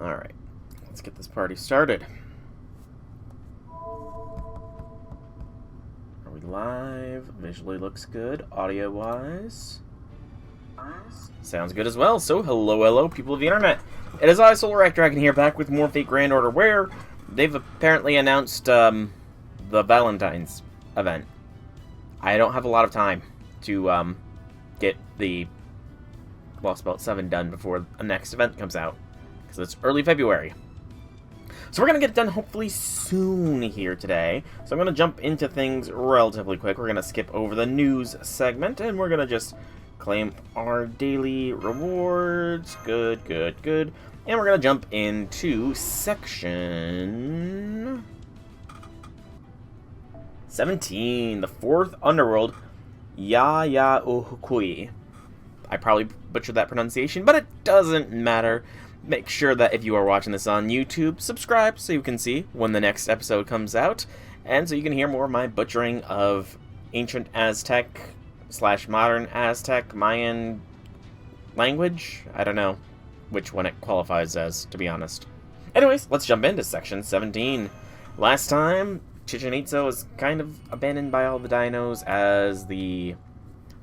Alright, let's get this party started. Are we live? Visually looks good. Audio-wise, sounds good as well. So, hello, people of the internet. It is I, Solar Dragon, here, back with more Fate Grand Order, where they've apparently announced the Valentine's event. I don't have a lot of time to get the Lostbelt 7 done before the next event comes out, because it's early February. So we're going to get it done hopefully soon here today. So I'm going to jump into things relatively quick. We're going to skip over the news segment, and we're going to just claim our daily rewards. Good. And we're going to jump into section 17, the fourth underworld, Yayaohukui. I probably butchered that pronunciation, but it doesn't matter. Make sure that if you are watching this on YouTube, subscribe so you can see when the next episode comes out, and so you can hear more of my butchering of ancient Aztec / modern Aztec Mayan language. I don't know which one it qualifies as, to be honest. Anyways, let's jump into section 17. Last time, Chichen Itza was kind of abandoned by all the dinos as the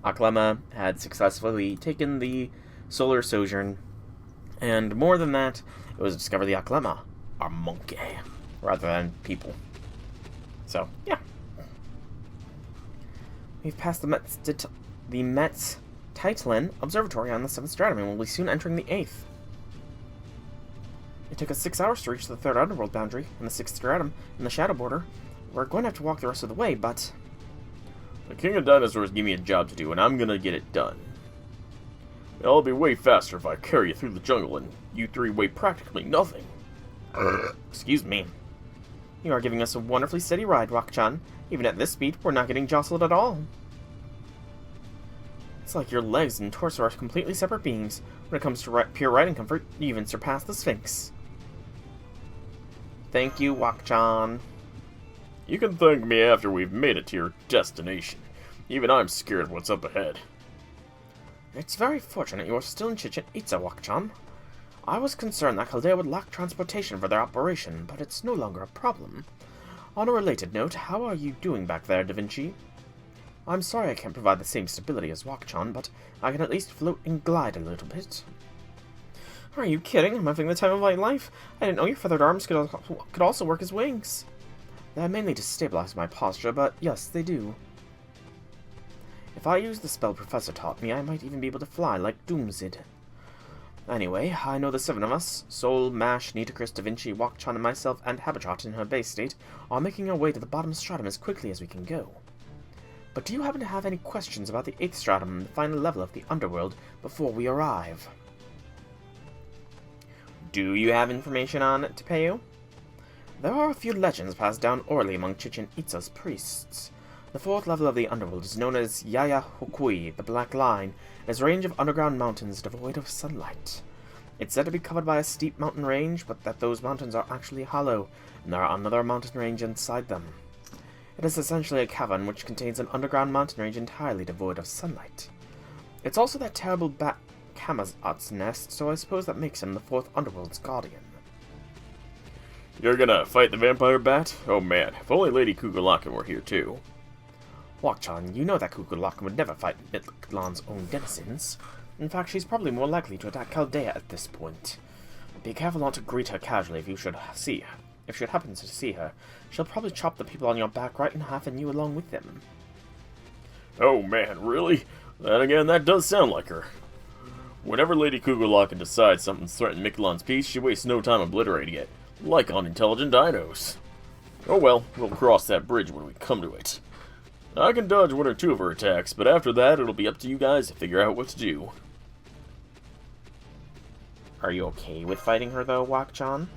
Aklema had successfully taken the solar sojourn. And more than that, it was discovered the Aklema are monkey rather than people. So, yeah. We've passed the Metz Titan Observatory on the 7th stratum and will be soon entering the 8th. It took us 6 hours to reach the 3rd underworld boundary and the 6th stratum in the shadow border. We're going to have to walk the rest of the way, but the King of Dinosaurs gave me a job to do, and I'm gonna get it done. It'll be way faster if I carry you through the jungle, and you three weigh practically nothing. Excuse me. You are giving us a wonderfully steady ride, Rock-chan. Even at this speed, we're not getting jostled at all. It's like your legs and torso are completely separate beings. When it comes to pure riding comfort, you even surpass the Sphinx. Thank you, Rock-chan. You can thank me after we've made it to your destination. Even I'm scared of what's up ahead. It's very fortunate you are still in Chichen Itza, Rock-chan. I was concerned that Chaldea would lack transportation for their operation, but it's no longer a problem. On a related note, how are you doing back there, Da Vinci? I'm sorry I can't provide the same stability as Rock-chan, but I can at least float and glide a little bit. Are you kidding? I'm having the time of my life. I didn't know your feathered arms could also work as wings. They're mainly to stabilize my posture, but yes, they do. If I use the spell Professor taught me, I might even be able to fly like Doomsid. Anyway, I know the 7 of us, Sol, Mash, Nitocris, Da Vinci, Rock-chan, and myself, and Habitat in her base state, are making our way to the bottom stratum as quickly as we can go. But do you happen to have any questions about the 8th stratum, the final level of the underworld, before we arrive? Do you have information on it, Tepeu? There are a few legends passed down orally among Chichen Itza's priests. The 4th level of the underworld is known as Yayaohukui, the Black Line, and is a range of underground mountains devoid of sunlight. It's said to be covered by a steep mountain range, but that those mountains are actually hollow, and there are another mountain range inside them. It is essentially a cavern which contains an underground mountain range entirely devoid of sunlight. It's also that terrible bat Kamazot's nest, so I suppose that makes him the 4th underworld's guardian. You're gonna fight the vampire bat? Oh man, if only Lady Kukulaka were here too. Rock-chan, you know that Kukulaka would never fight Mictlan's own denizens. In fact, she's probably more likely to attack Chaldea at this point. Be careful not to greet her casually if you should see her. If you happen to see her, she'll probably chop the people on your back right in half and you along with them. Oh man, really? Then again, that does sound like her. Whenever Lady Kukulaka decides something's threatened Mictlan's peace, she wastes no time obliterating it. Like unintelligent dinos. Oh well, we'll cross that bridge when we come to it. I can dodge 1 or 2 of her attacks, but after that, it'll be up to you guys to figure out what to do. Are you okay with fighting her, though, Rock-chan?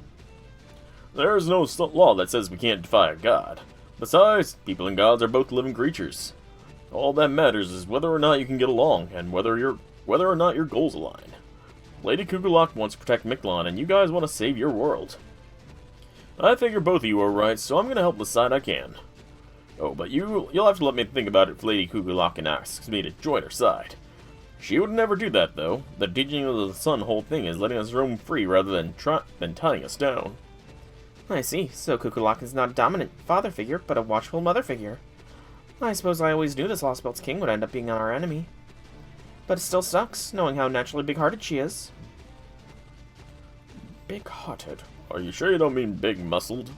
There's no law that says we can't defy a god. Besides, people and gods are both living creatures. All that matters is whether or not you can get along, and whether or not your goals align. Lady Kukulak wants to protect Mictlan, and you guys want to save your world. I figure both of you are right, so I'm going to help the side I can. Oh, but you'll have to let me think about it if Lady Kukulak asks me to join her side. She would never do that, though. The teaching of the sun whole thing is letting us roam free rather than tying us down. I see. So Kukulak is not a dominant father figure, but a watchful mother figure. I suppose I always knew this Lostbelts king would end up being our enemy. But it still sucks, knowing how naturally big-hearted she is. Big-hearted? Are you sure you don't mean big-muscled?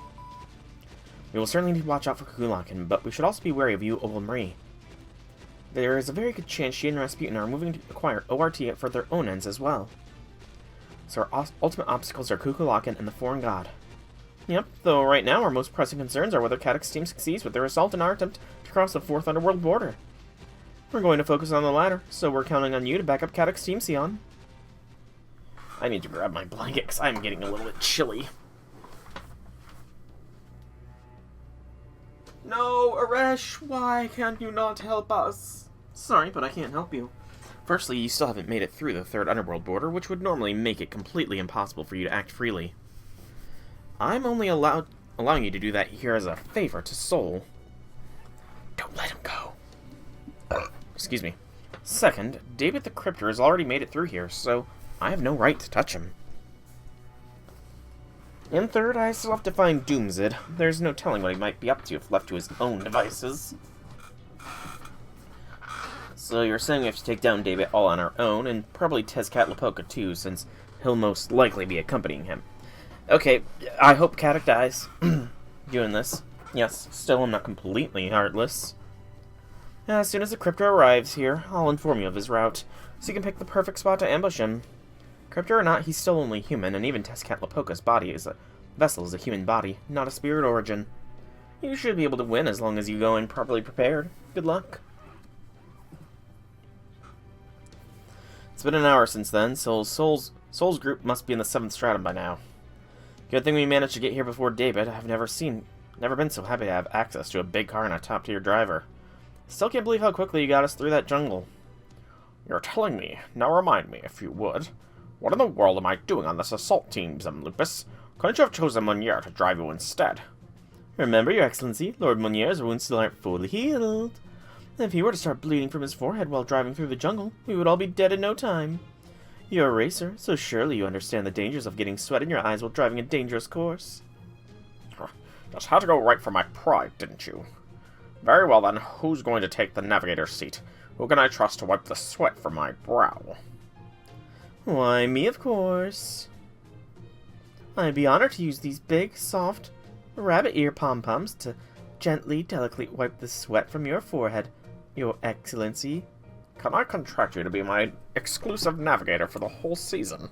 We will certainly need to watch out for Kukulakin, but we should also be wary of you, Oval Marie. There is a very good chance she and Rasputin are moving to acquire ORT for their own ends as well. So our ultimate obstacles are Kukulakin and the foreign god. Yep, though right now our most pressing concerns are whether Kadok's team succeeds with their assault in our attempt to cross the 4th Underworld border. We're going to focus on the latter, so we're counting on you to back up Kadok's team, Sion. I need to grab my blanket because I'm getting a little bit chilly. No, Aresh, why can't you not help us? Sorry, but I can't help you. Firstly, you still haven't made it through the 3rd Underworld border, which would normally make it completely impossible for you to act freely. I'm only allowing you to do that here as a favor to Sol. Don't let him go. Excuse me. Second, David the Cryptor has already made it through here, so I have no right to touch him. And third, I still have to find Doomzid. There's no telling what he might be up to if left to his own devices. So you're saying we have to take down David all on our own, and probably Tezcatlipoca too, since he'll most likely be accompanying him. Okay, I hope Kadok dies doing this. Yes, still I'm not completely heartless. As soon as the Cryptor arrives here, I'll inform you of his route, so you can pick the perfect spot to ambush him. Cryptor or not, he's still only human, and even Tezcatlipoca's body is a vessel is a human body, not a spirit origin. You should be able to win as long as you go in properly prepared. Good luck. It's been an hour since then, so Sol's group must be in the 7th stratum by now. Good thing we managed to get here before David. I've never been so happy to have access to a big car and a top-tier driver. Still can't believe how quickly you got us through that jungle. You're telling me. Now remind me, if you would. What in the world am I doing on this assault team, Lupus? Couldn't you have chosen Monier to drive you instead? Remember, Your Excellency, Lord Monier's wounds still aren't fully healed. If he were to start bleeding from his forehead while driving through the jungle, we would all be dead in no time. You're a racer, so surely you understand the dangers of getting sweat in your eyes while driving a dangerous course. Just had to go right for my pride, didn't you? Very well then, who's going to take the navigator's seat? Who can I trust to wipe the sweat from my brow? Why, me, of course. I'd be honored to use these big, soft, rabbit ear pom-poms to gently, delicately wipe the sweat from your forehead, Your Excellency. Can I contract you to be my exclusive navigator for the whole season?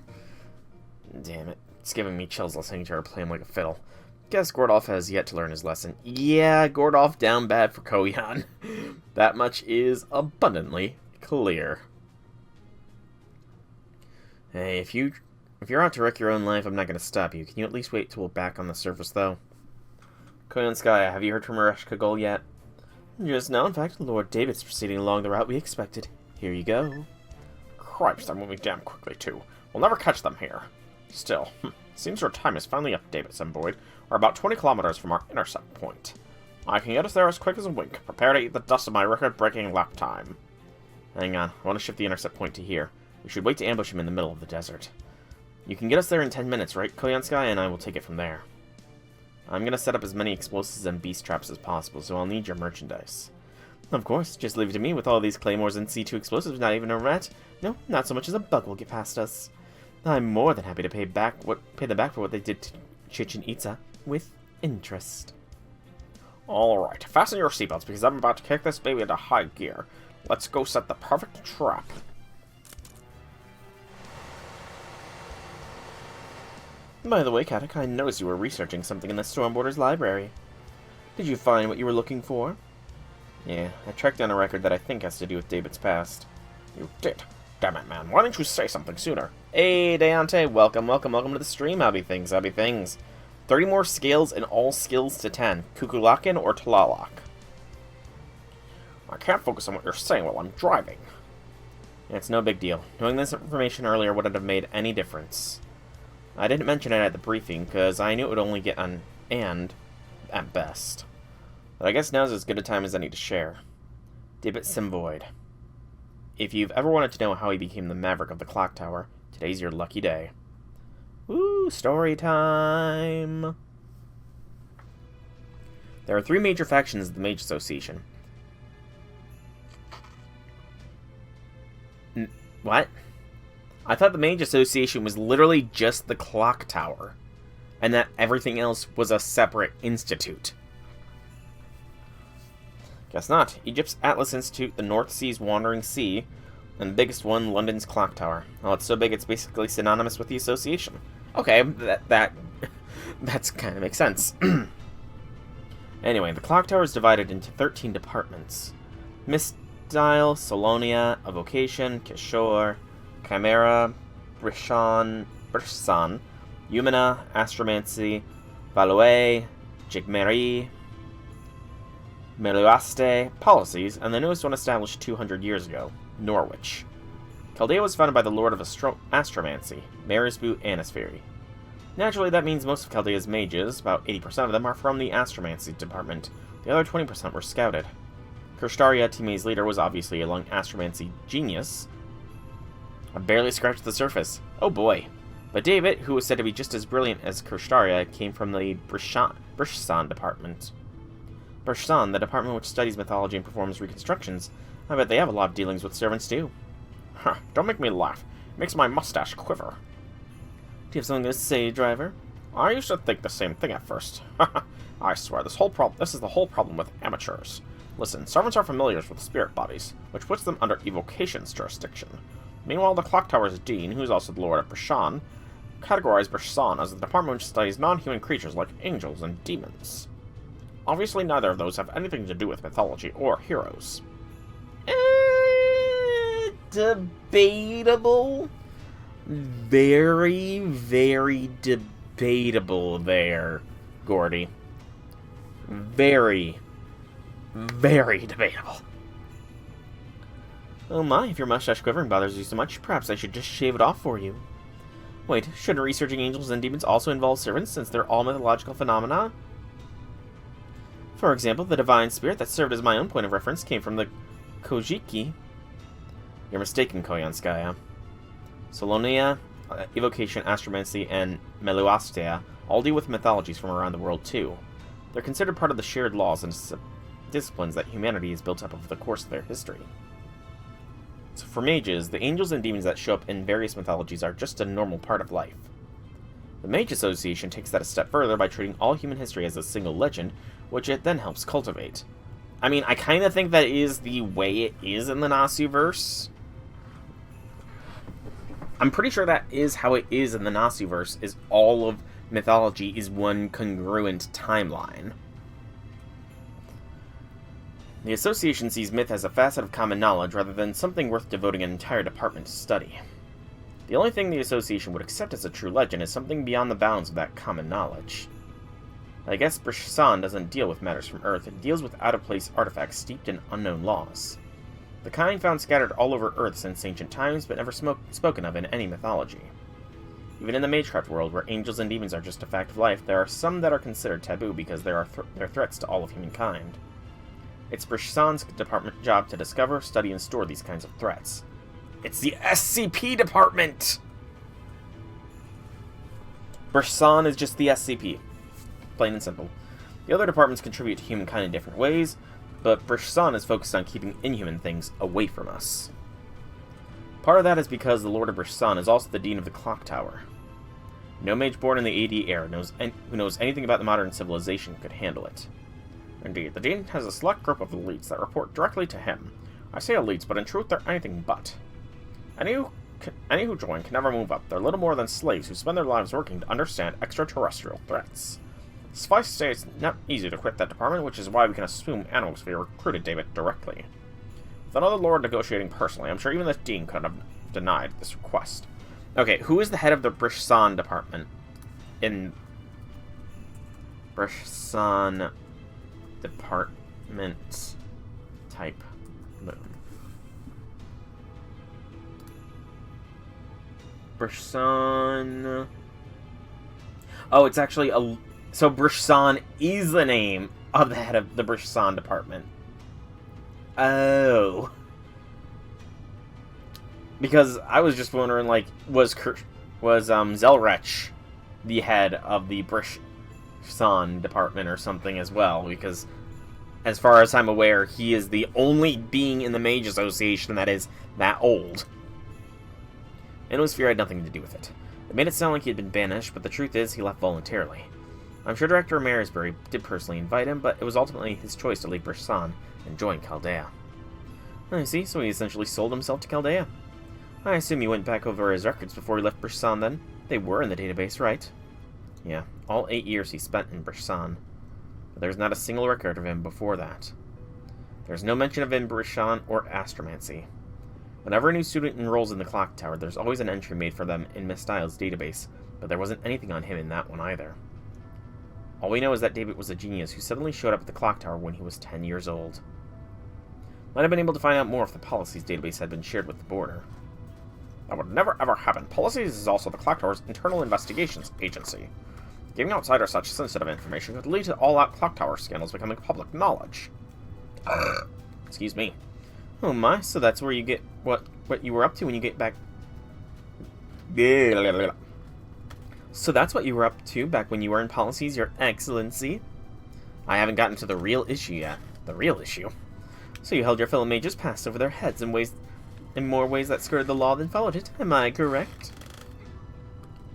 Damn it. It's giving me chills listening to her play him like a fiddle. Guess Gordolf has yet to learn his lesson. Yeah, Gordolf down bad for Koyan. That much is abundantly clear. Hey, if you're out to wreck your own life, I'm not going to stop you. Can you at least wait till we're back on the surface, though? Koyan Sky, have you heard from Aresh Kagol yet? Just now, in fact, Lord David's proceeding along the route we expected. Here you go. Cripes, they're moving damn quickly, too. We'll never catch them here. Still, seems our time is finally up, Davidson Boyd. We're about 20 kilometers from our intercept point. I can get us there as quick as a wink. Prepare to eat the dust of my record-breaking lap time. Hang on, I want to shift the intercept point to here. We should wait to ambush him in the middle of the desert. You can get us there in 10 minutes, right, Koyansky? And I will take it from there. I'm going to set up as many explosives and beast traps as possible, so I'll need your merchandise. Of course, just leave it to me. With all these claymores and C2 explosives, not even a rat. No, not so much as a bug will get past us. I'm more than happy to pay them back for what they did to Chichen Itza with interest. Alright, fasten your seatbelts because I'm about to kick this baby into high gear. Let's go set the perfect trap. By the way, Kadok, I noticed you were researching something in the Stormborders library. Did you find what you were looking for? Yeah, I tracked down a record that I think has to do with David's past. You did? Damn it, man. Why didn't you say something sooner? Hey, Deontay, welcome to the stream, Hobby Things. 30 more scales and all skills to 10. Kukulakin or Talalak? I can't focus on what you're saying while I'm driving. It's no big deal. Knowing this information earlier wouldn't have made any difference. I didn't mention it at the briefing, because I knew it would only get an and at best. But I guess now's as good a time as any to share. David Simvoid. If you've ever wanted to know how he became the Maverick of the Clock Tower, today's your lucky day. Woo, story time! There are 3 major factions of the Mage Association. What? I thought the Mage Association was literally just the Clock Tower, and that everything else was a separate institute. Guess not. Egypt's Atlas Institute, the North Sea's Wandering Sea, and the biggest one, London's Clock Tower. Well, it's so big it's basically synonymous with the association. Okay, that's kind of makes sense. Anyway, the Clock Tower is divided into 13 departments. Mistile, Solonia, Evocation, Kishore, Chimera, Brishan, Yumina, Astromancy, Valoe, Jigmeri, Meluaste, Policies, and the newest one established 200 years ago, Norwich. Chaldea was founded by the Lord of Astromancy, Marisbu Anisferi. Naturally, that means most of Chaldea's mages, about 80% of them, are from the Astromancy department. The other 20% were scouted. Kirshtaria, Time's leader, was obviously a young Astromancy genius. I barely scratched the surface. Oh boy. But David, who was said to be just as brilliant as Kirshtaria, came from the Brishsan department. Brishsan, the department which studies mythology and performs reconstructions. I bet they have a lot of dealings with servants too. Huh, don't make me laugh. It makes my mustache quiver. Do you have something to say, driver? I used to think the same thing at first. I swear, this is the whole problem with amateurs. Listen, servants are familiars with spirit bodies, which puts them under evocation's jurisdiction. Meanwhile, the Clock Tower's dean, who is also the Lord of Brishan, categorized Brishan as the department which studies non-human creatures like angels and demons. Obviously, neither of those have anything to do with mythology or heroes. Debatable? Very, very debatable there, Gordy. Very, very debatable. Oh my, if your mustache quivering bothers you so much, perhaps I should just shave it off for you. Wait, shouldn't researching angels and demons also involve servants, since they're all mythological phenomena? For example, the divine spirit that served as my own point of reference came from the Kojiki. You're mistaken, Koyanskaya. Solonia, Evocation, Astromancy, and Meluastea all deal with mythologies from around the world too. They're considered part of the shared laws and disciplines that humanity has built up over the course of their history. So for mages, the angels and demons that show up in various mythologies are just a normal part of life. The Mage Association takes that a step further by treating all human history as a single legend, which it then helps cultivate. I mean, I kind of think that is the way it is in the Nasuverse. I'm pretty sure that is how it is in the Nasuverse, is all of mythology is one congruent timeline. The Association sees myth as a facet of common knowledge rather than something worth devoting an entire department to study. The only thing the Association would accept as a true legend is something beyond the bounds of that common knowledge. I guess Brishan doesn't deal with matters from Earth, it deals with out-of-place artifacts steeped in unknown laws. The kind found scattered all over Earth since ancient times, but never spoken of in any mythology. Even in the Magecraft world, where angels and demons are just a fact of life, there are some that are considered taboo because they're threats to all of humankind. It's Brishan's department job to discover, study, and store these kinds of threats. It's the SCP department! Brishan is just the SCP. Plain and simple. The other departments contribute to humankind in different ways, but Brishan is focused on keeping inhuman things away from us. Part of that is because the Lord of Brishan is also the Dean of the Clock Tower. No mage born in the AD era who knows anything about the modern civilization could handle it. Indeed, the Dean has a select group of elites that report directly to him. I say elites, but in truth they're anything but. Any who join can never move up. They're little more than slaves who spend their lives working to understand extraterrestrial threats. Suffice to say, it's not easy to quit that department, which is why we can assume Anosphere recruited David directly. With another lord negotiating personally, I'm sure even the Dean could have denied this request. Okay, who is the head of the Brishan department? In Brishan department type moon. Brishan. Oh, it's actually a. So Brishan is the name of the head of the Brishan department. Oh. Because I was just wondering, like, was Zelrech the head of the Brishsan department or something as well? Because, as far as I'm aware, he is the only being in the Mage Association that is that old. And it was fear had nothing to do with it. It made it sound like he had been banished, but the truth is he left voluntarily. I'm sure Director Maresbury did personally invite him, but it was ultimately his choice to leave Brishsan and join Chaldea. I see, so he essentially sold himself to Chaldea. I assume he went back over his records before he left Brishsan then. They were in the database, right? Yeah, all 8 years he spent in Brishsan. But there's not a single record of him before that. There's no mention of him in Brishsan or Astromancy. Whenever a new student enrolls in the clock tower, there's always an entry made for them in Miss Styles' database, but there wasn't anything on him in that one either. All we know is that David was a genius who suddenly showed up at the clock tower when he was 10 years old. Might have been able to find out more if the Policies database had been shared with the Border. That would never ever happen. Policies is also the clock tower's internal investigations agency. Giving outsiders such sensitive information could lead to all-out clock tower scandals becoming public knowledge. Excuse me. Oh my, so that's where you get what you were up to when you get back. So that's what you were up to back when you were in Policies, Your Excellency. I haven't gotten to the real issue yet. The real issue. So you held your fellow mages past over their heads in more ways that skirted the law than followed it. Am I correct?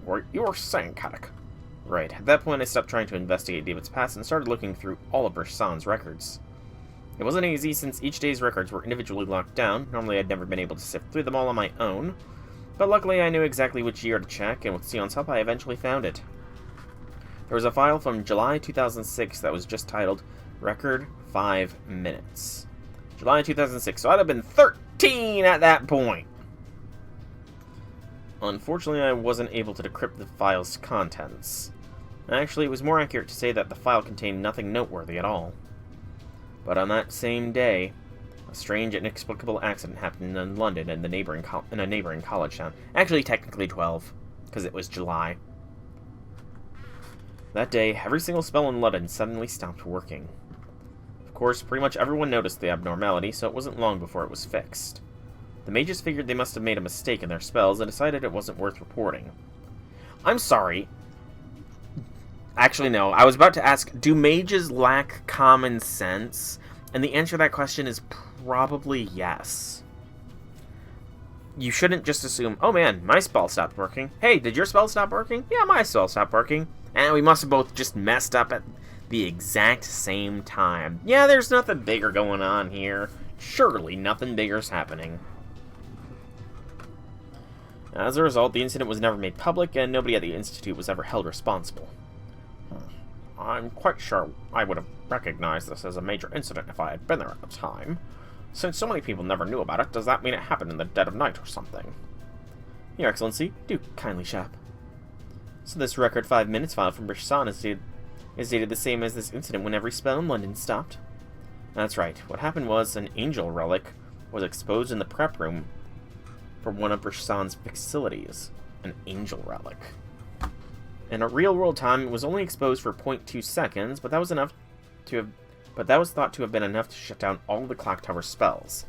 What you were saying, Kadok. Right. At that point, I stopped trying to investigate David's past and started looking through all of Brishsan's records. It wasn't easy since each day's records were individually locked down. Normally, I'd never been able to sift through them all on my own. But luckily, I knew exactly which year to check, and with Sion's help, I eventually found it. There was a file from July 2006 that was just titled Record 5 Minutes. July 2006, so I'd have been 13 at that point. Unfortunately, I wasn't able to decrypt the file's contents. Actually, it was more accurate to say that the file contained nothing noteworthy at all. But on that same day, a strange and inexplicable accident happened in London and in a neighboring college town. Actually, technically 12, because it was July. That day, every single spell in London suddenly stopped working. Of course, pretty much everyone noticed the abnormality, so it wasn't long before it was fixed. The mages figured they must have made a mistake in their spells and decided it wasn't worth reporting. I'm sorry. Actually, no. I was about to ask, do mages lack common sense? And the answer to that question is probably yes. You shouldn't just assume, oh man, my spell stopped working. Hey, did your spell stop working? Yeah, my spell stopped working. And we must have both just messed up at the exact same time. Yeah, there's nothing bigger going on here. Surely nothing bigger's happening. As a result, the incident was never made public, and nobody at the Institute was ever held responsible. I'm quite sure I would have recognized this as a major incident if I had been there at the time. Since so many people never knew about it, does that mean it happened in the dead of night or something? Your Excellency, do kindly shop. So this record 5 minutes file from Brishsan is dated the same as this incident when every spell in London stopped. That's right. What happened was an angel relic was exposed in the prep room for one of Brishsan's facilities. An angel relic. In a real-world time, it was only exposed for 0.2 seconds, but that was thought to have been enough to shut down all of the clock tower spells.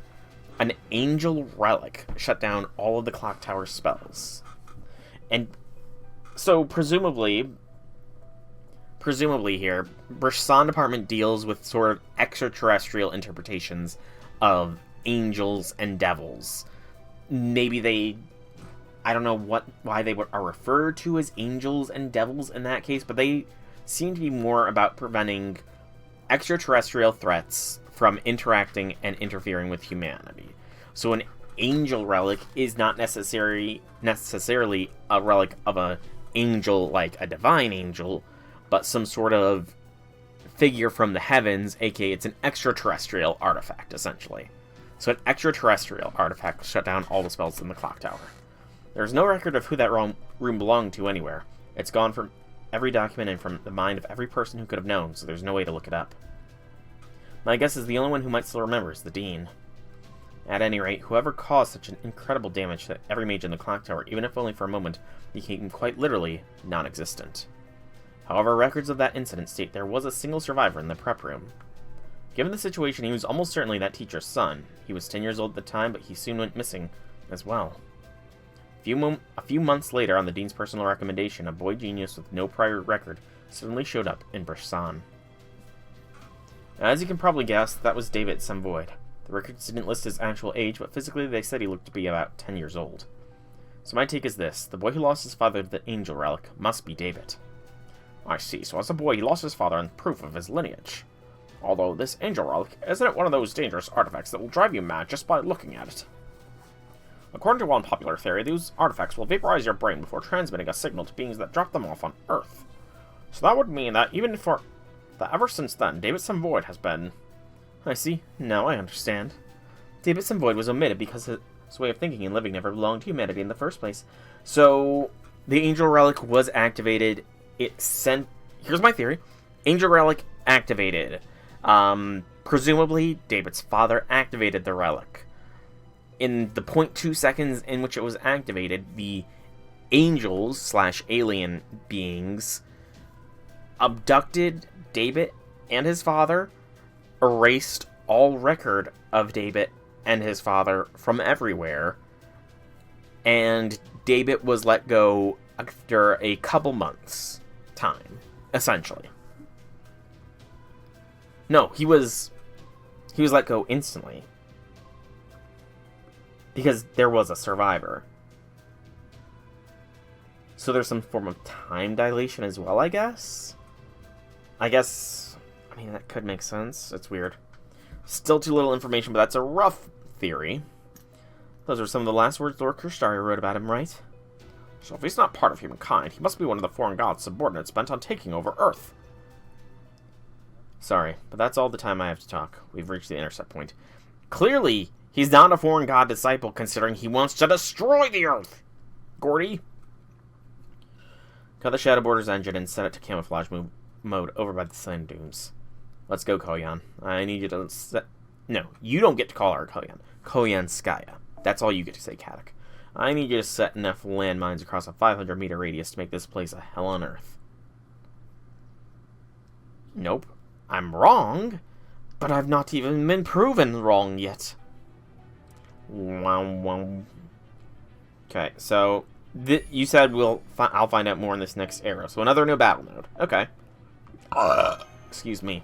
An angel relic shut down all of the clock tower spells. And so presumably here, Brishsan department deals with sort of extraterrestrial interpretations of angels and devils. Maybe they, I don't know why they are referred to as angels and devils in that case, but they seem to be more about preventing extraterrestrial threats from interacting and interfering with humanity. So an angel relic is not necessarily a relic of an angel like a divine angel, but some sort of figure from the heavens, aka it's an extraterrestrial artifact, essentially. So an extraterrestrial artifact shut down all the spells in the clock tower. There's no record of who that room belonged to anywhere. It's gone from every document and from the mind of every person who could have known, so there's no way to look it up. My guess is the only one who might still remember is the Dean. At any rate, whoever caused such an incredible damage that every mage in the clock tower, even if only for a moment, became quite literally non-existent. However, records of that incident state there was a single survivor in the prep room. Given the situation, he was almost certainly that teacher's son. He was 10 years old at the time, but he soon went missing as well. A few months later, on the Dean's personal recommendation, a boy genius with no prior record suddenly showed up in Bursan. As you can probably guess, that was David Semvoid. The records didn't list his actual age, but physically they said he looked to be about 10 years old. So my take is this: the boy who lost his father to the angel relic must be David. I see, so as a boy he lost his father and proof of his lineage. Although this angel relic, isn't it one of those dangerous artifacts that will drive you mad just by looking at it? According to one popular theory, these artifacts will vaporize your brain before transmitting a signal to beings that drop them off on Earth. So that would mean that ever since then, David Semvoid has been... I see. Now I understand. David Semvoid was omitted because his way of thinking and living never belonged to humanity in the first place. So, the Angel Relic was activated. It sent... Here's my theory. Angel Relic activated. Presumably, David's father activated the relic. In the 0.2 seconds in which it was activated, the angels/alien beings abducted David and his father, erased all record of David and his father from everywhere, and David was let go after a couple months' time, essentially. No, he was let go instantly. Because there was a survivor. So there's some form of time dilation as well, I guess? I mean, that could make sense. It's weird. Still too little information, but that's a rough theory. Those are some of the last words Lord Kristari wrote about him, right? So if he's not part of humankind, he must be one of the foreign gods' subordinates bent on taking over Earth. Sorry, but that's all the time I have to talk. We've reached the intercept point. Clearly, he's not a foreign god disciple, considering he wants to destroy the Earth! Gordy? Cut the Shadowborder's engine and set it to camouflage mode over by the sand dunes. Let's go, Koyan. I need you to set... No, you don't get to call her Koyan. Koyanskaya. That's all you get to say, Kadak. I need you to set enough landmines across a 500-meter radius to make this place a hell on Earth. Nope. I'm wrong, but I've not even been proven wrong yet. Okay, so you said I'll find out more in this next era. So another new battle mode. Okay. Excuse me.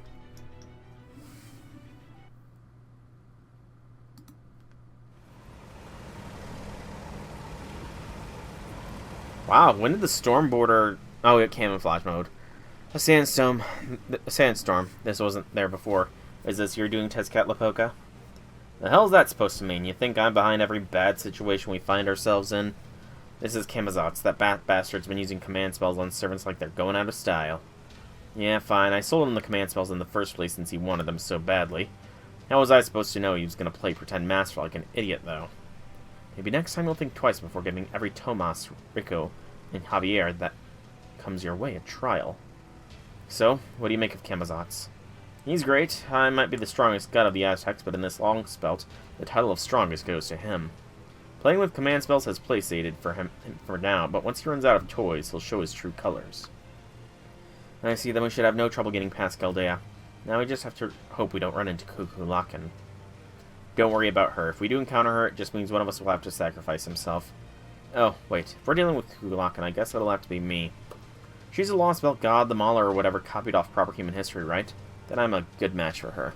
Wow, when did the storm border... Oh, yeah, camouflage mode. A sandstorm. This wasn't there before. Is this you're doing, Tezcatlipoca? The hell's that supposed to mean? You think I'm behind every bad situation we find ourselves in? This is Camazotz. That bastard's been using command spells on servants like they're going out of style. Yeah, fine. I sold him the command spells in the first place since he wanted them so badly. How was I supposed to know he was going to play pretend master like an idiot, though? Maybe next time you'll think twice before giving every Tomas, Rico, and Javier that comes your way a trial. So, what do you make of Camazotz? He's great. I might be the strongest god of the Aztecs, but in this Lostbelt, the title of strongest goes to him. Playing with command spells has placated for him for now, but once he runs out of toys, he'll show his true colors. I see, then we should have no trouble getting past Galdea. Now we just have to hope we don't run into Kukulakan. Don't worry about her. If we do encounter her, it just means one of us will have to sacrifice himself. Oh, wait. If we're dealing with Kukulakan, I guess it'll have to be me. She's a Lostbelt god, the Mauler or whatever, copied off proper human history, right? Then I'm a good match for her.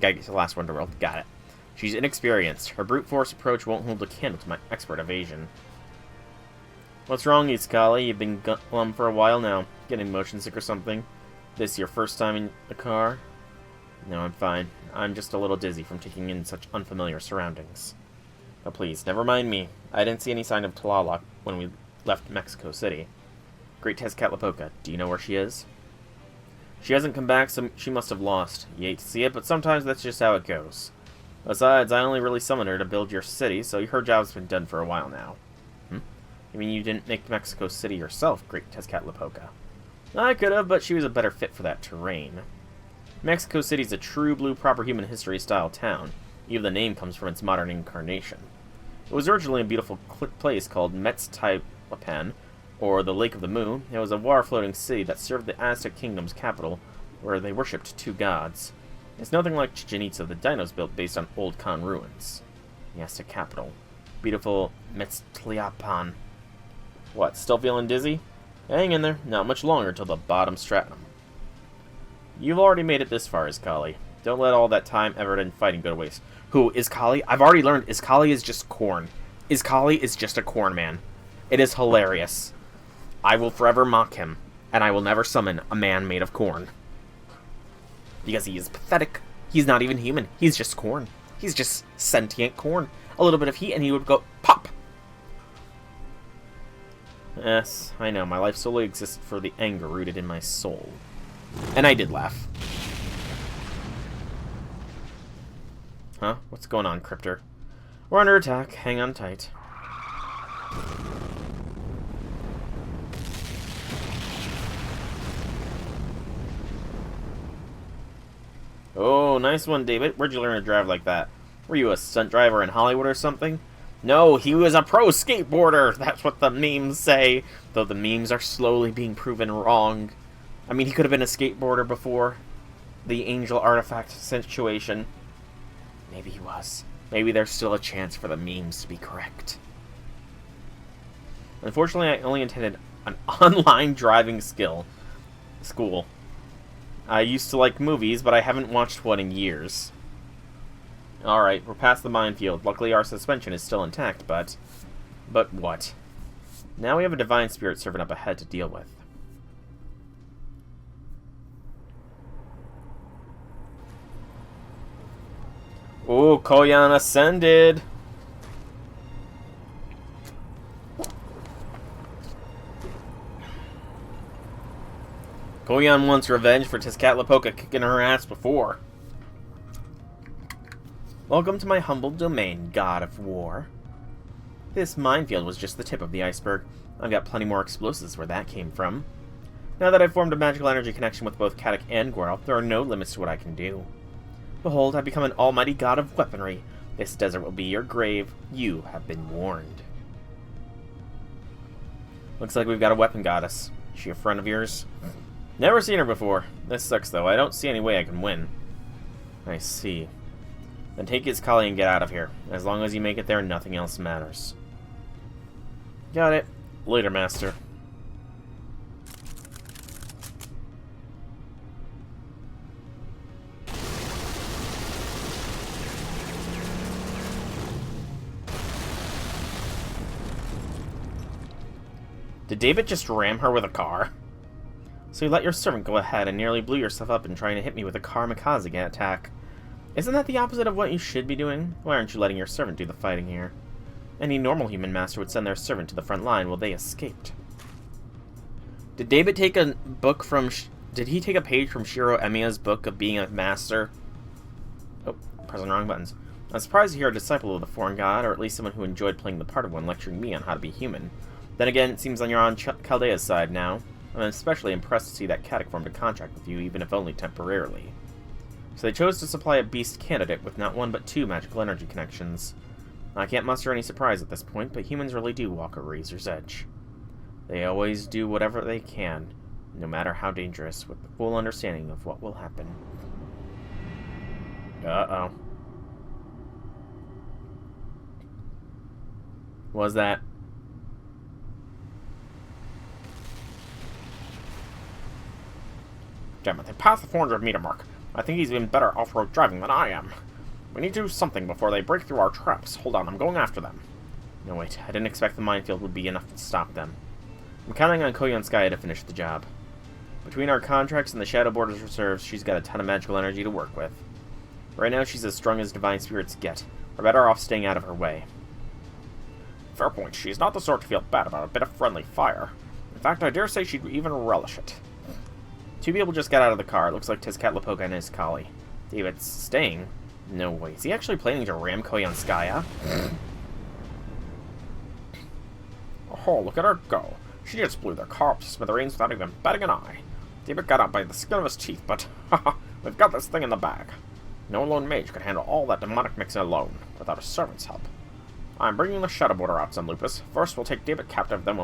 Gotta get to the last Wonderworld. Got it. She's inexperienced. Her brute force approach won't hold a candle to my expert evasion. What's wrong, Iskali? You've been glum for a while now. Getting motion sick or something? This your first time in the car? No, I'm fine. I'm just a little dizzy from taking in such unfamiliar surroundings. But please, never mind me. I didn't see any sign of Tlaloc when we left Mexico City. Great Tezcatlipoca, do you know where she is? She hasn't come back, so she must have lost. You hate to see it, but sometimes that's just how it goes. Besides, I only really summoned her to build your city, so her job's been done for a while now. You mean you didn't make Mexico City yourself, Great Tezcatlipoca? I could have, but she was a better fit for that terrain. Mexico City's a true blue proper human history style town. Even the name comes from its modern incarnation. It was originally a beautiful place called Metztaipan, or the Lake of the Moon. It was a water-floating city that served the Aztec kingdom's capital, where they worshipped two gods. It's nothing like Chichen Itza the Dinos built based on old Khan ruins. Yes, the capital. Beautiful Mictlan. What, still feeling dizzy? Hang in there. Not much longer till the bottom stratum. You've already made it this far, Iskali. Don't let all that time, effort, and fighting go to waste. Who, Iskali? I've already learned Iskali is just corn. Iskali is just a corn man. It is hilarious. I will forever mock him, and I will never summon a man made of corn. Because he is pathetic. He's not even human. He's just corn. He's just sentient corn. A little bit of heat, and he would go pop. Yes, I know. My life solely existed for the anger rooted in my soul. And I did laugh. Huh? What's going on, Cryptor? We're under attack. Hang on tight. Oh, nice one, David. Where'd you learn to drive like that? Were you a stunt driver in Hollywood or something? No, he was a pro skateboarder! That's what the memes say. Though the memes are slowly being proven wrong. I mean, he could have been a skateboarder before the angel artifact situation. Maybe he was. Maybe there's still a chance for the memes to be correct. Unfortunately, I only attended an online driving school. I used to like movies, but I haven't watched one in years. Alright, we're past the minefield. Luckily, our suspension is still intact, but... But what? Now we have a divine spirit servant up ahead to deal with. Ooh, Koyan ascended! Koyan wants revenge for Tezcatlipoca kicking her ass before. Welcome to my humble domain, God of War. This minefield was just the tip of the iceberg. I've got plenty more explosives where that came from. Now that I've formed a magical energy connection with both Kadak and Guerl, there are no limits to what I can do. Behold, I've become an almighty god of weaponry. This desert will be your grave. You have been warned. Looks like we've got a weapon goddess. Is she a friend of yours? Never seen her before. This sucks, though. I don't see any way I can win. I see. Then take Iskali and get out of here. As long as you make it there, nothing else matters. Got it. Later, Master. Did David just ram her with a car? So you let your servant go ahead and nearly blew yourself up in trying to hit me with a kamikaze attack. Isn't that the opposite of what you should be doing? Why aren't you letting your servant do the fighting here? Any normal human master would send their servant to the front line while they escaped. Did David take a book from... Did he take a page from Shiro Emiya's book of being a master? Oh, pressing the wrong buttons. I'm surprised to hear a disciple of the foreign god, or at least someone who enjoyed playing the part of one, lecturing me on how to be human. Then again, it seems you're on Chaldea's side now. I'm especially impressed to see that Kadak formed a contract with you, even if only temporarily. So they chose to supply a beast candidate with not one but two magical energy connections. I can't muster any surprise at this point, but humans really do walk a razor's edge. They always do whatever they can, no matter how dangerous, with the full understanding of what will happen. Uh-oh. What was that? Damn it, they passed the 400-meter mark. I think he's even better off-road driving than I am. We need to do something before they break through our traps. Hold on, I'm going after them. No, wait. I didn't expect the minefield would be enough to stop them. I'm counting on Koyanskaya to finish the job. Between our contracts and the Shadow Border's reserves, she's got a ton of magical energy to work with. Right now, she's as strong as divine spirits get. We're better off staying out of her way. Fair point. She's not the sort to feel bad about a bit of friendly fire. In fact, I dare say she'd even relish it. Two people just got out of the car. It looks like Tezcatlipoca and Iskali. David's staying? No way. Is he actually planning to ram Koyanskaya? Oh, look at her go. She just blew their car up to smithereens without even batting an eye. David got out by the skin of his teeth, but haha, we've got this thing in the bag. No lone mage could handle all that demonic mixing alone, without a servant's help. I'm bringing the Shadow Border out, Son Lupus. First, we'll take David captive, then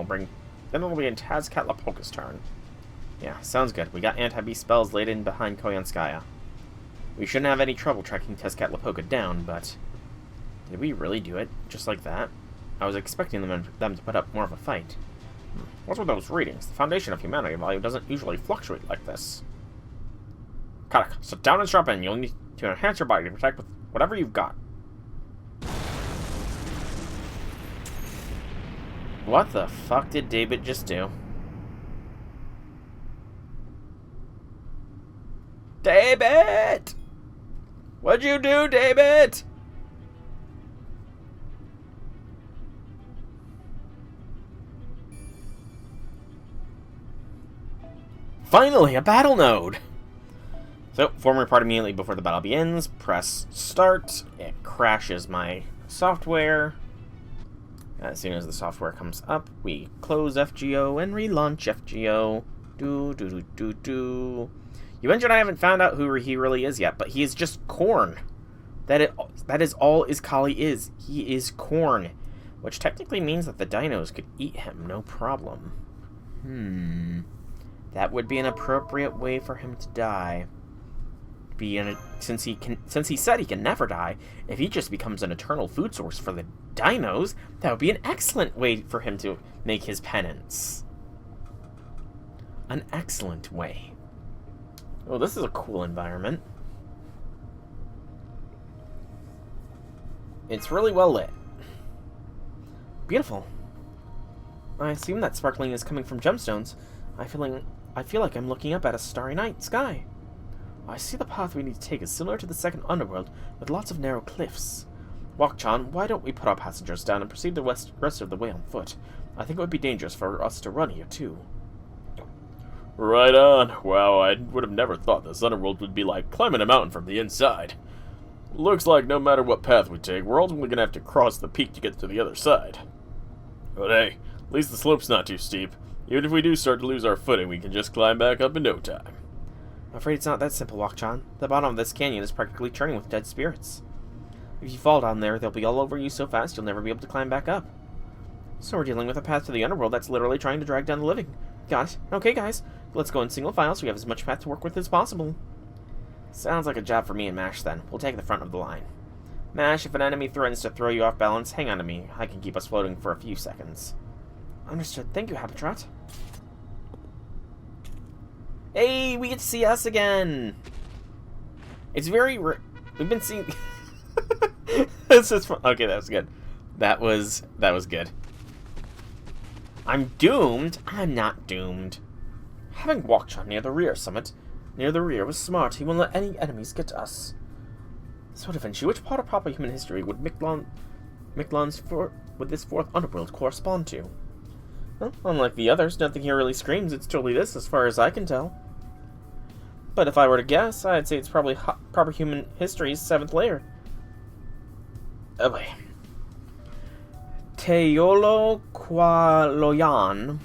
it'll be in Tezcatlipoca's turn. Yeah, sounds good. We got anti-beast spells laid in behind Koyanskaya. We shouldn't have any trouble tracking Tezcatlipoca down, but... Did we really do it just like that? I was expecting them to put up more of a fight. What's with those readings? The foundation of humanity value doesn't usually fluctuate like this. Karak, sit down and strap in. You'll need to enhance your body to protect with whatever you've got. What the fuck did David just do? David! What'd you do, David? Finally, a battle node! So, form your part immediately before the battle begins. Press start. It crashes my software. As soon as the software comes up, we close FGO and relaunch FGO. You mentioned I haven't found out who he really is yet, but he is just corn. That is all Iskali is. He is corn. Which technically means that the dinos could eat him, no problem. That would be an appropriate way for him to die. Since he said he can never die, if he just becomes an eternal food source for the dinos, that would be an excellent way for him to make his penance. An excellent way. Oh, this is a cool environment. It's really well lit. Beautiful. I assume that sparkling is coming from gemstones. I feel like I'm looking up at a starry night sky. I see the path we need to take is similar to the second underworld, with lots of narrow cliffs. Wakchan, why don't we put our passengers down and proceed the rest of the way on foot? I think it would be dangerous for us to run here, too. Right on. Wow, I would have never thought this underworld would be like climbing a mountain from the inside. Looks like no matter what path we take, we're ultimately going to have to cross the peak to get to the other side. But hey, at least the slope's not too steep. Even if we do start to lose our footing, we can just climb back up in no time. I'm afraid it's not that simple, Wakchan. The bottom of this canyon is practically churning with dead spirits. If you fall down there, they'll be all over you so fast you'll never be able to climb back up. So we're dealing with a path to the underworld that's literally trying to drag down the living. Got it? Okay, guys. Let's go in single file so we have as much path to work with as possible. Sounds like a job for me and Mash, then. We'll take the front of the line. Mash, if an enemy threatens to throw you off balance, hang on to me. I can keep us floating for a few seconds. Understood. Thank you, Habitat. Hey, we get to see us again! It's very we've been seeing... This is fun. Okay, that was good. That was good. I'm doomed? I'm not doomed. Having Wakchan near the rear summit, near the rear was smart. He won't let any enemies get to us. So, Da Vinci, which part of proper human history would would this fourth underworld correspond to? Well, unlike the others, nothing here really screams it's totally this, as far as I can tell. But if I were to guess, I'd say it's probably proper human history's seventh layer. Oh boy. Teoloqualoyan.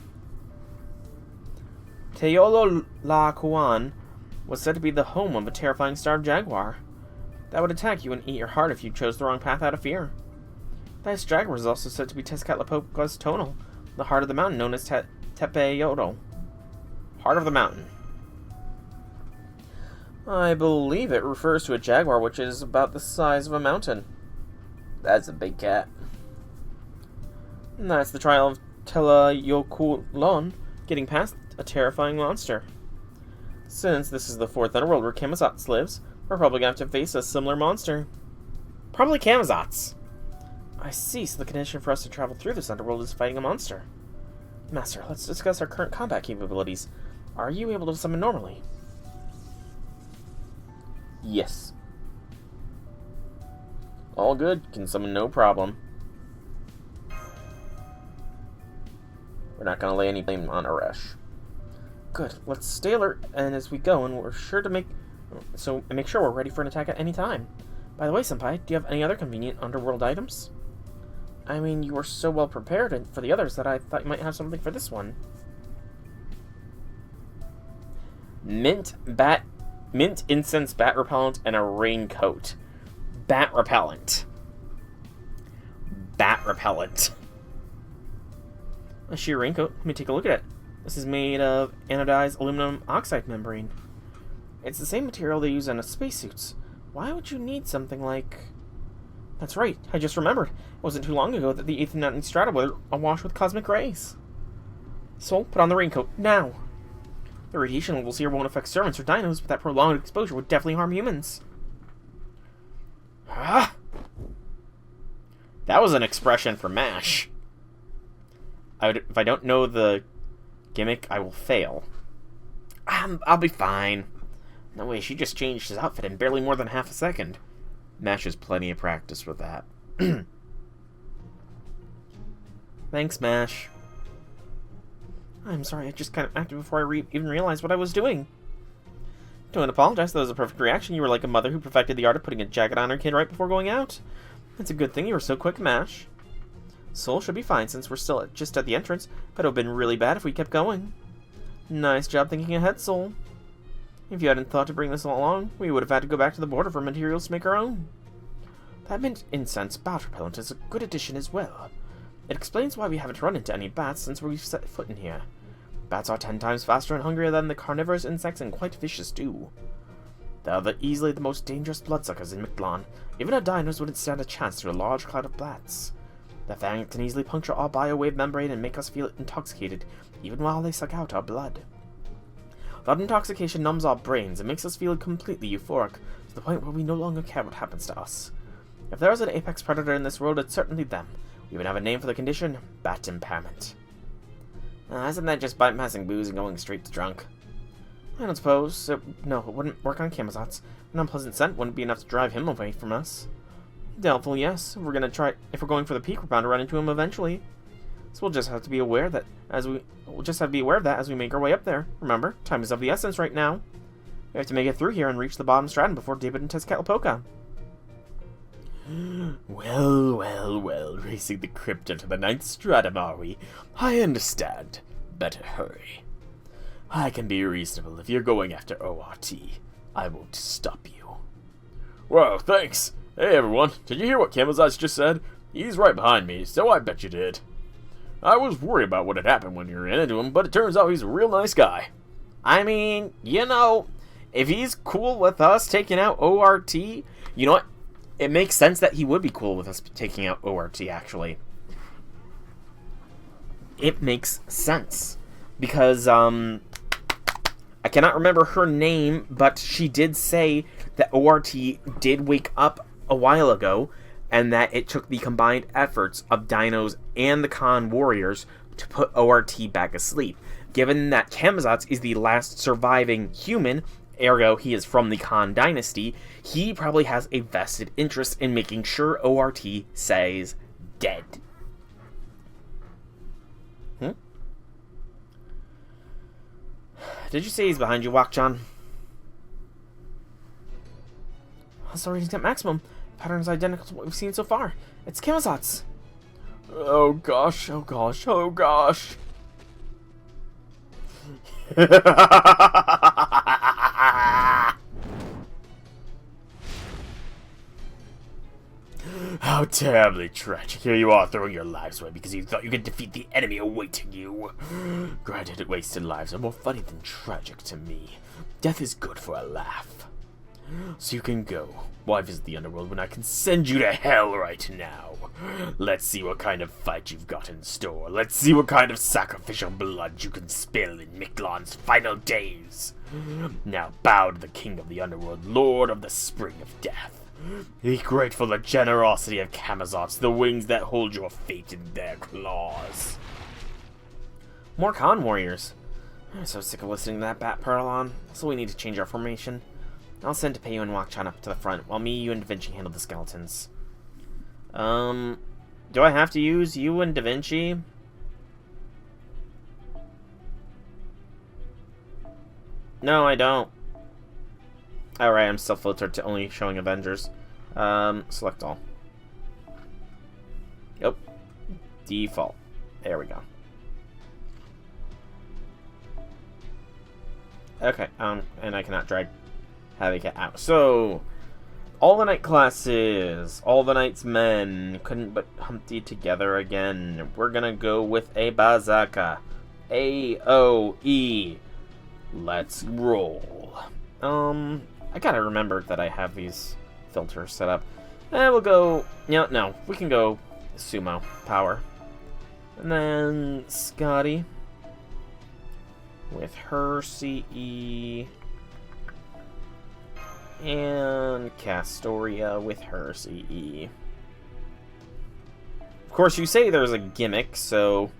Teololacuan was said to be the home of a terrifying starved jaguar that would attack you and eat your heart if you chose the wrong path out of fear. This jaguar was also said to be Tezcatlipoca's tonal, the heart of the mountain known as Tepeyoto. Heart of the mountain. I believe it refers to a jaguar which is about the size of a mountain. That's a big cat. And that's the trial of Telayokulon, getting past a terrifying monster. Since this is the fourth underworld where Camazotz lives, we're probably going to have to face a similar monster. Probably Camazotz. I see, so the condition for us to travel through this underworld is fighting a monster. Master, let's discuss our current combat capabilities. Are you able to summon normally? Yes. All good, can summon no problem. We're not going to lay any blame on Aresh. Good, let's stay alert and as we go, and we're sure to make sure we're ready for an attack at any time. By the way, Senpai, do you have any other convenient underworld items? I mean, you were so well prepared for the others that I thought you might have something for this one. Mint incense, bat repellent, and a raincoat. Bat repellent. Bat repellent. A sheer raincoat. Let me take a look at it. This is made of anodized aluminum oxide membrane. It's the same material they use in spacesuits. Why would you need something like That's right, I just remembered. It wasn't too long ago that the 8th and 9th strata were awash with cosmic rays. Soul, put on the raincoat, now! The radiation levels here won't affect servants or dinos, but that prolonged exposure would definitely harm humans. Ah! That was an expression for MASH. If I don't know the gimmick, I will fail. I'll be fine. No way, she just changed his outfit in barely more than half a second. MASH has plenty of practice with that. Thanks, MASH. I'm sorry, I just kind of acted before I even realized what I was doing. Don't apologize, that was a perfect reaction. You were like a mother who perfected the art of putting a jacket on her kid right before going out. It's a good thing you were so quick, MASH. Soul should be fine since we're still just at the entrance, but it would have been really bad if we kept going. Nice job thinking ahead, Soul. If you hadn't thought to bring this along, we would have had to go back to the border for materials to make our own. That mint incense bat repellent is a good addition as well. It explains why we haven't run into any bats since we've set foot in here. Bats are 10 times faster and hungrier than the carnivorous insects and quite vicious too. They are easily the most dangerous bloodsuckers in Mictlan. Even our dinos wouldn't stand a chance through a large cloud of bats. Their fangs can easily puncture our biowave membrane and make us feel intoxicated, even while they suck out our blood. That intoxication numbs our brains and makes us feel completely euphoric, to the point where we no longer care what happens to us. If there is an apex predator in this world, it's certainly them. We even have a name for the condition, bat impairment. Isn't that just bypassing booze and going straight to drunk? I don't suppose. No, it wouldn't work on Camazotz. An unpleasant scent wouldn't be enough to drive him away from us. Doubtful, yes. If we're going for the peak, we're bound to run into him eventually. So we'll just have to be aware that as we make our way up there. Remember, time is of the essence right now. We have to make it through here and reach the bottom stratum before David and Tezcatlipoca. Well, racing the crypt into the 9th stratum, are we? I understand. Better hurry. I can be reasonable if you're going after ORT. I won't stop you. Whoa, thanks. Hey everyone, did you hear what Camazotz just said? He's right behind me, so I bet you did. I was worried about what had happened when you ran into him, but it turns out he's a real nice guy. I mean, you know, if he's cool with us taking out ORT, you know what? It makes sense that he would be cool with us taking out ORT, actually. It makes sense. Because, I cannot remember her name, but she did say that ORT did wake up a while ago, and that it took the combined efforts of dinos and the Khan warriors to put ORT back asleep. Given that Camazotz is the last surviving human, ergo he is from the Khan dynasty, he probably has a vested interest in making sure ORT stays dead. Did you say he's behind you, Wakchan? So reading's at maximum. Pattern is identical to what we've seen so far. It's Camazotz. Oh gosh. How terribly tragic. Here you are throwing your lives away because you thought you could defeat the enemy awaiting you. Granted, wasted lives are more funny than tragic to me. Death is good for a laugh. So you can go. Why visit the underworld when I can send you to hell right now? Let's see what kind of fight you've got in store. Let's see what kind of sacrificial blood you can spill in Mictlan's final days. Now bow to the king of the underworld, lord of the spring of death. Be grateful for the generosity of Camazotz, the wings that hold your fate in their claws. More Khan warriors. I'm so sick of listening to that bat Perlon, so we need to change our formation. I'll send Tepeyu and Wakchan up to the front, while me, you, and Da Vinci handle the skeletons. Do I have to use you and Da Vinci? No, I don't. Alright, I'm still filtered to only showing Avengers. Select all. Yep. Default. There we go. Okay, and I cannot drag Havoc out. So, all the Knight classes, all the Knight's men, couldn't but Humpty together again. We're gonna go with a Bazaka. AOE. Let's roll. I gotta remember that I have these filters set up. We'll go... No, we can go sumo power. And then Scotty with her CE. And Castoria with her CE. Of course, you say there's a gimmick, so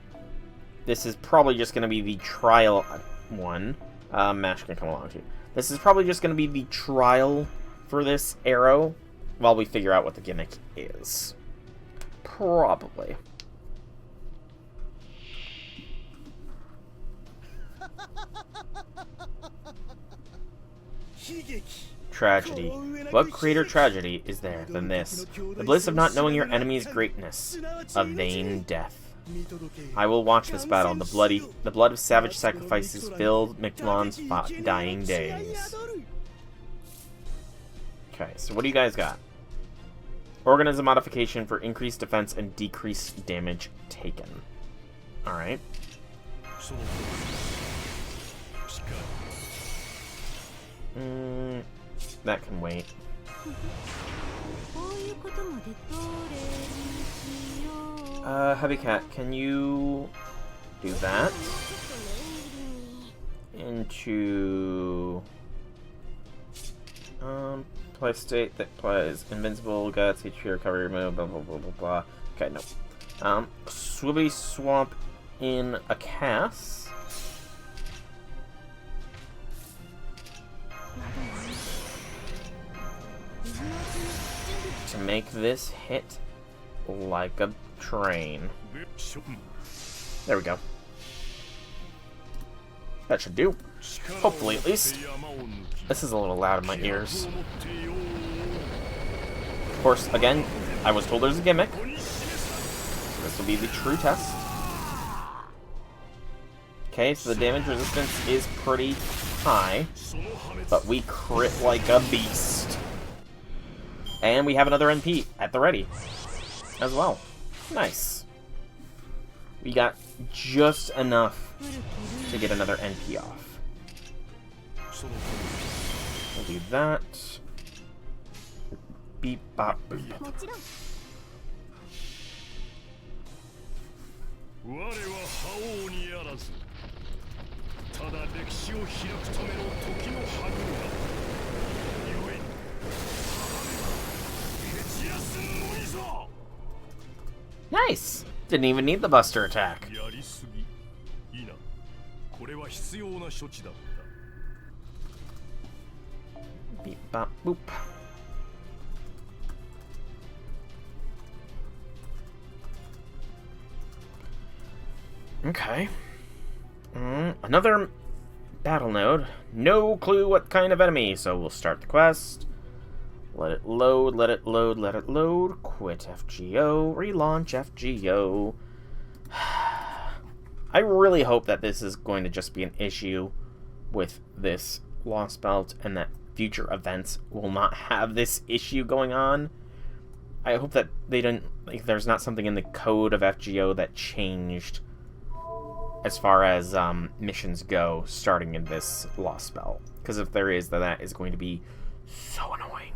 this is probably just going to be the trial one. Mash can come along too. This is probably just going to be the trial for this arrow while we figure out what the gimmick is. Probably. Tragedy. What greater tragedy is there than this? The bliss of not knowing your enemy's greatness. A vain death. I will watch this battle. The blood of savage sacrifices filled Mictlan's dying days. Okay, so what do you guys got? Organism modification for increased defense and decreased damage taken. Alright. That can wait. Heavy Cat, can you do that? Into play state that plays invincible, guts, HP recovery, remove, blah blah blah blah blah. Okay, no. Swibby swap in a Cass. To make this hit like a train. There we go. That should do. Hopefully, at least. This is a little loud in my ears. Of course, again, I was told there's a gimmick. So this will be the true test. Okay, so the damage resistance is pretty high. But we crit like a beast. And we have another NP at the ready as well. Nice. We got just enough to get another NP off. We'll do that. Beep, bop, boop. Nice! Didn't even need the Buster attack. Beep, bop, boop. Okay. Another battle node. No clue what kind of enemy, so we'll start the quest. Let it load, let it load, let it load. Quit FGO, relaunch FGO. I really hope that this is going to just be an issue with this Lostbelt and that future events will not have this issue going on. I hope that they don't, like, there's not something in the code of FGO that changed as far as missions go starting in this Lostbelt. Because if there is, then that is going to be so annoying.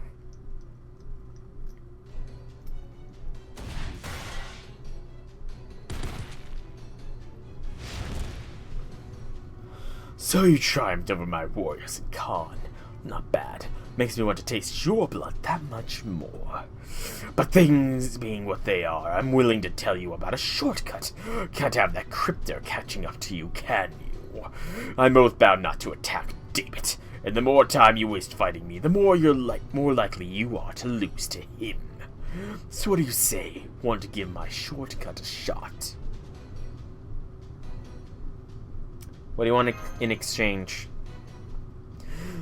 So you triumphed over my warriors in Khan. Not bad. Makes me want to taste your blood that much more. But things being what they are, I'm willing to tell you about a shortcut. Can't have that crypto catching up to you, can you? I'm oath-bound not to attack, damn it. And the more time you waste fighting me, the more more likely you are to lose to him. So what do you say? Want to give my shortcut a shot? What do you want in exchange?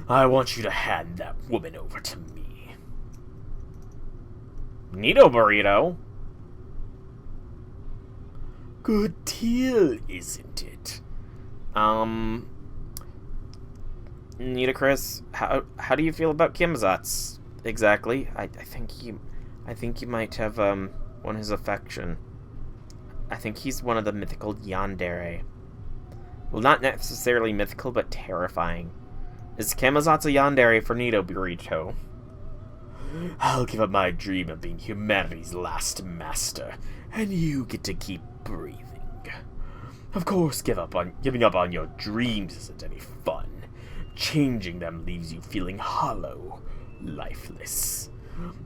I want you to hand that woman over to me. Neato burrito. Good deal, isn't it? Nitocris, how do you feel about Kimzats exactly? I think you might have won his affection. I think he's one of the mythical yandere. Well, not necessarily mythical, but terrifying. Is Camazotz a yandere for Neato Burrito? I'll give up my dream of being humanity's last master, and you get to keep breathing. Of course, giving up on your dreams isn't any fun. Changing them leaves you feeling hollow, lifeless.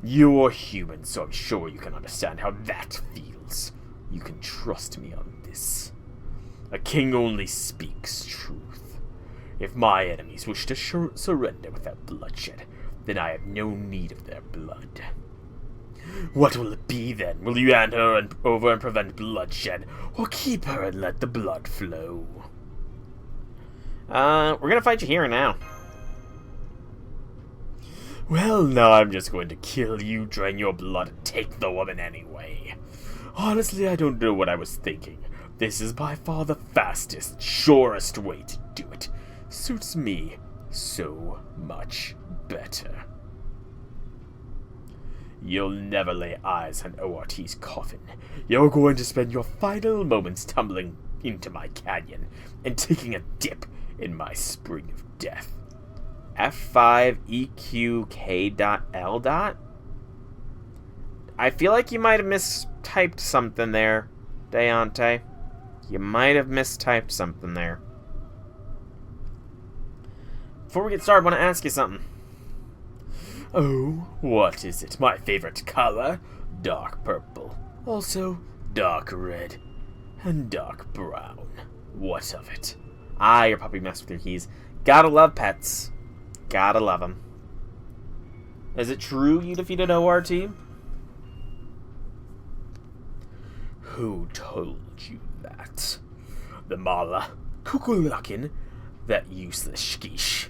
You're human, so I'm sure you can understand how that feels. You can trust me on this. A king only speaks truth. If my enemies wish to surrender without bloodshed, then I have no need of their blood. What will it be then? Will you hand her over and prevent bloodshed, or keep her and let the blood flow? We're gonna fight you here now. Well, now I'm just going to kill you, drain your blood, and take the woman anyway. Honestly, I don't know what I was thinking. This is by far the fastest, surest way to do it. Suits me so much better. You'll never lay eyes on ORT's coffin. You're going to spend your final moments tumbling into my canyon and taking a dip in my spring of death. F5EQK.L. I feel like you might have mistyped something there, Deontay. You might have mistyped something there. Before we get started, I want to ask you something. Oh, what is it? My favorite color? Dark purple. Also, dark red. And dark brown. What of it? Ah, your puppy messed with your keys. Gotta love pets. Gotta love them. Is it true you defeated ORT? Who told you that? The Mala, Kukulakin, that useless Shkish.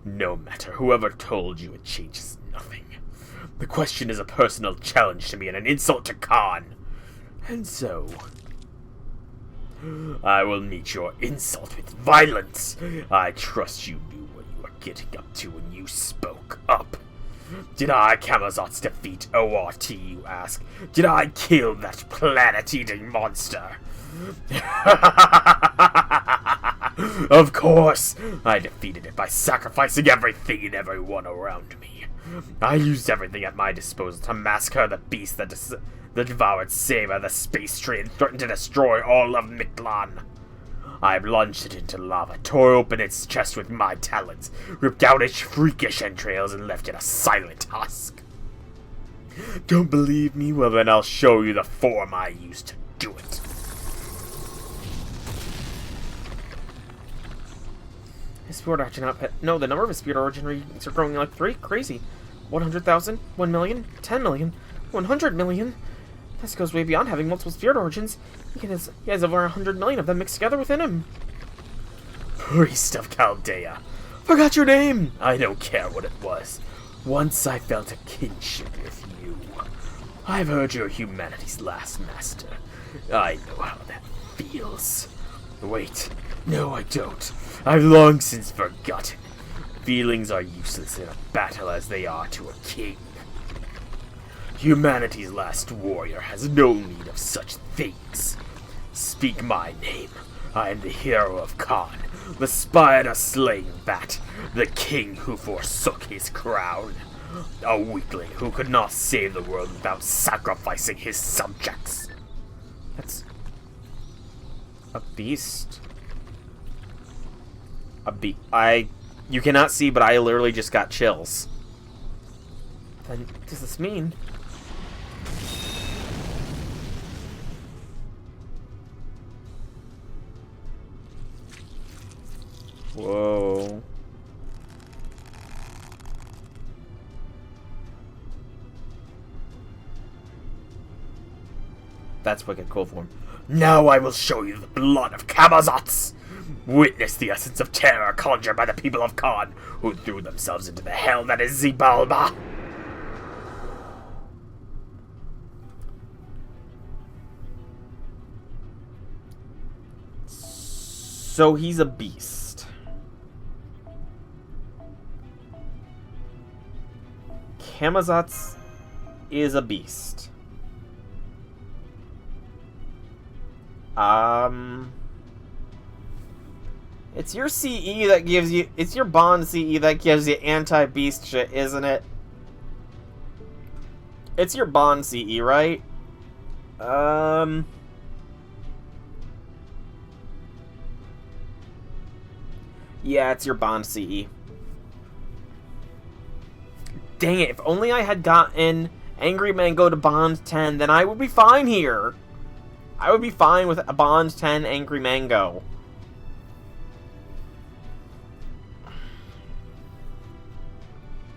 No matter, whoever told you, it changes nothing. The question is a personal challenge to me and an insult to Khan. And so, I will meet your insult with violence. I trust you knew what you were getting up to when you spoke up. Did I, Camazot's defeat ORT, you ask? Did I kill that planet-eating monster? Of course! I defeated it by sacrificing everything and everyone around me. I used everything at my disposal to massacre the beast that devoured Seva, the space tree, and threatened to destroy all of Mictlan. I plunged it into lava, tore open its chest with my talons, ripped out its freakish entrails, and left it a silent husk. Don't believe me? Well, then I'll show you the form I used to do it. His spirit origin output. No, the number of his spirit origin readings are growing like crazy. 100,000, 1 million, 10 million, 100 million. This goes way beyond having multiple spirit origins. He has over 100 million of them mixed together within him. Priest of Chaldea. Forgot your name! I don't care what it was. Once I felt a kinship with you. I've heard you're humanity's last master. I know how that feels. Wait, no I don't. I've long since forgotten. Feelings are useless in a battle as they are to a king. Humanity's last warrior has no need of such things. Speak my name. I am the hero of Khan, the spider-slaying bat, the king who forsook his crown. A weakling who could not save the world without sacrificing his subjects. That's a beast. You cannot see, but I literally just got chills. Then, what does this mean? Whoa. That's wicked cool form. Now I will show you the blood of Camazots! Witness the essence of terror conjured by the people of Khan, who threw themselves into the hell that is Zibalba! So he's a beast. Camazots is a beast. It's your CE that gives you... It's your Bond CE that gives you anti-beast shit, isn't it? It's your Bond CE, right? Yeah, it's your Bond CE. Dang it, if only I had gotten Angry Mango to Bond 10, then I would be fine here. I would be fine with a Bond 10 Angry Mango.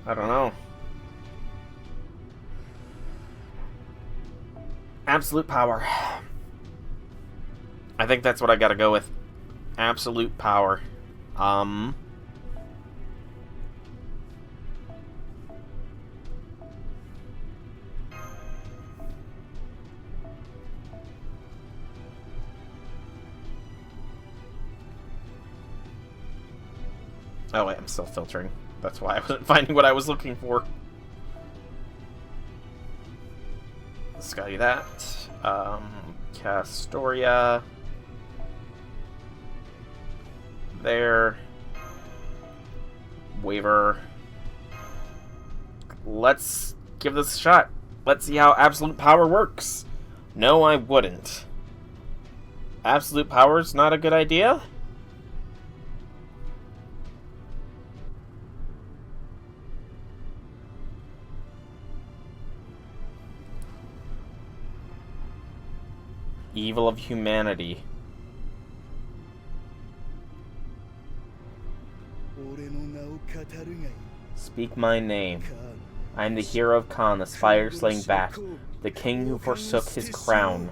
I don't know. Absolute power. I think that's what I gotta go with. Absolute power. Oh wait, I'm still filtering. That's why I wasn't finding what I was looking for. Let's gotta do that. Castoria. There. Waiver. Let's give this a shot. Let's see how absolute power works. No, I wouldn't. Absolute power's not a good idea? Evil of humanity. Speak my name. I am the hero of Khan, the fire-slaying bat, the king who forsook his crown.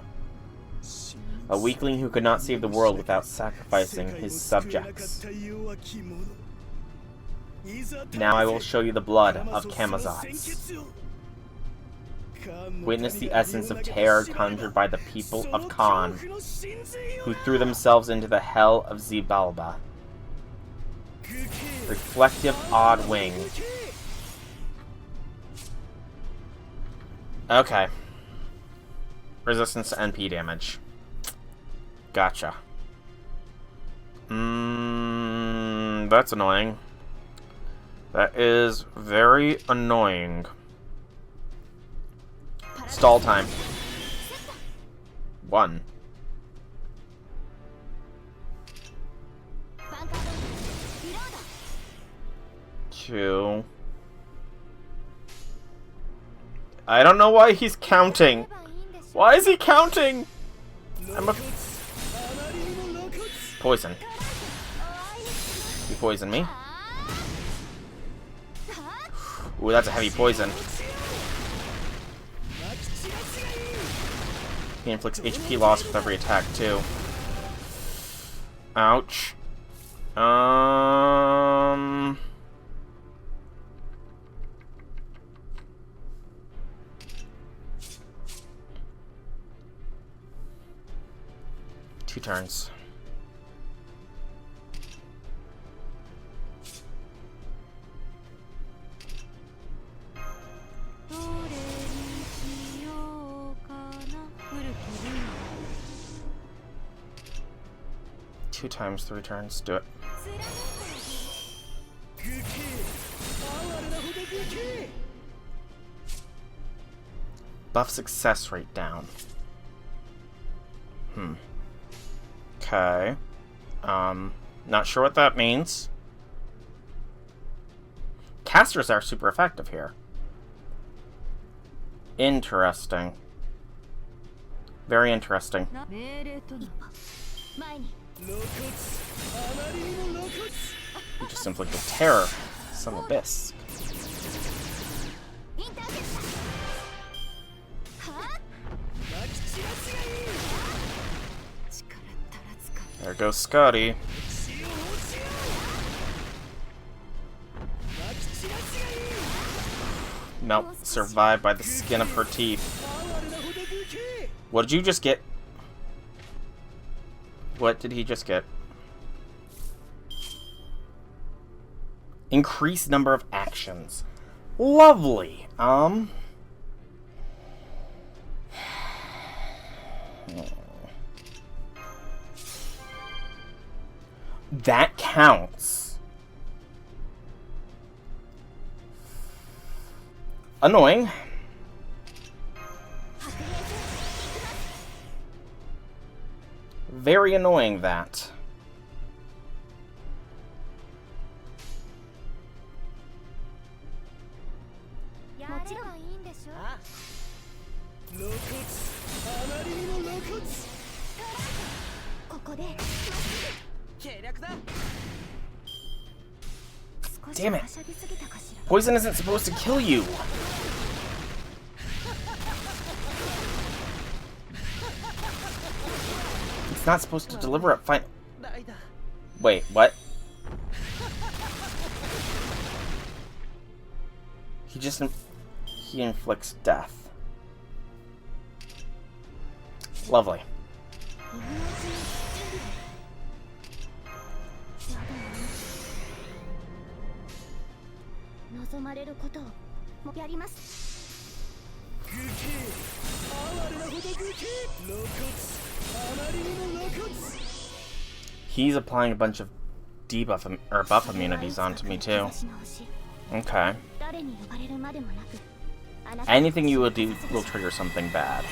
A weakling who could not save the world without sacrificing his subjects. Now I will show you the blood of Camazotz. Witness the essence of terror conjured by the people of Khan, who threw themselves into the hell of Xibalba. Reflective Odd Wing. Okay. Resistance to NP damage. Gotcha. That's annoying. That is very annoying. Stall time. 1. 2. I don't know why he's counting. Why is he counting? I'm a... Poison. You poison me. Ooh, that's a heavy poison. He inflicts HP loss with every attack, too. Ouch. 2 turns. Two times 3 turns. Do it. Buff success rate down. Okay. Not sure what that means. Casters are super effective here. Interesting. Very interesting. You just inflicted terror. Son of a bisque. There goes Scotty. Nope, survived by the skin of her teeth. What did you just get? What did he just get? Increased number of actions. Lovely. That counts. Annoying. Very annoying, that. Damn it! Poison isn't supposed to kill you! It's not supposed to deliver at fine. Wait, what? He inflicts death. Lovely. He's applying a bunch of debuff or buff immunities onto me too. Okay. Anything you will do will trigger something bad.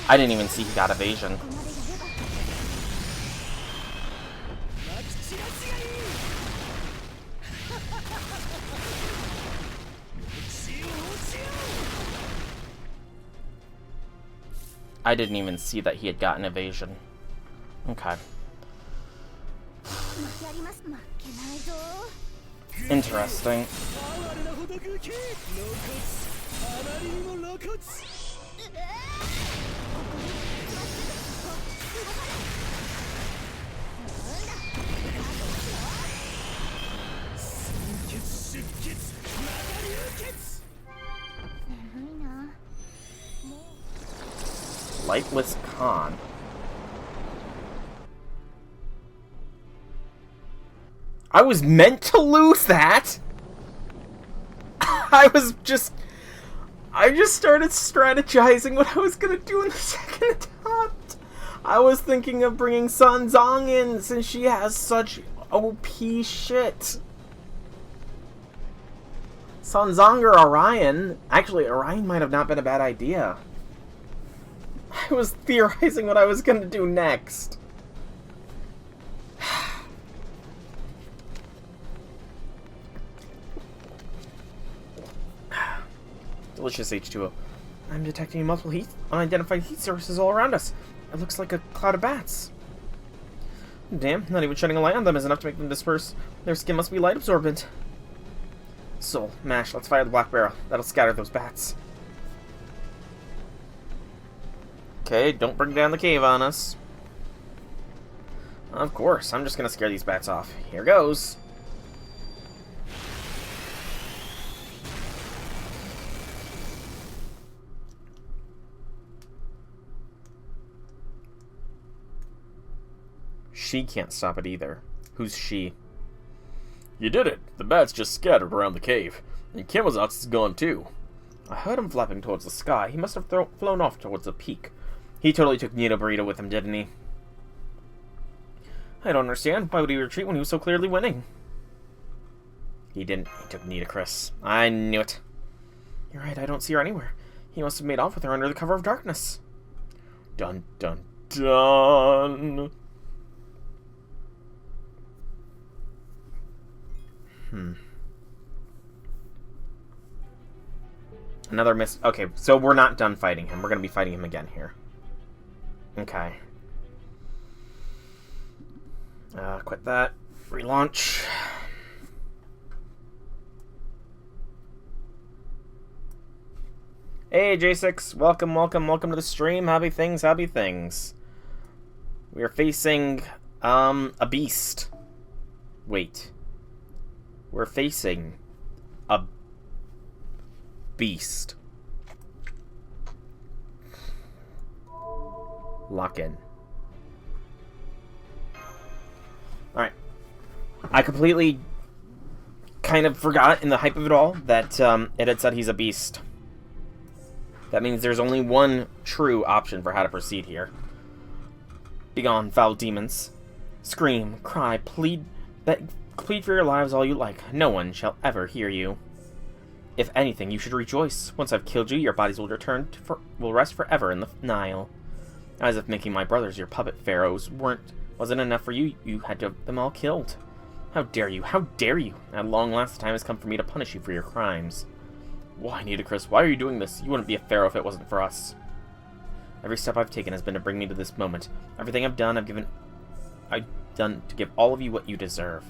I didn't even see he got evasion. I didn't even see that he had gotten evasion. Okay. Interesting. Lightless Con. I was meant to lose that! I just started strategizing what I was gonna do in the second attempt. I was thinking of bringing Sun Zong in since she has such OP shit. Sun Zong or Orion. Actually, Orion might have not been a bad idea. I was theorizing what I was gonna do next. Delicious H2O. I'm detecting multiple unidentified heat sources all around us. It looks like a cloud of bats. Damn, not even shedding a light on them is enough to make them disperse. Their skin must be light absorbent. Soul, Mash, let's fire the black barrel. That'll scatter those bats. Okay, don't bring down the cave on us. Of course, I'm just gonna scare these bats off. Here goes. She can't stop it either. Who's she? You did it! The bats just scattered around the cave. And Kimazat's is gone too. I heard him flapping towards the sky. He must have flown off towards the peak. He totally took Nito Burrito with him, didn't he? I don't understand. Why would he retreat when he was so clearly winning? He didn't. He took Nitocris. I knew it. You're right, I don't see her anywhere. He must have made off with her under the cover of darkness. Dun dun dun. Another miss. Okay, so we're not done fighting him. We're going to be fighting him again here. Okay. Quit that. Relaunch. Hey, J6. Welcome, welcome, welcome to the stream. Happy things, happy things. We are facing, a beast. Wait. We're facing a beast. Lock in. Alright. I completely kind of forgot in the hype of it all that it had said he's a beast. That means there's only one true option for how to proceed here. Begone, foul demons. Scream, cry, plead for your lives all you like. No one shall ever hear you. If anything, you should rejoice. Once I've killed you, your bodies will rest forever in the Nile. As if making my brothers your puppet pharaohs wasn't enough for you, you had to have them all killed. How dare you? How dare you? At long last, the time has come for me to punish you for your crimes. Why, Nitocris? Why are you doing this? You wouldn't be a pharaoh if it wasn't for us. Every step I've taken has been to bring me to this moment. Everything I've done, I've done to give all of you what you deserve.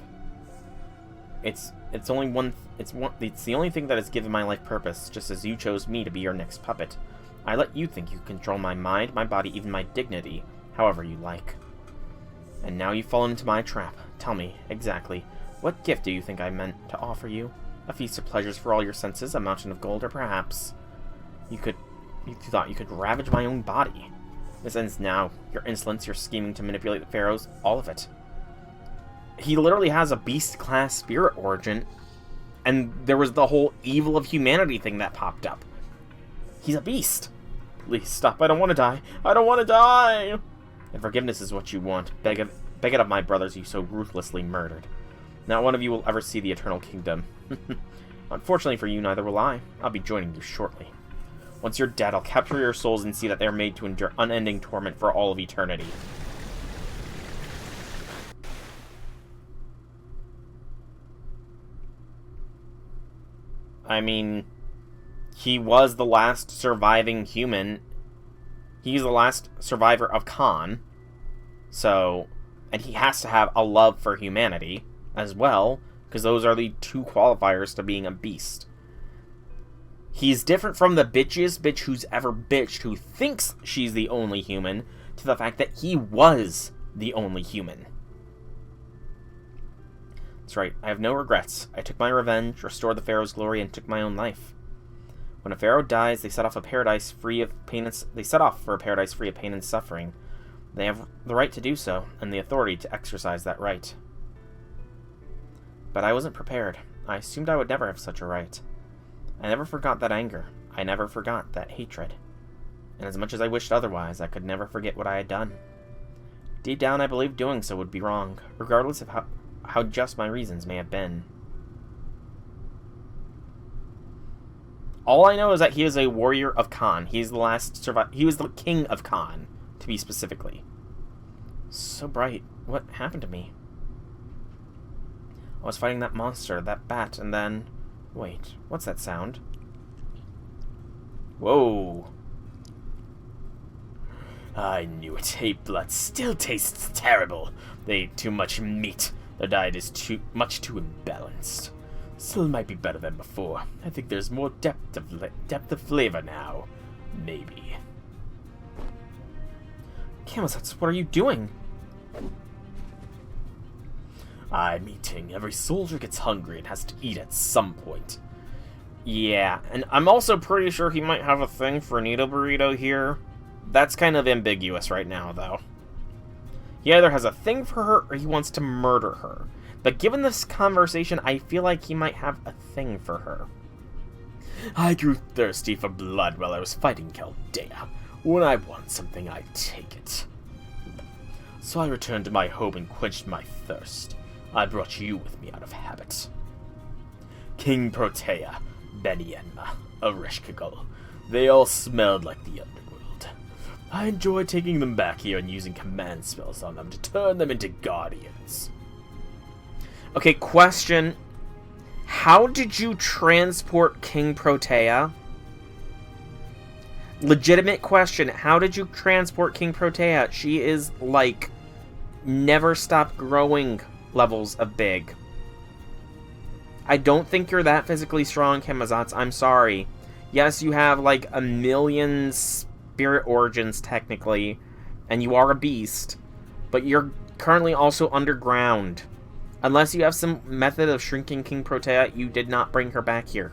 It's the only thing that has given my life purpose, just as you chose me to be your next puppet. I let you think you control my mind, my body, even my dignity, however you like. And now you've fallen into my trap. Tell me, exactly, what gift do you think I meant to offer you? A feast of pleasures for all your senses, a mountain of gold, or perhaps you thought you could ravage my own body. This ends now. Your insolence, your scheming to manipulate the pharaohs, all of it. He literally has a beast-class spirit origin, and there was the whole evil of humanity thing that popped up. He's a beast. Please stop. I don't want to die. I don't want to die. And forgiveness is what you want. Beg it of my brothers you so ruthlessly murdered. Not one of you will ever see the eternal kingdom. Unfortunately for you, neither will I. I'll be joining you shortly. Once you're dead, I'll capture your souls and see that they are made to endure unending torment for all of eternity. I mean, he was the last surviving human. He's the last survivor of Khan. So, and he has to have a love for humanity as well, because those are the two qualifiers to being a beast. He's different from the bitchiest bitch who's ever bitched, who thinks she's the only human, to the fact that he was the only human. That's right, I have no regrets. I took my revenge, restored the Pharaoh's glory, and took my own life. When a Pharaoh dies, they set off for a paradise free of pain and suffering. They have the right to do so, and the authority to exercise that right. But I wasn't prepared. I assumed I would never have such a right. I never forgot that anger. I never forgot that hatred. And as much as I wished otherwise, I could never forget what I had done. Deep down, I believed doing so would be wrong, regardless of how just my reasons may have been. All I know is that he is a warrior of Khan. He's the last he was the king of Khan, to be specifically. So bright. What happened to me? I was fighting that monster, that bat, and then... Wait, what's that sound? Whoa. I knew it. Hey, blood still tastes terrible. They ate too much meat. Their diet is much too imbalanced. Still might be better than before. I think there's more depth of flavor now. Maybe. Camazotz, what are you doing? I'm eating. Every soldier gets hungry and has to eat at some point. Yeah, and I'm also pretty sure he might have a thing for Needle Burrito here. That's kind of ambiguous right now, though. He either has a thing for her or he wants to murder her. But given this conversation, I feel like he might have a thing for her. I grew thirsty for blood while I was fighting Chaldea. When I want something, I take it. So I returned to my home and quenched my thirst. I brought you with me out of habit. King Protea, Benienma, Ereshkigal, they all smelled like the underworld. I enjoyed taking them back here and using command spells on them to turn them into guardians. Okay, question. How did you transport King Protea? Legitimate question. How did you transport King Protea? She is, like, never stop growing levels of big. I don't think you're that physically strong, Camazotz. I'm sorry. Yes, you have, like, 1,000,000 spirit origins, technically, and you are a beast, but you're currently also underground. Unless you have some method of shrinking King Protea, you did not bring her back here.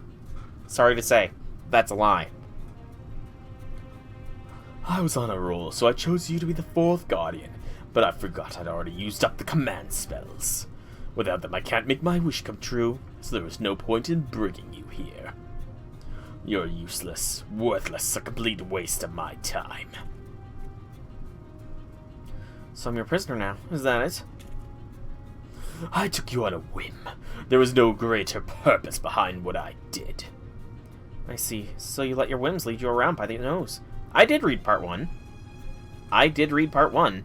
Sorry to say. That's a lie. I was on a roll, so I chose you to be the 4th Guardian, but I forgot I'd already used up the command spells. Without them, I can't make my wish come true, so there was no point in bringing you here. You're useless, worthless, a complete waste of my time. So I'm your prisoner now, is that it? I took you on a whim. There was no greater purpose behind what I did. I see. So you let your whims lead you around by the nose. I did read part 1. I did read part 1.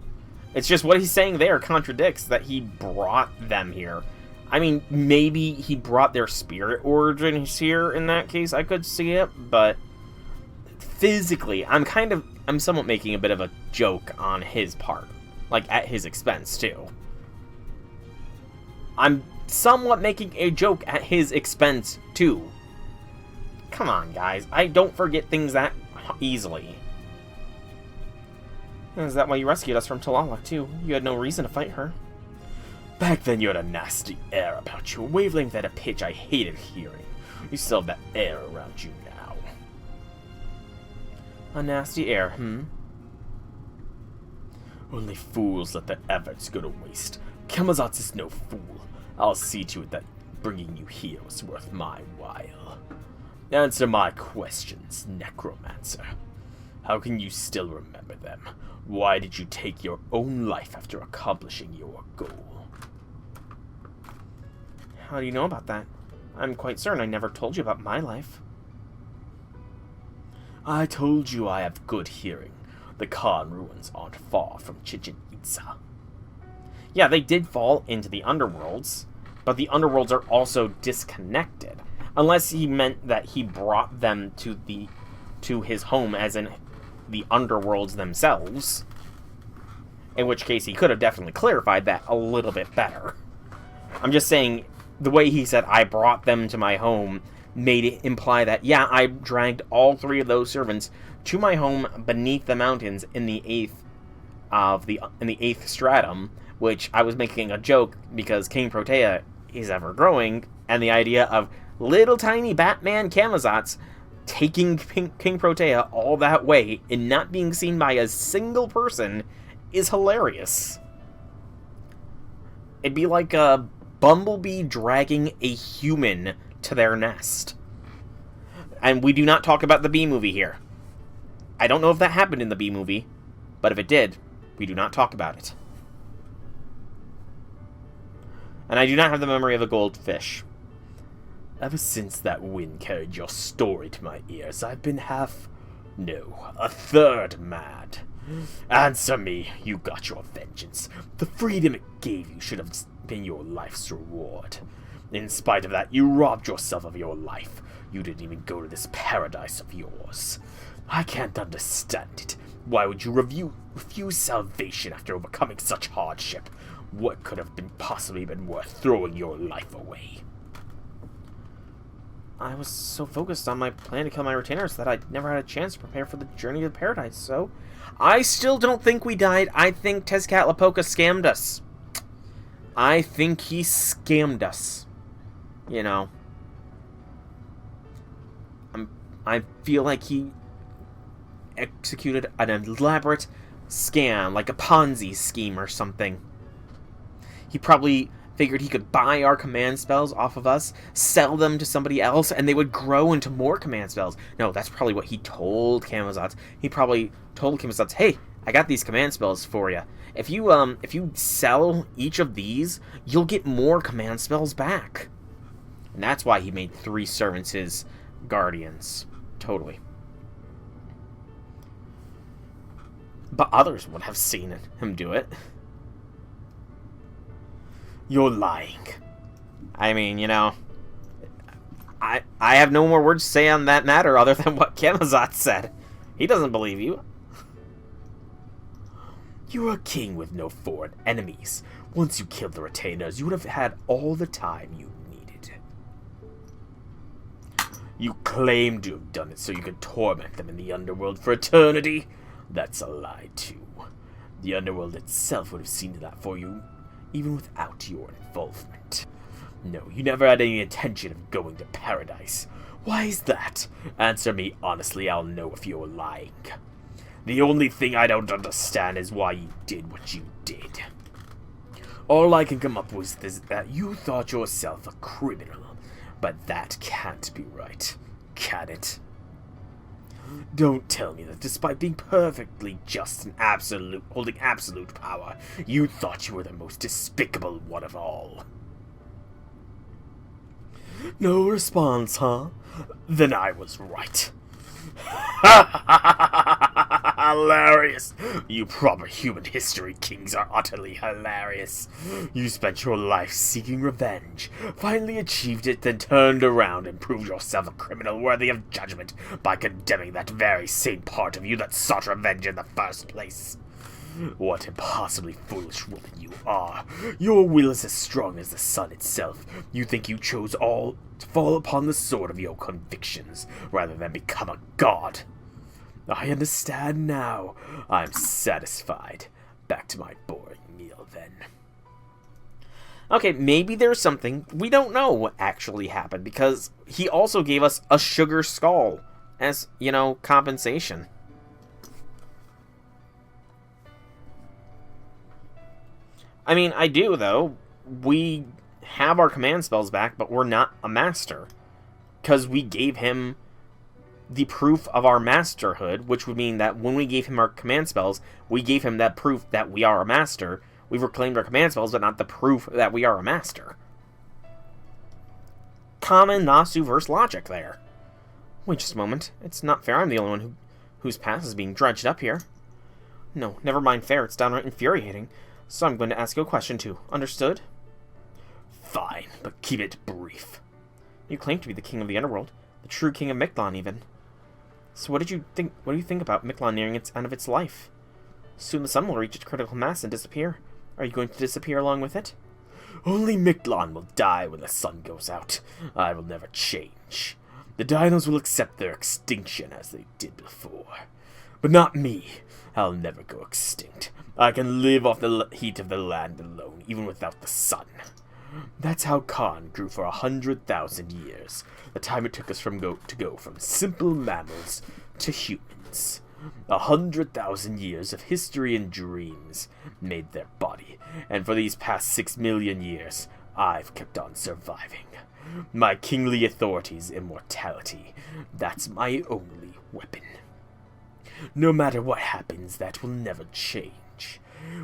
It's just what he's saying there contradicts that he brought them here. I mean, maybe he brought their spirit origins here in that case. I could see it, but physically, I'm somewhat making a bit of a joke on his part. Like, at his expense, too. I'm somewhat making a joke at his expense, too. Come on, guys. I don't forget things that easily. Is that why you rescued us from Talala, too? You had no reason to fight her. Back then you had a nasty air about you, a wavelength at a pitch I hated hearing. You still have that air around you now. A nasty air, Only fools let their efforts go to waste. Kamazatz is no fool. I'll see to it that bringing you here was worth my while. Answer my questions, Necromancer. How can you still remember them? Why did you take your own life after accomplishing your goal? How do you know about that? I'm quite certain I never told you about my life. I told you I have good hearing. The Khan ruins aren't far from Chichen Itza. Yeah, they did fall into the underworlds, but the underworlds are also disconnected. Unless he meant that he brought them to his home, as in the underworlds themselves. In which case, he could have definitely clarified that a little bit better. I'm just saying, the way he said, I brought them to my home, made it imply that, yeah, I dragged all 3 of those servants to my home beneath the mountains in the 8th stratum, which I was making a joke because King Protea is ever growing, and the idea of little tiny Batman Kamazatz taking King Protea all that way and not being seen by a single person is hilarious. It'd be like a bumblebee dragging a human to their nest. And we do not talk about the Bee movie here. I don't know if that happened in the Bee movie, but if it did, we do not talk about it. And I do not have the memory of a goldfish. Ever since that wind carried your story to my ears, I've been a third mad. Answer me, you got your vengeance. The freedom it gave you should have been your life's reward. In spite of that, you robbed yourself of your life. You didn't even go to this paradise of yours. I can't understand it. Why would you refuse salvation after overcoming such hardship? What could have possibly been worth throwing your life away? I was so focused on my plan to kill my retainers that I never had a chance to prepare for the journey to paradise, so... I still don't think we died. I think Tezcatlipoca scammed us. I think he scammed us. You know. I feel like he executed an elaborate scam, like a Ponzi scheme or something. He probably figured he could buy our command spells off of us, sell them to somebody else, and they would grow into more command spells. No, that's probably what he told Kamazatz. He probably told Kamazatz, hey, I got these command spells for you. If you sell each of these, you'll get more command spells back. And that's why he made 3 servants his guardians. Totally. But others would have seen him do it. You're lying. I mean, you know, I have no more words to say on that matter other than what Kamazatz said. He doesn't believe you. You're a king with no foreign enemies. Once you killed the retainers, you would have had all the time you needed. You claim to have done it so you could torment them in the underworld for eternity. That's a lie, too. The underworld itself would have seen to that for you, even without your involvement. No, you never had any intention of going to paradise. Why is that? Answer me honestly, I'll know if you're lying. The only thing I don't understand is why you did what you did. All I can come up with is that you thought yourself a criminal, but that can't be right, can it? Don't tell me that despite being perfectly just and holding absolute power, you thought you were the most despicable one of all. No response, huh? Then I was right. Hilarious! You proper human history kings are utterly hilarious. You spent your life seeking revenge, finally achieved it, then turned around and proved yourself a criminal worthy of judgment by condemning that very same part of you that sought revenge in the first place. What impossibly foolish woman you are. Your will is as strong as the sun itself. You think you chose all to fall upon the sword of your convictions, rather than become a god. I understand now. I'm satisfied. Back to my boring meal, then. Okay, maybe there's something we don't know what actually happened, because he also gave us a sugar skull as, compensation. I mean, I do, though. We have our command spells back, but we're not a master. Because we gave him the proof of our masterhood, which would mean that when we gave him our command spells, we gave him that proof that we are a master. We've reclaimed our command spells, but not the proof that we are a master. Common Nasu-verse logic there. Wait just a moment. It's not fair I'm the only one whose past is being dredged up here. No, never mind fair. It's downright infuriating. So I'm going to ask you a question too. Understood? Fine, but keep it brief. You claim to be the king of the underworld, the true king of Mictlan, even. So what do you think about Mictlan nearing its end of its life? Soon the sun will reach its critical mass and disappear. Are you going to disappear along with it? Only Mictlan will die when the sun goes out. I will never change. The dinos will accept their extinction as they did before. But not me. I'll never go extinct. I can live off the heat of the land alone, even without the sun. That's how Khan grew for 100,000 years, the time it took us to go from simple mammals to humans. 100,000 years of history and dreams made their body, and for these past 6 million years, I've kept on surviving. My kingly authority's immortality, that's my only weapon. No matter what happens, that will never change.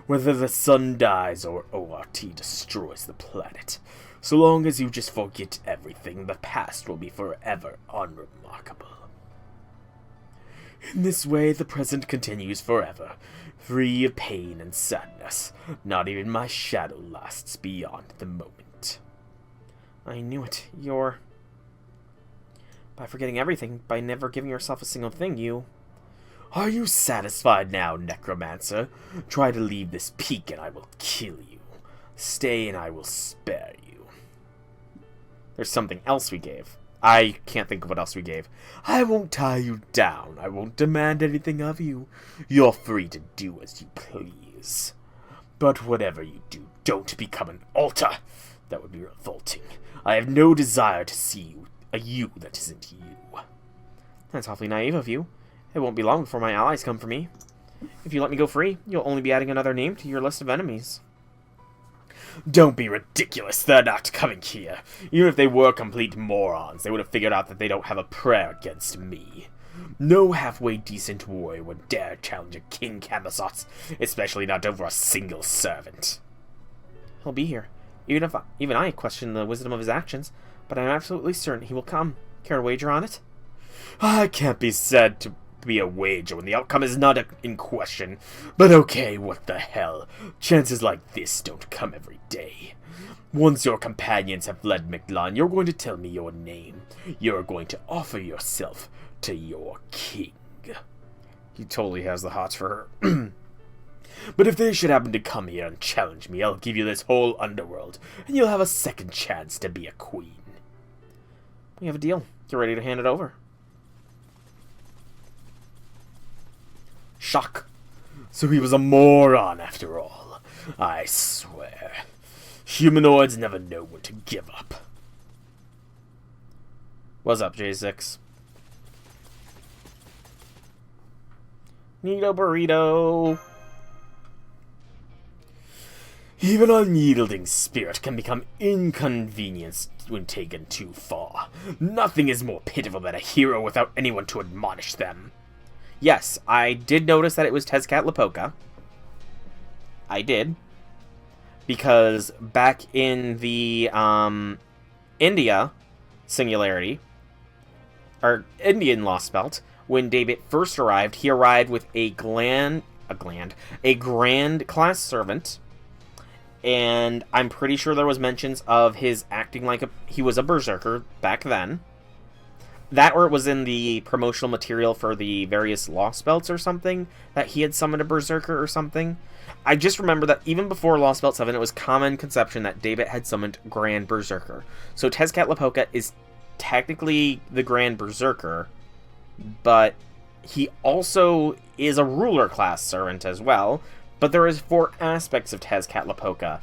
Whether the sun dies or ORT destroys the planet. So long as you just forget everything, the past will be forever unremarkable. In this way, the present continues forever, free of pain and sadness. Not even my shadow lasts beyond the moment. I knew it. By forgetting everything, by never giving yourself a single thing, you... Are you satisfied now, Necromancer? Try to leave this peak and I will kill you. Stay and I will spare you. There's something else we gave. I can't think of what else we gave. I won't tie you down. I won't demand anything of you. You're free to do as you please. But whatever you do, don't become an altar. That would be revolting. I have no desire to see a you that isn't you. That's awfully naive of you. It won't be long before my allies come for me. If you let me go free, you'll only be adding another name to your list of enemies. Don't be ridiculous. They're not coming here. Even if they were complete morons, they would have figured out that they don't have a prayer against me. No halfway decent warrior would dare challenge a King Camasos, especially not over a single servant. He'll be here. Even I question the wisdom of his actions, but I'm absolutely certain he will come. Care to wager on it? I can't be said to be a wager when the outcome is not in question. But okay, what the hell. Chances like this don't come every day. Once your companions have fled Mictlan, you're going to tell me your name. You're going to offer yourself to your king. He totally has the hots for her. But if they should happen to come here and challenge me, I'll give you this whole underworld, and you'll have a second chance to be a queen. We have a deal. You're ready to hand it over. Shock. So he was a moron after all. I swear. Humanoids never know when to give up. What's up, J6? Neato burrito. Even unyielding spirit can become inconvenienced when taken too far. Nothing is more pitiful than a hero without anyone to admonish them. Yes, I did notice that it was Tezcatlipoca. I did. Because back in the, India, Singularity, or Indian Lostbelt. When David first arrived, he arrived with a Grand class servant, and I'm pretty sure there was mentions of his acting like he was a berserker back then. That, or it was in the promotional material for the various Lostbelts or something, that he had summoned a berserker or something. I just remember that even before Lostbelt 7, it was common conception that David had summoned Grand Berserker. So Tezcatlipoca is technically the Grand Berserker, but he also is a ruler class servant as well. But there is 4 aspects of Tezcatlipoca.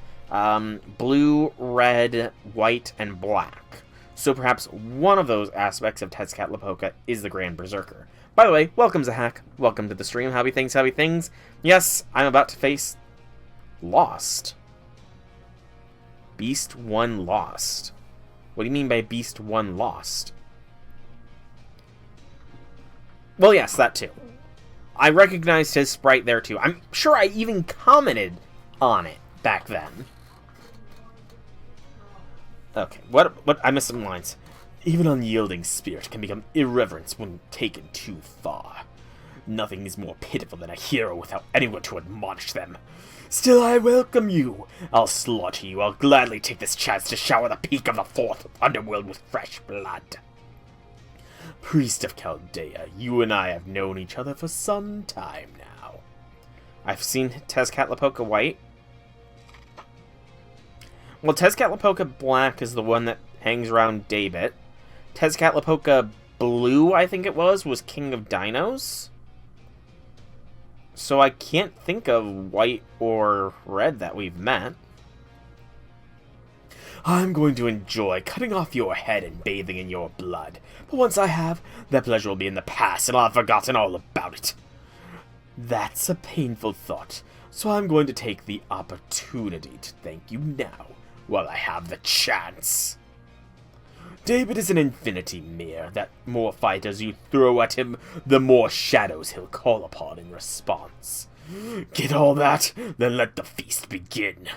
Blue, red, white, and black. So perhaps one of those aspects of Tezcatlipoca is the Grand Berserker. By the way, welcome Zahak. Welcome to the stream. Happy things. Yes, I'm about to face Lost. Beast 1 Lost. What do you mean by Beast 1 Lost? Well, yes, that too. I recognized his sprite there too. I'm sure I even commented on it back then. Okay, what I missed some lines. Even unyielding spirit can become irreverent when taken too far. Nothing is more pitiful than a hero without anyone to admonish them. Still, I welcome you. I'll slaughter you. I'll gladly take this chance to shower the peak of the 4th underworld with fresh blood. Priest of Chaldea, you and I have known each other for some time now. I've seen Tezcatlipoca White. Well, Tezcatlipoca Black is the one that hangs around Daybit. Tezcatlipoca Blue, I think it was King of Dinos. So I can't think of white or red that we've met. I'm going to enjoy cutting off your head and bathing in your blood. But once I have, that pleasure will be in the past and I'll have forgotten all about it. That's a painful thought, so I'm going to take the opportunity to thank you now, while I have the chance. David is an infinity mirror. That more fighters you throw at him, the more shadows he'll call upon in response. Get all that? Then let the feast begin.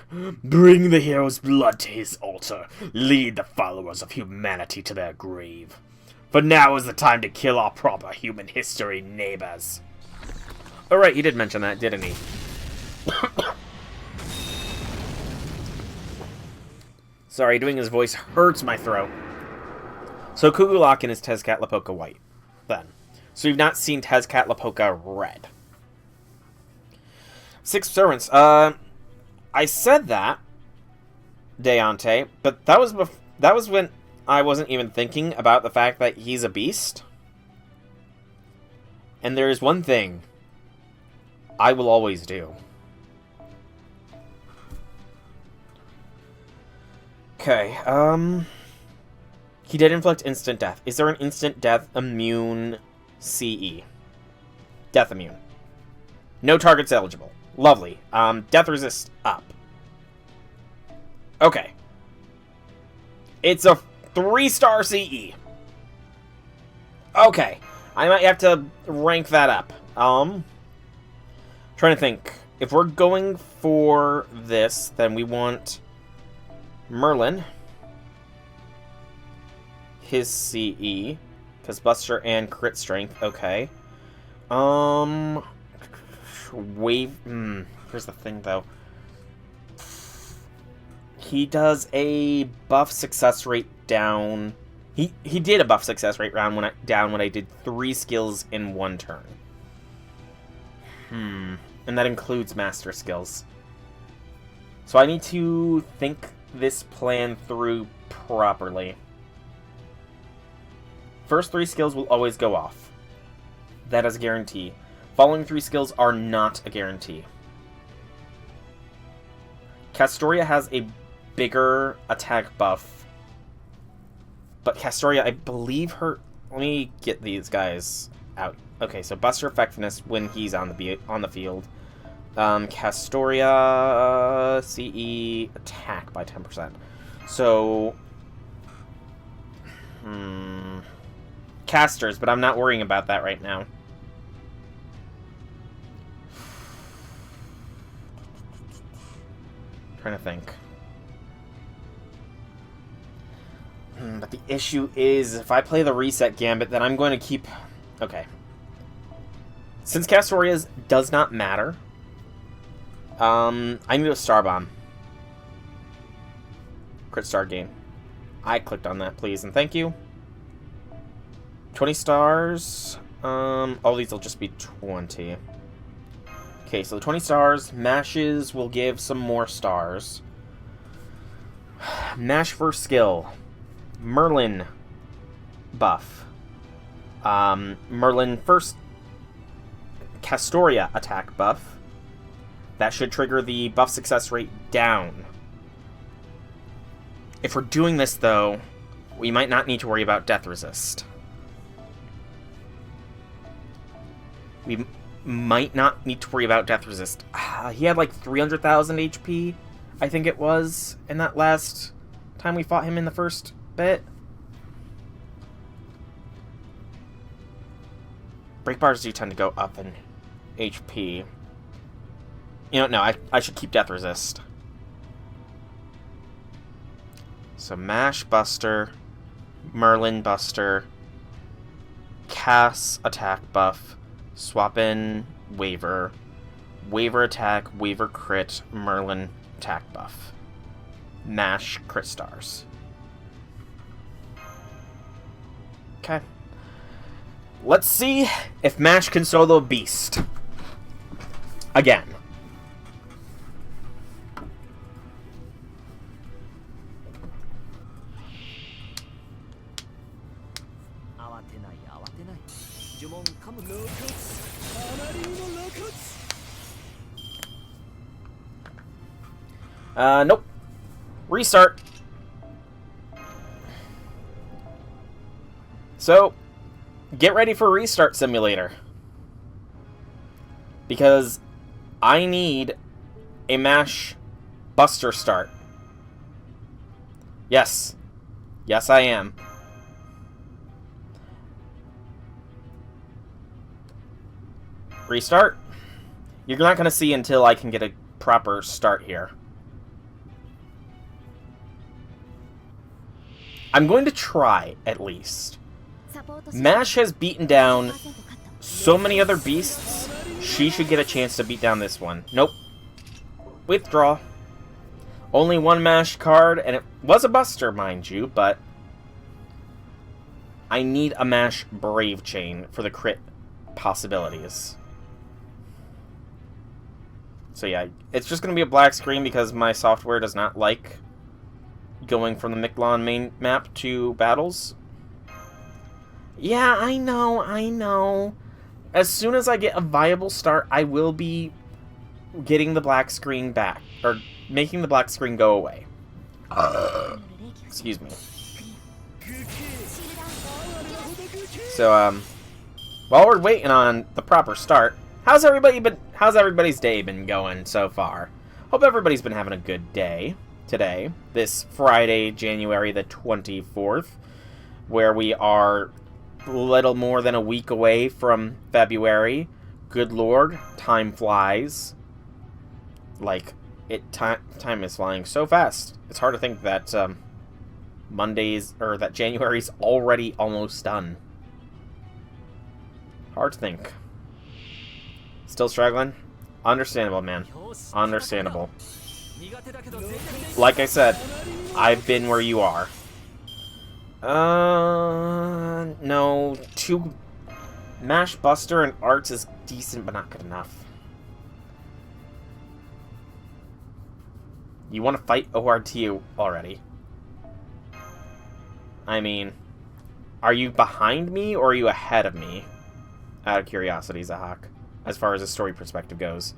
Bring the hero's blood to his altar. Lead the followers of humanity to their grave. For now is the time to kill our proper human history neighbors. Alright, he did mention that, didn't he? Sorry, doing his voice hurts my throat. So Kugulakin is Tezcatlipoca White, then. So you've not seen Tezcatlipoca Red. 6 servants. I said that, Deante, but that was when I wasn't even thinking about the fact that he's a beast. And there is one thing I will always do. Okay, he did inflict instant death. Is there an instant death immune CE? Death immune. No targets eligible. Lovely. Death resist up. Okay. It's a 3-star CE. Okay. I might have to rank that up. Trying to think. If we're going for this, then we want Merlin. His CE. Because Buster and crit strength. Okay. Wave. Here's the thing, though. He does a buff success rate down. He did a buff success rate down when I did 3 skills in 1 turn. And that includes master skills. So I need to think this plan through properly. First 3 skills will always go off. That is a guarantee. Following 3 skills are not a guarantee. Castoria has a bigger attack buff. But Castoria, I believe her... Let me get these guys out. Okay, so Buster effectiveness when he's on the field. Castoria CE attack by 10%. So... Casters, but I'm not worrying about that right now. Trying to think. But the issue is, if I play the reset gambit, then I'm going to keep... Okay. Since Castoria's does not matter, I need a Star Bomb. Crit star gain. I clicked on that, please, and thank you. 20 stars. All these will just be 20. Okay, so the 20 stars. Mashes will give some more stars. Mash for skill. Merlin buff. Merlin first Castoria attack buff. That should trigger the buff success rate down. If we're doing this, though, we might not need to worry about death resist. We might not need to worry about death resist. He had like 300,000 HP, I think it was, in that last time we fought him in the first bit. Break bars do tend to go up in HP. You know, no, I should keep death resist. So Mash Buster, Merlin Buster, Cass attack buff, swap in Waver, Waver attack, Waver crit, Merlin attack buff, Mash crit stars. Okay. Let's see if Mash can solo Beast. Again. Nope. Restart. So, get ready for Restart Simulator. Because I need a Mash Buster start. Yes. Yes, I am. Restart. You're not going to see until I can get a proper start here. I'm going to try, at least. Mash has beaten down so many other beasts, she should get a chance to beat down this one. Nope. Withdraw. Only one Mash card, and it was a Buster, mind you, but I need a Mash Brave Chain for the crit possibilities. So yeah, it's just going to be a black screen because my software does not like going from the Mictlan main map to battles. Yeah, I know. As soon as I get a viable start, I will be getting the black screen back, or making the black screen go away. Excuse me. So, while we're waiting on the proper start, how's everybody's day been going so far? Hope everybody's been having a good day today, this Friday, January the 24th, where we are little more than a week away from February. Good lord, time flies. Like, time is flying so fast. It's hard to think that that January's already almost done. Hard to think. Still struggling? Understandable, man. Understandable. Like I said, I've been where you are. No. 2 Mash Buster and Arts is decent, but not good enough. You want to fight ORTU already? I mean, are you behind me or are you ahead of me? Out of curiosity, Zahak, as far as the story perspective goes.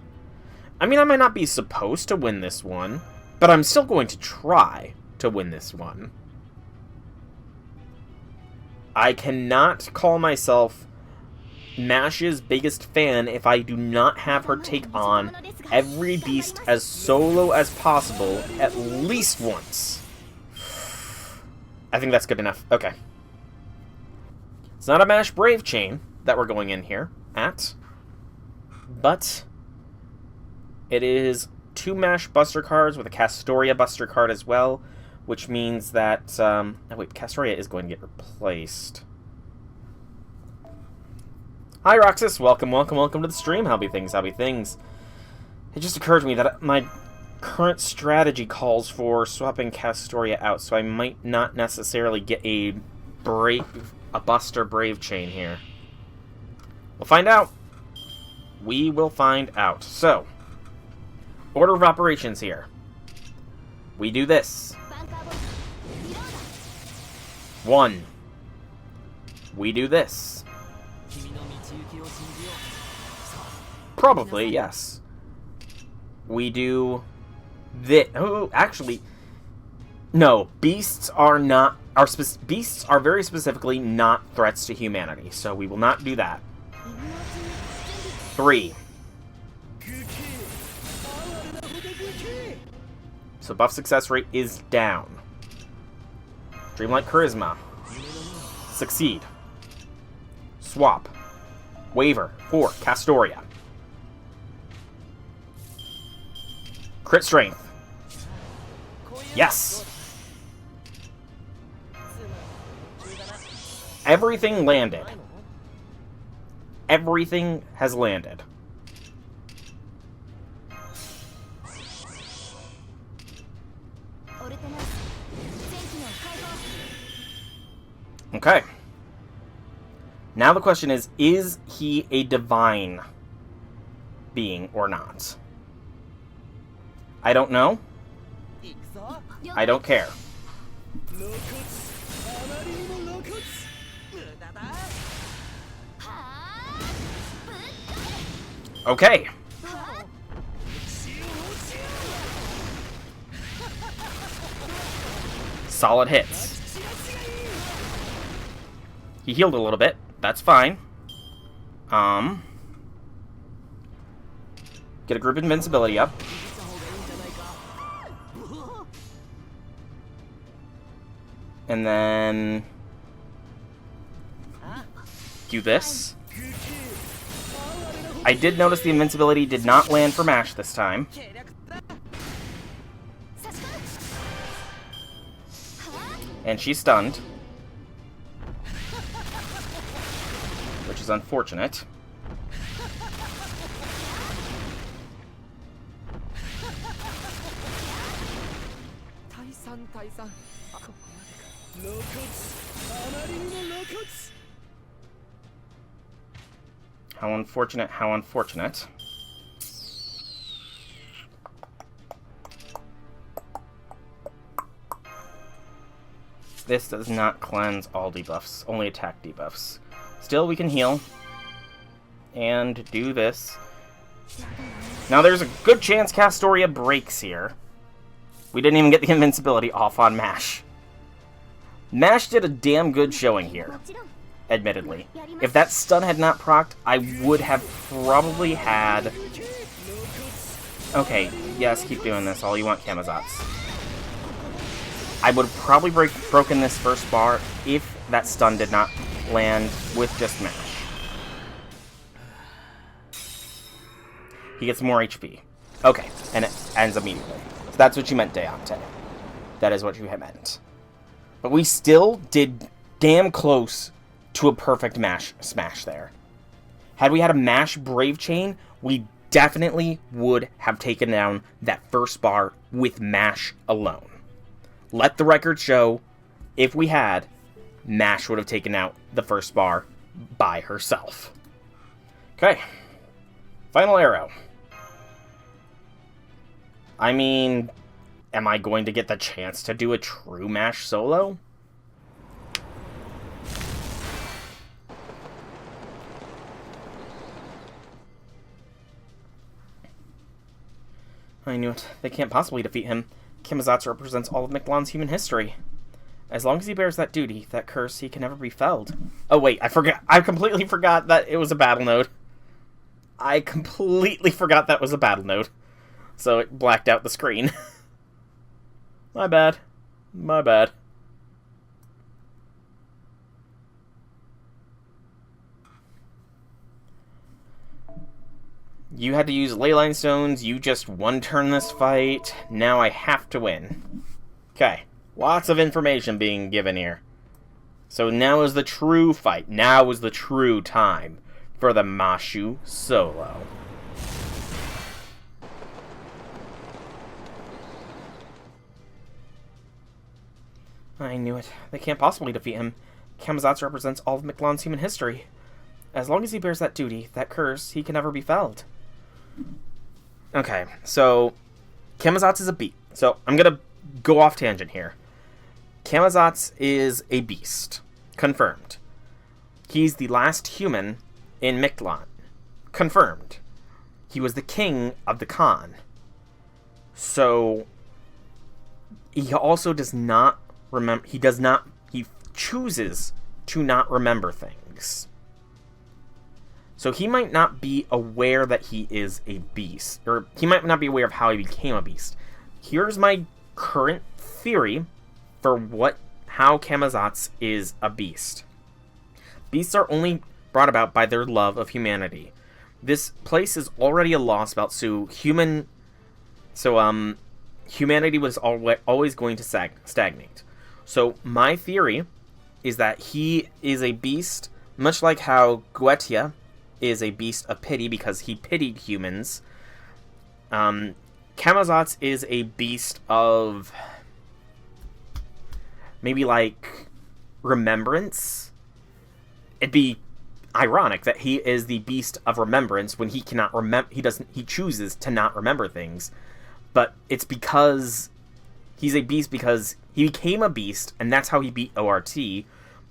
I mean, I might not be supposed to win this one, but I'm still going to try to win this one. I cannot call myself Mash's biggest fan if I do not have her take on every beast as solo as possible at least once. I think that's good enough. Okay. It's not a Mash Brave Chain that we're going in here at, but it is 2 Mash Buster cards with a Castoria Buster card as well, which means that... oh wait, Castoria is going to get replaced. Hi, Roxas. Welcome to the stream. How be things? It just occurred to me that my current strategy calls for swapping Castoria out, so I might not necessarily get a Buster Brave Chain here. We'll find out. We will find out. So, order of operations here. We do this. 1. We do this. Probably, yes. We do this. Oh, actually, no. Beasts are not. Beasts are very specifically not threats to humanity, so we will not do that. 3. So buff success rate is down. Dreamlight Charisma. Succeed. Swap. Waver. 4. Castoria. Crit Strength. Yes! Everything landed. Everything has landed. Okay. Now the question is he a divine being or not? I don't know. I don't care. Okay. Solid hits. He healed a little bit. That's fine. Get a group invincibility up. And then do this. I did notice the invincibility did not land for Mash this time. And she's stunned. Which is unfortunate. How unfortunate, how unfortunate. This does not cleanse all debuffs, only attack debuffs. Still, we can heal. And do this. Now, there's a good chance Castoria breaks here. We didn't even get the invincibility off on Mash. Mash did a damn good showing here, admittedly. If that stun had not procced, I would have probably had... Okay, yes, keep doing this. All you want, Camazotz. I would have probably broken this first bar if that stun did not land with just Mash. He gets more HP. Okay, and it ends immediately. So that's what you meant, Deontay. That is what you had meant. But we still did damn close to a perfect Mash smash there. Had we had a Mash Brave Chain, we definitely would have taken down that first bar with Mash alone. Let the record show, if we had, Mash would have taken out the first bar by herself. Okay. Final arrow. I mean, am I going to get the chance to do a true Mash solo? I knew it. They can't possibly defeat him. Camazotz represents all of Mictlan's human history. As long as he bears that duty, that curse, he can never be felled. Oh wait, I forgot. I completely forgot that it was a battle node. I completely forgot that was a battle node. So it blacked out the screen. My bad. My bad. You had to use Leyline Stones. You just one-turn this fight. Now I have to win. Okay. Lots of information being given here. So now is the true fight. Now is the true time for the Mashu solo. I knew it. They can't possibly defeat him. Camazotz represents all of Mictlan's human history. As long as he bears that duty, that curse, he can never be felled. Okay, so Camazotz is a beast. So I'm gonna go off tangent here. Camazotz is a beast. Confirmed. He's the last human in Mictlan. Confirmed. He was the king of the Khan. So he also does not remember. He chooses to not remember things. So he might not be aware that he is a beast, or he might not be aware of how he became a beast. Here's my current theory for how Camazotz is a beast. Beasts are only brought about by their love of humanity. This place is already a Lostbelt, so humanity was always going to stagnate. So my theory is that he is a beast, much like how Guetia is a beast of pity because he pitied humans. Camazotz is a beast of maybe like remembrance. It'd be ironic that he is the beast of remembrance when he cannot remember. He chooses to not remember things, but it's because he's a beast because he became a beast, and that's how he beat ORT,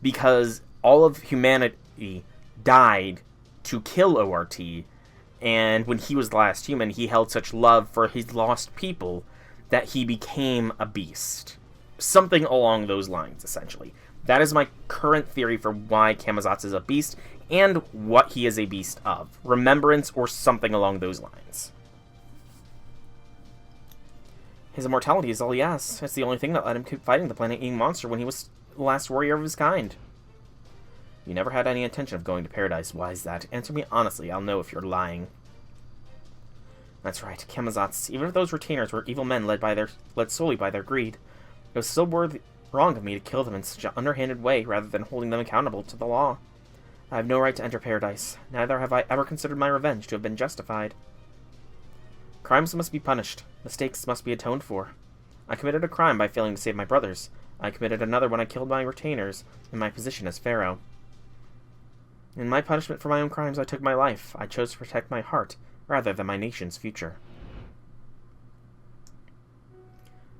because all of humanity died to kill ORT, and when he was the last human, he held such love for his lost people that he became a beast. Something along those lines, essentially. That is my current theory for why Camazotz is a beast, and what he is a beast of. Remembrance or something along those lines. His immortality is all he has. It's the only thing that let him keep fighting the planet-eating monster when he was the last warrior of his kind. You never had any intention of going to paradise. Why is that? Answer me honestly. I'll know if you're lying. That's right, Camazotz. Even if those retainers were evil men led solely by their greed, it was still wrong of me to kill them in such an underhanded way rather than holding them accountable to the law. I have no right to enter paradise. Neither have I ever considered my revenge to have been justified. Crimes must be punished. Mistakes must be atoned for. I committed a crime by failing to save my brothers. I committed another when I killed my retainers in my position as pharaoh. In my punishment for my own crimes, I took my life. I chose to protect my heart rather than my nation's future.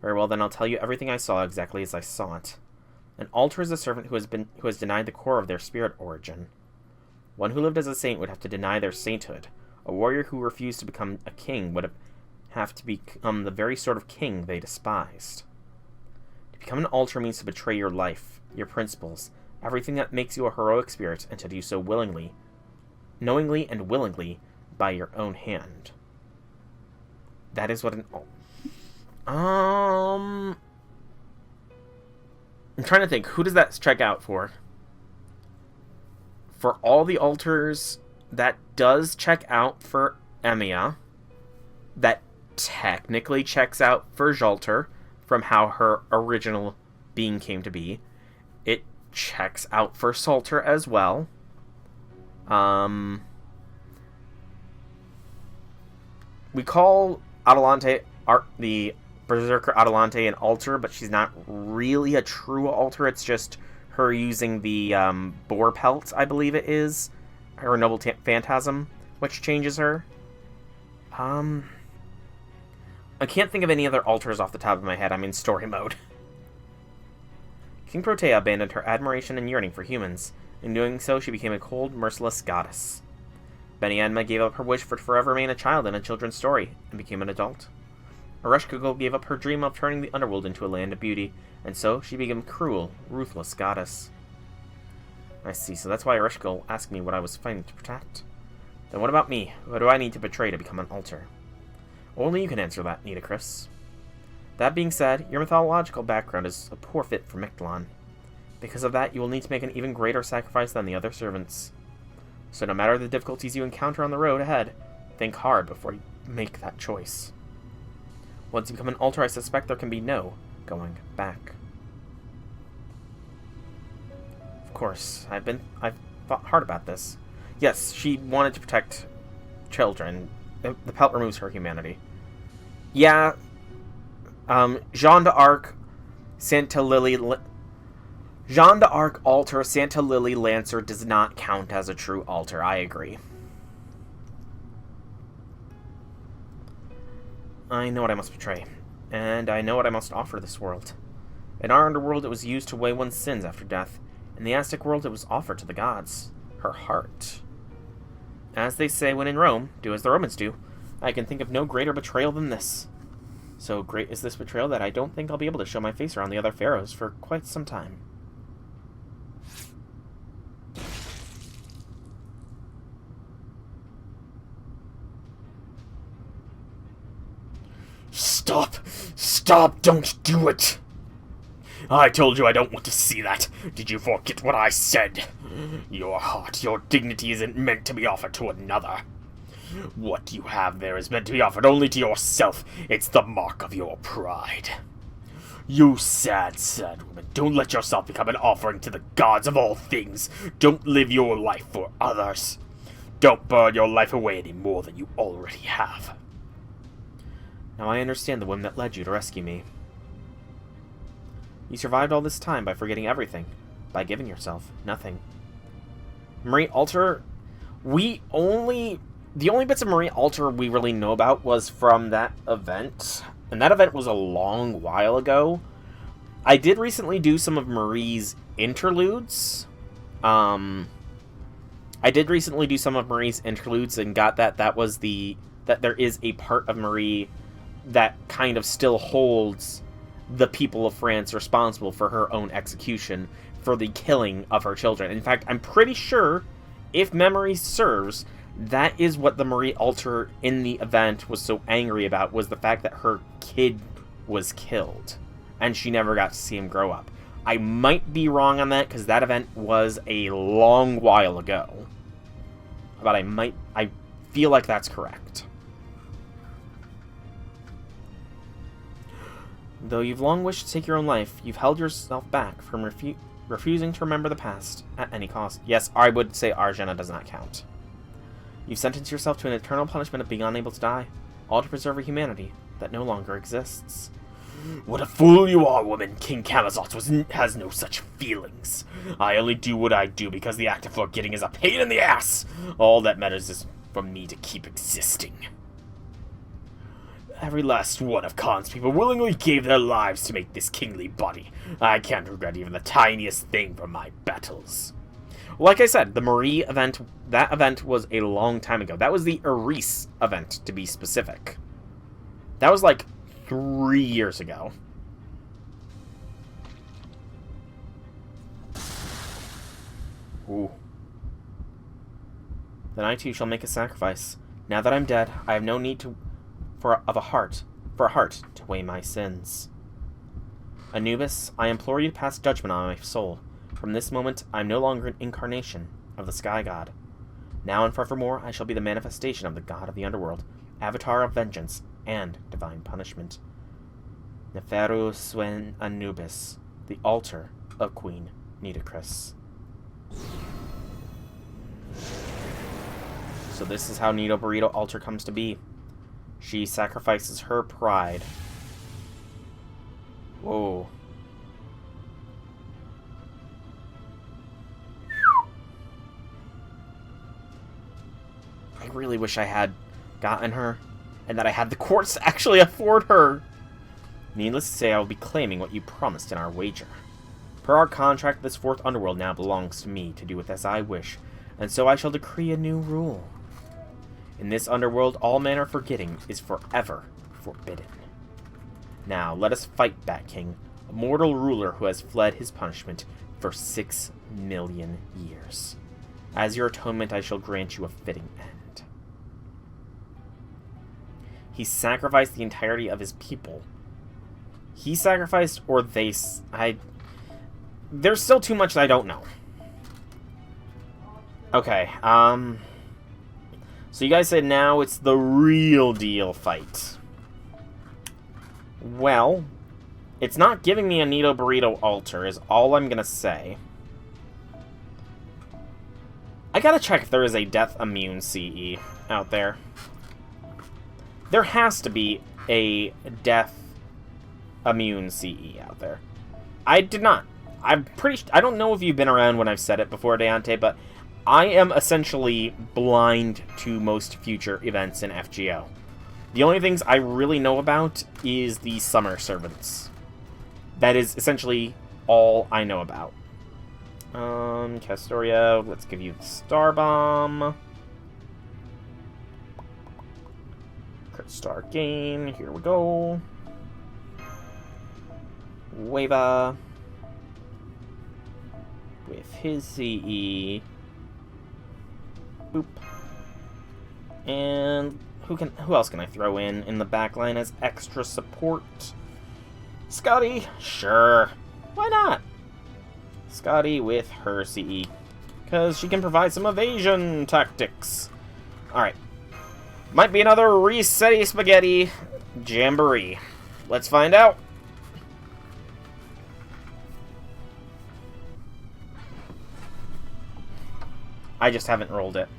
Very well, then I'll tell you everything I saw exactly as I saw it. An altar is a servant who has denied the core of their spirit origin. One who lived as a saint would have to deny their sainthood. A warrior who refused to become a king would have to become the very sort of king they despised. To become an altar means to betray your life, your principles, everything that makes you a heroic spirit, and to do so willingly, knowingly and willingly, by your own hand. That is what an I'm trying to think, who does that check out for? For all the altars, that does check out for Emiya. That technically checks out for Zhalter, from how her original being came to be. It checks out for Salter as well. We call Adelante the Berserker Adelante an altar, but she's not really a true altar. It's just her using the boar pelt, I believe it is. Her noble phantasm, which changes her. I can't think of any other altars off the top of my head. I'm in story mode. King Protea abandoned her admiration and yearning for humans. In doing so, she became a cold, merciless goddess. Benianma gave up her wish for to forever remain a child in a children's story, and became an adult. Ereshkigal gave up her dream of turning the underworld into a land of beauty, and so she became a cruel, ruthless goddess. I see, so that's why Ereshkigal asked me what I was fighting to protect. Then what about me? What do I need to betray to become an altar? Only you can answer that, Nitocris. That being said, your mythological background is a poor fit for Mictlan. Because of that, you will need to make an even greater sacrifice than the other servants. So no matter the difficulties you encounter on the road ahead, think hard before you make that choice. Once you become an altar, I suspect there can be no going back. course. I've thought hard about this. Yes, she wanted to protect children. The pelt removes her humanity. Yeah, Jeanne d'Arc, Santa Lily... Jeanne d'Arc altar, Santa Lily Lancer does not count as a true altar. I agree. I know what I must betray, and I know what I must offer this world. In our underworld, it was used to weigh one's sins after death. In the Aztec world, it was offered to the gods. Her heart. As they say when in Rome, do as the Romans do. I can think of no greater betrayal than this. So great is this betrayal that I don't think I'll be able to show my face around the other pharaohs for quite some time. Stop! Stop! Don't do it! I told you I don't want to see that. Did you forget what I said? Your heart, your dignity isn't meant to be offered to another. What you have there is meant to be offered only to yourself. It's the mark of your pride. You sad, sad woman, don't let yourself become an offering to the gods of all things. Don't live your life for others. Don't burn your life away any more than you already have. Now I understand the whim that led you to rescue me. You survived all this time by forgetting everything, by giving yourself nothing. Marie Alter, the only bits of Marie Alter we really know about was from that event, and that event was a long while ago. I did recently do some of Marie's interludes. And got that there is a part of Marie that kind of still holds the people of France responsible for her own execution, for the killing of her children. In fact, I'm pretty sure, if memory serves, that is what the Marie Alter in the event was so angry about, was the fact that her kid was killed, and she never got to see him grow up. I might be wrong on that, because that event was a long while ago. But I feel like that's correct. Though you've long wished to take your own life, you've held yourself back from refusing to remember the past at any cost. Yes, I would say Arjana does not count. You've sentenced yourself to an eternal punishment of being unable to die, all to preserve a humanity that no longer exists. What a fool you are, woman! King Camazotz has no such feelings. I only do what I do because the act of forgetting is a pain in the ass. All that matters is for me to keep existing. Every last one of Khan's people willingly gave their lives to make this kingly body. I can't regret even the tiniest thing from my battles. Like I said, the Marie event, that event was a long time ago. That was the Eris event, to be specific. That was like 3 years ago. Ooh. Then I too shall make a sacrifice. Now that I'm dead, I have no need for a heart to weigh my sins. Anubis, I implore you to pass judgment on my soul. From this moment, I am no longer an incarnation of the Sky God. Now and forevermore, I shall be the manifestation of the God of the underworld, avatar of vengeance and divine punishment. Neferu Swen Anubis, the altar of Queen Nitocris. So this is how Nito Burrito Altar comes to be. She sacrifices her pride. Whoa. I really wish I had gotten her, and that I had the quartz to actually afford her. Needless to say, I will be claiming what you promised in our wager. Per our contract, this fourth underworld now belongs to me to do with as I wish, and so I shall decree a new rule. In this underworld, all manner of forgetting is forever forbidden. Now, let us fight, Bat King, a mortal ruler who has fled his punishment for 6 million years. As your atonement, I shall grant you a fitting end. He sacrificed the entirety of his people. He sacrificed, or they... There's still too much that I don't know. Okay, so you guys said now it's the real deal fight. Well, it's not giving me a Nito Burrito altar, is all I'm gonna say. I gotta check if there is a death immune CE out there. There has to be a death immune CE out there. I did not. I don't know if you've been around when I've said it before, Deontay, but I am essentially blind to most future events in FGO. The only things I really know about is the summer servants. That is essentially all I know about. Castoria, let's give you the Star Bomb. Crit Star gain, here we go. Wava with his CE. Boop. And who else can I throw in the backline as extra support? Scotty? Sure. Why not? Scotty with her CE. Because she can provide some evasion tactics. Alright. Might be another resetty spaghetti jamboree. Let's find out. I just haven't rolled it.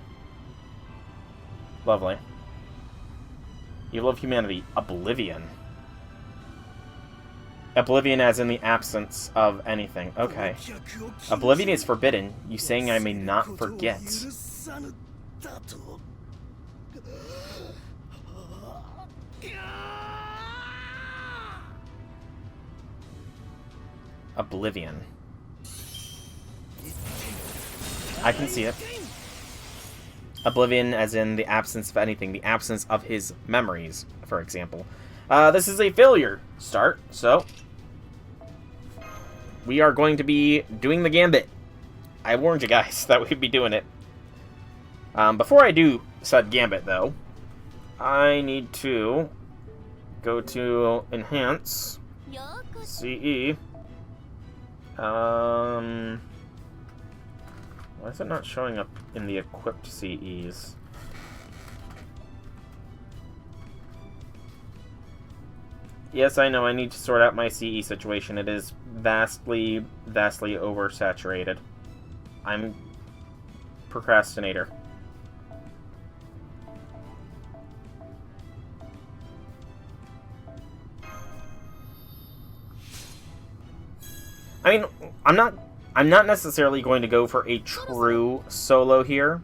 Lovely. You love humanity. Oblivion. Oblivion as in the absence of anything. Okay. Oblivion is forbidden. You saying I may not forget. Oblivion. I can see it. Oblivion as in the absence of anything. The absence of his memories, for example. This is a failure start, so we are going to be doing the gambit. I warned you guys that we'd be doing it. Before I do said gambit, though, I need to go to Enhance, CE. Why is it not showing up in the equipped CEs? Yes, I know, I need to sort out my CE situation. It is vastly, vastly oversaturated. I'm procrastinator. I mean, I'm not necessarily going to go for a true solo here.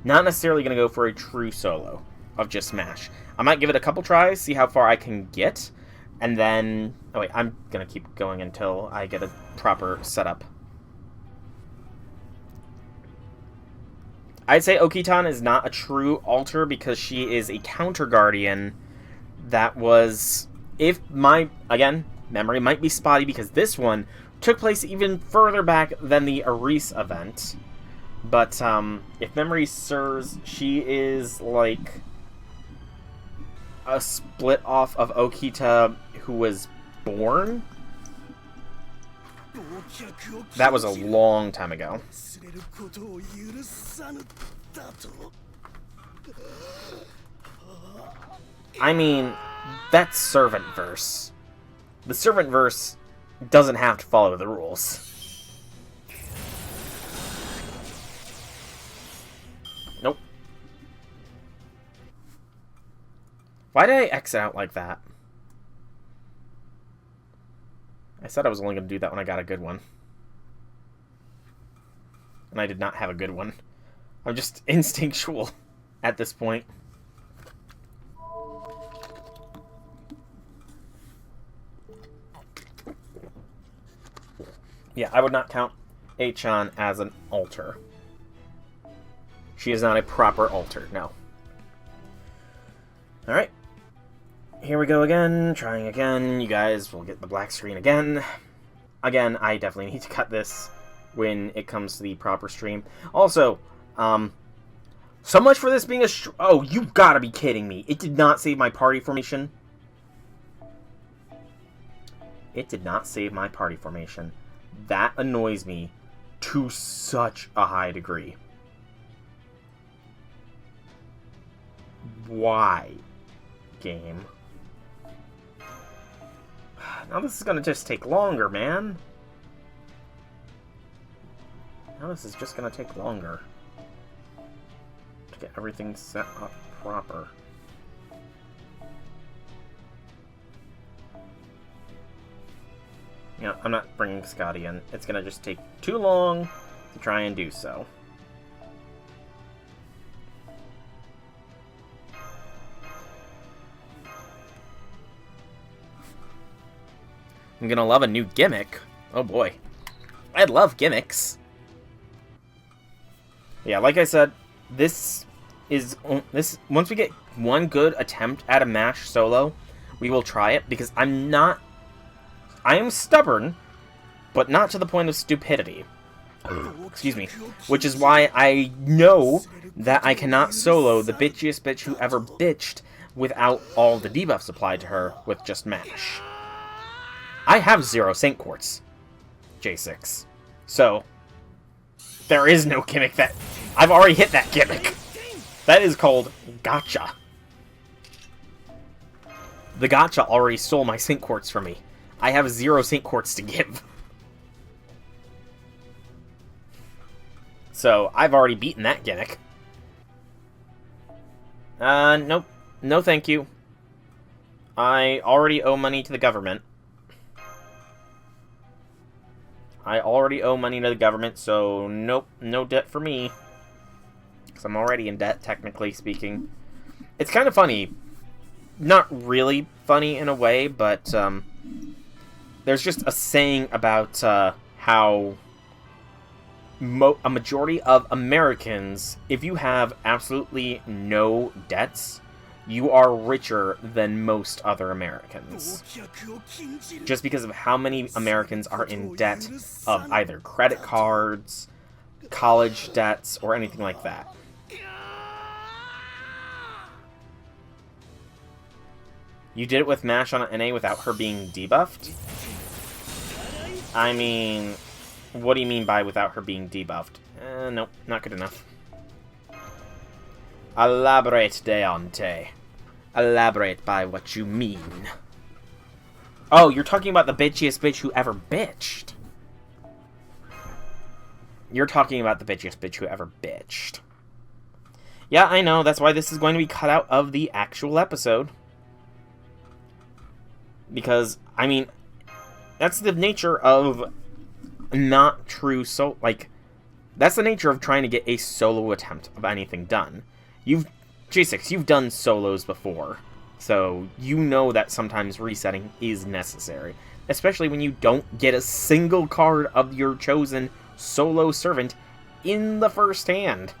Not necessarily going to go for a true solo of just Smash. I might give it a couple tries, see how far I can get, and then... Oh wait, I'm going to keep going until I get a proper setup. I'd say Okitan is not a true alter because she is a counter guardian that was... If my... Again, memory might be spotty because this one took place even further back than the Aris event. But, if memory serves, she is, like, a split off of Okita who was born? That was a long time ago. I mean, that's Servant Verse. The Servant Verse doesn't have to follow the rules. Nope. Why did I exit out like that? I said I was only going to do that when I got a good one. And I did not have a good one. I'm just instinctual at this point. Yeah, I would not count Achan as an alter. She is not a proper alter, no. Alright. Here we go again, trying again. You guys will get the black screen again. Again, I definitely need to cut this when it comes to the proper stream. Also, so much for this being a... Oh, you've got to be kidding me. It did not save my party formation. It did not save my party formation. That annoys me to such a high degree. Why, game? Now this is gonna just take longer, man. Now this is just gonna take longer. everything set up proper. Yeah, I'm not bringing Scotty in. It's gonna just take too long to try and do so. I'm gonna love a new gimmick. Oh boy. I love gimmicks. Yeah, like I said, this once we get one good attempt at a MASH solo, we will try it, because I am stubborn, but not to the point of stupidity. Excuse me. Which is why I know that I cannot solo the bitchiest bitch who ever bitched without all the debuffs applied to her with just MASH. I have 0 Saint Quartz, J6. So, there is no gimmick that... I've already hit that gimmick. That is called Gotcha. The Gotcha already stole my Saint Quartz from me. I have 0 Saint Quartz to give. So, I've already beaten that gimmick. Nope. No thank you. I already owe money to the government. So nope, no debt for me. Because I'm already in debt, technically speaking. It's kind of funny. Not really funny in a way, but there's just a saying about how a majority of Americans, if you have absolutely no debts, you are richer than most other Americans. Just because of how many Americans are in debt of either credit cards, college debts, or anything like that. You did it with MASH on an NA without her being debuffed? I mean, what do you mean by without her being debuffed? Nope, not good enough. Elaborate, Deontay. Elaborate by what you mean. Oh, you're talking about the bitchiest bitch who ever bitched. You're talking about the bitchiest bitch who ever bitched. Yeah, I know. That's why this is going to be cut out of the actual episode. Because, I mean, that's the nature of not true that's the nature of trying to get a solo attempt of anything done. J6, you've done solos before, so you know that sometimes resetting is necessary. Especially when you don't get a single card of your chosen solo servant in the first hand.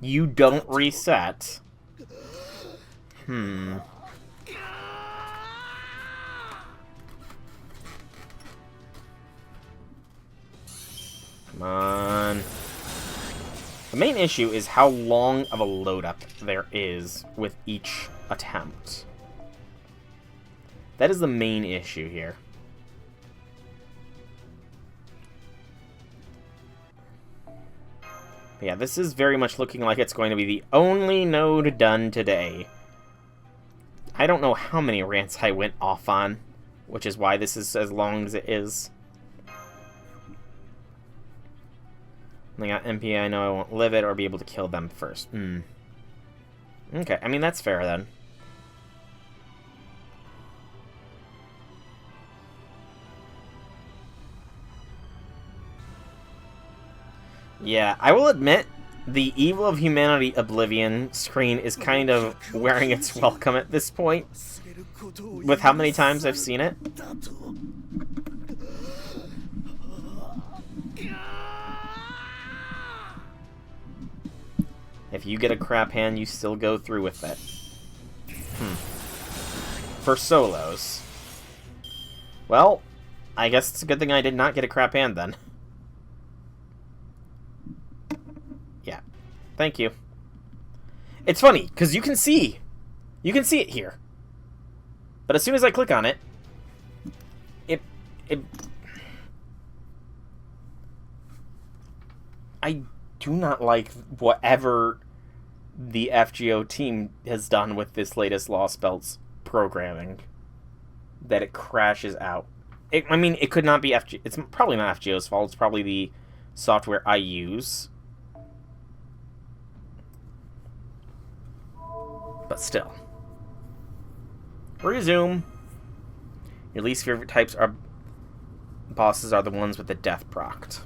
You don't reset. Come on. The main issue is how long of a load-up there is with each attempt. That is the main issue here. But yeah, this is very much looking like it's going to be the only node done today. I don't know how many rants I went off on, which is why this is as long as it is. I got MP, I know I won't live it or be able to kill them first. Okay, I mean, that's fair then. Yeah, I will admit, the Evil of Humanity Oblivion screen is kind of wearing its welcome at this point, with how many times I've seen it. If you get a crap hand, you still go through with it. For solos. Well, I guess it's a good thing I did not get a crap hand then. Yeah. Thank you. It's funny, because you can see it here. But as soon as I click on it, I do not like whatever the FGO team has done with this latest Lostbelts programming. That it crashes out. I mean, it could not be FG. It's probably not FGO's fault. It's probably the software I use. But still. Resume. Your least favorite types are bosses are the ones with the death proct.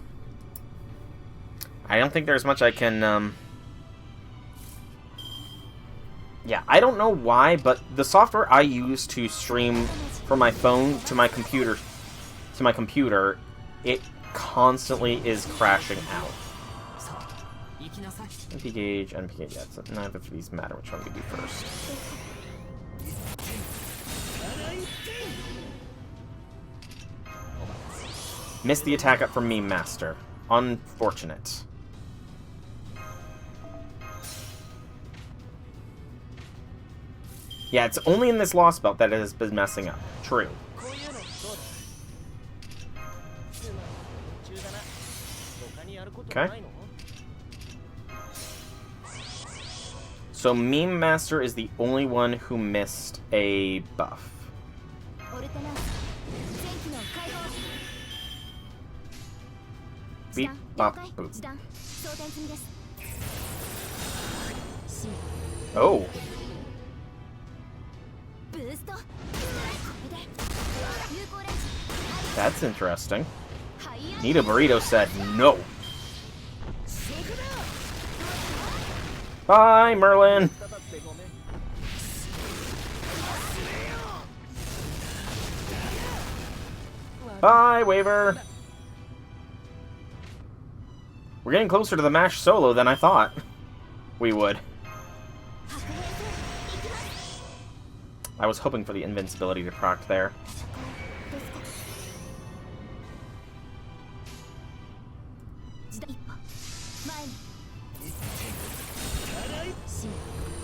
I don't think there's much I can, Yeah, I don't know why, but the software I use to stream from my phone to my computer, it constantly is crashing out. MP gauge, NP gauge, yeah, neither of these matter which one we do first. Missed the attack up from Meme Master. Unfortunate. Yeah, it's only in this Lostbelt that it has been messing up. True. Okay. So Meme Master is the only one who missed a buff. Beep, bop, boop. Oh. That's interesting. Nita Burrito said no. Bye, Merlin. Bye, Waver. We're getting closer to the MASH solo than I thought we would. I was hoping for the invincibility to proc there.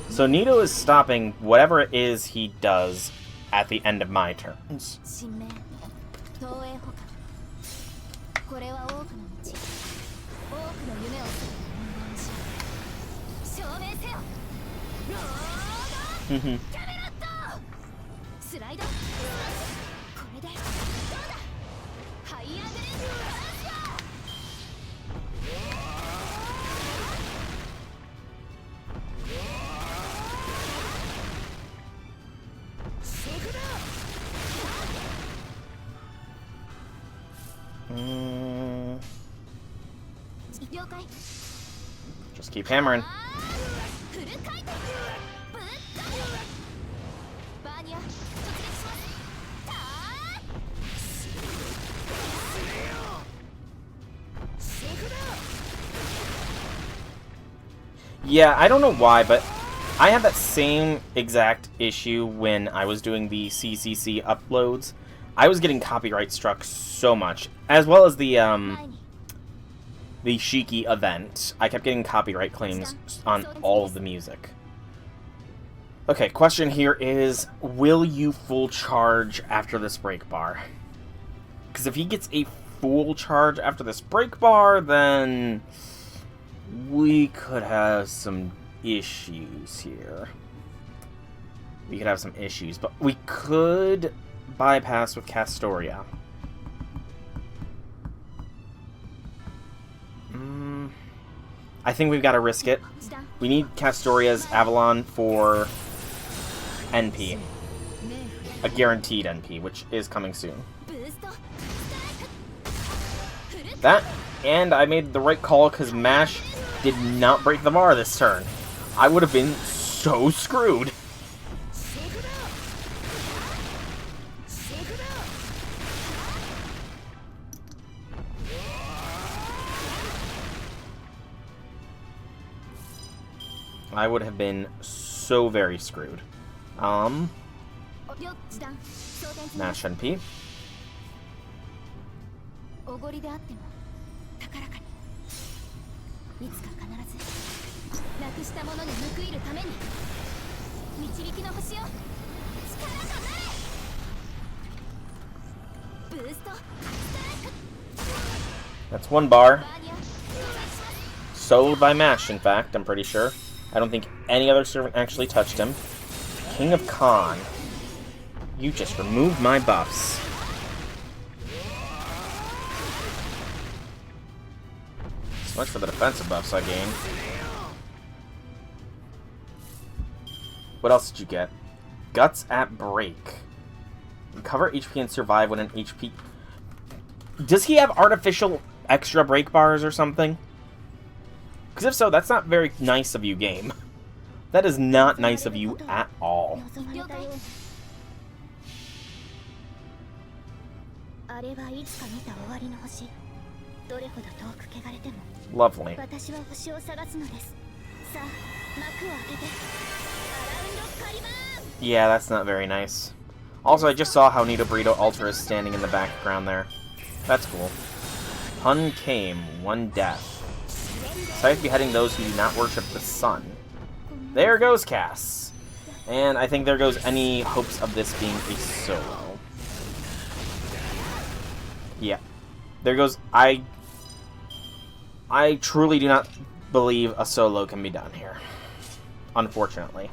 So Nito is stopping whatever it is he does at the end of my turns. Just keep hammering. Yeah, I don't know why, but I had that same exact issue when I was doing the CCC uploads. I was getting copyright struck so much, as well as the Shiki event. I kept getting copyright claims on all of the music. Okay, question here is, will you full charge after this break bar? Because if he gets a full charge after this break bar, then we could have some issues here. We could have some issues, but we could bypass with Castoria. I think we've got to risk it. We need Castoria's Avalon for NP. A guaranteed NP, which is coming soon. That, and I made the right call because MASH did not break the bar this turn. I would have been so screwed. I would have been so very screwed. MASH NP. That's one bar. Soloed by MASH, in fact, I'm pretty sure. I don't think any other servant actually touched him. King of Khan. You just removed my buffs. Much for the defensive buffs I gained. What else did you get? Guts at break. Recover HP and survive when an HP... Does he have artificial extra break bars or something? Because if so, that's not very nice of you, game. That is not nice of you at all. Lovely. Yeah, that's not very nice. Also, I just saw how Nito Burrito Ultra is standing in the background there. That's cool. Hun came, one death. Scythe beheading those who do not worship the sun. There goes Cass. And I think there goes any hopes of this being a solo. Yeah. There goes... I truly do not believe a solo can be done here. Unfortunately.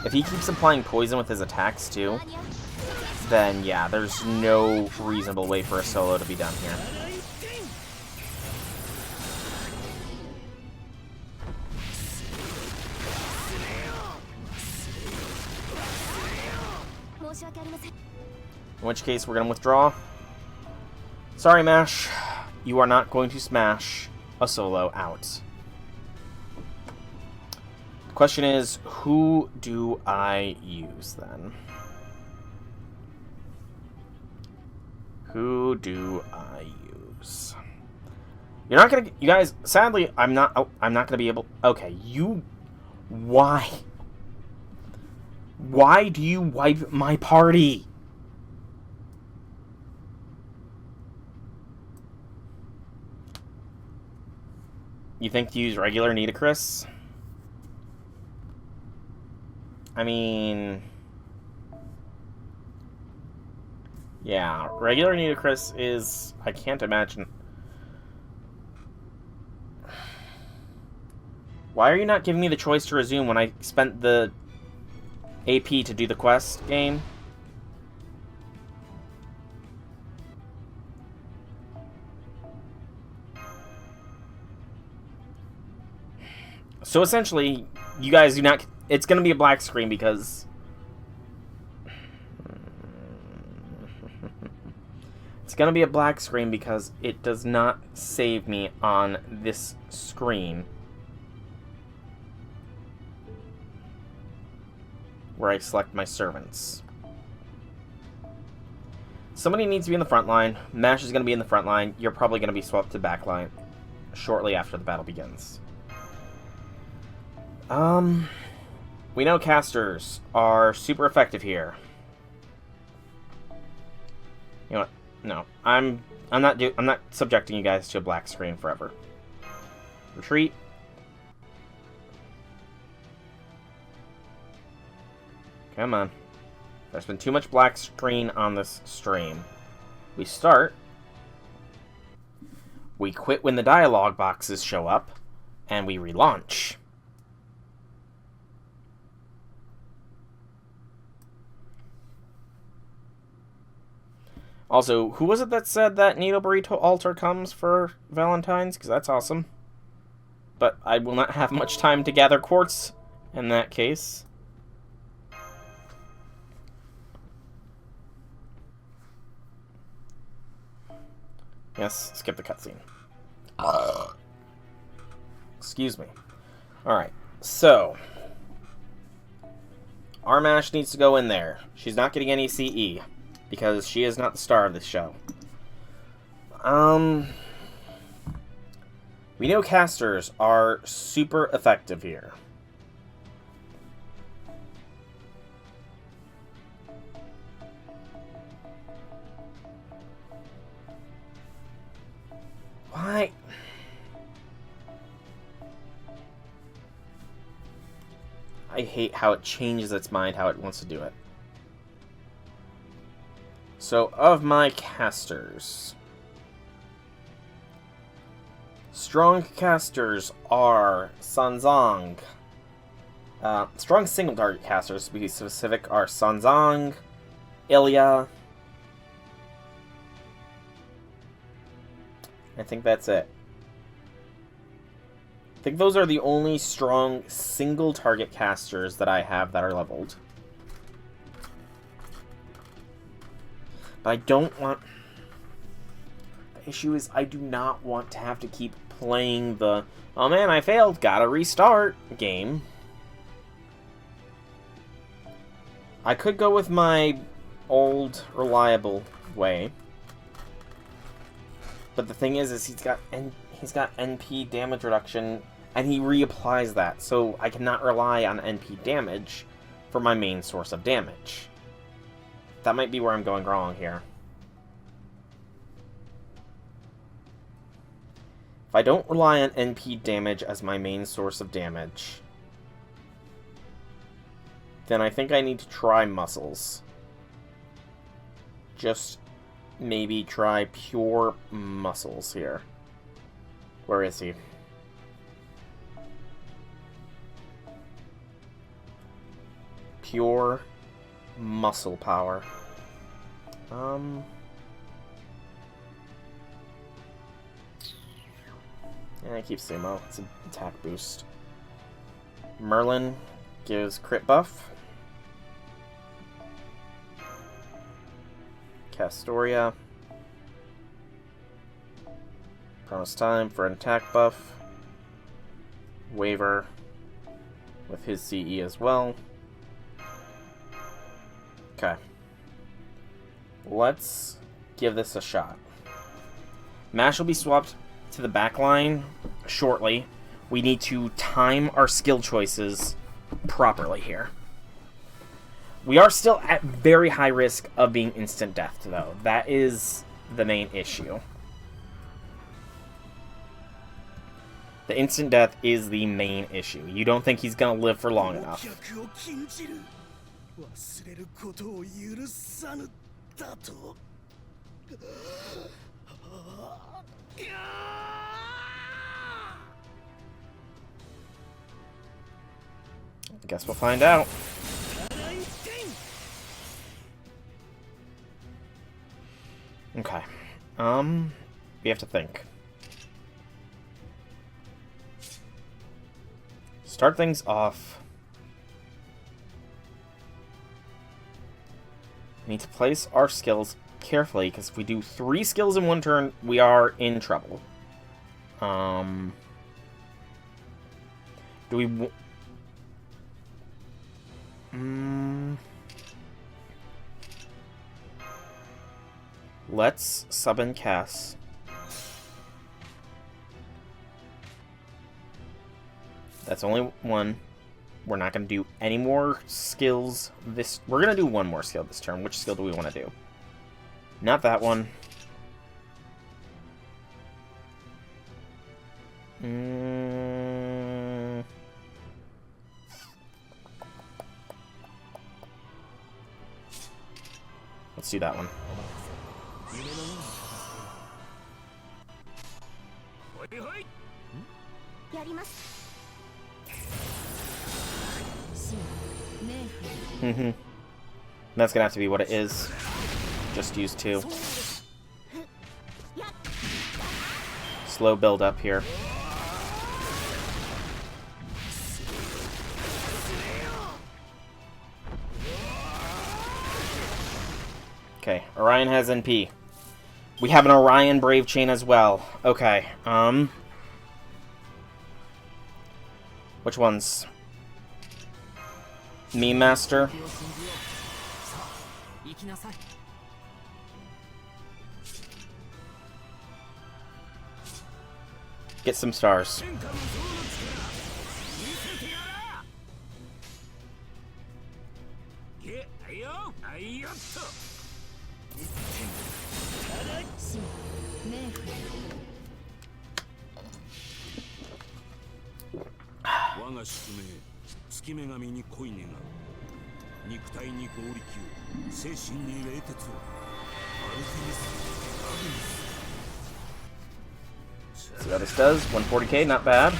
If he keeps applying poison with his attacks too, then yeah, there's no reasonable way for a solo to be done here. In which case, we're going to withdraw. Sorry, Mash. You are not going to smash a solo out. The question is, who do I use then? Who do I use? You're not gonna, you guys. Sadly, I'm not. Oh, I'm not gonna be able. Okay, you. Why? Why do you wipe my party? You think to use regular Nitocris? I mean... Yeah, regular Nitocris is... I can't imagine... Why are you not giving me the choice to resume when I spent the AP to do the quest game? So essentially, you guys do not... It's going to be a black screen because... It's going to be a black screen because it does not save me on this screen. Where I select my servants. Somebody needs to be in the front line. Mash is going to be in the front line. You're probably going to be swapped to back line shortly after the battle begins. We know casters are super effective here. You know what? No, I'm not subjecting you guys to a black screen forever. Retreat. Come on. There's been too much black screen on this stream. We start. We quit when the dialogue boxes show up, and we relaunch. Also, who was it that said that Nito Burrito altar comes for Valentine's? Because that's awesome. But I will not have much time to gather quartz in that case. Yes, skip the cutscene. Excuse me. Alright, so... Armash needs to go in there. She's not getting any CE. Because she is not the star of this show. We know casters are super effective here. Why? I hate how it changes its mind, how it wants to do it. So, of my casters, strong casters are Sanzang. Strong single target casters, to be specific, are Sanzang, Ilya. I think that's it. I think those are the only strong single target casters that I have that are leveled. But I don't want... The issue is I do not want to have to keep playing the, oh man, I failed, gotta restart game. I could go with my old, reliable way. But the thing is he's got NP damage reduction, and he reapplies that, so I cannot rely on NP damage for my main source of damage. That might be where I'm going wrong here. If I don't rely on NP damage as my main source of damage, then I think I need to try muscles. Just maybe try pure muscles here. Where is he? Pure muscle power. Yeah, I keep Sumo. It's an attack boost. Merlin gives crit buff. Castoria. Promise time for an attack buff. Waver with his CE as well. Okay. Let's give this a shot. Mash will be swapped to the back line shortly. We need to time our skill choices properly here. We are still at very high risk of being instant death, though. That is the main issue. The instant death is the main issue. You don't think he's gonna live for long enough. I guess we'll find out. Okay. We have to think. Start things off. We need to place our skills carefully, because if we do 3 skills in one turn, we are in trouble. Do we... Let's sub in Cass. That's only one. We're not going to do any more skills this... We're going to do one more skill this turn. Which skill do we want to do? Not that one. Let's do that one. That's gonna have to be what it is. Just use 2. Slow build up here. Okay, Orion has NP. We have an Orion Brave Chain as well. Okay, which ones? Meme Master. Get some stars. See how this does. 140k, not bad.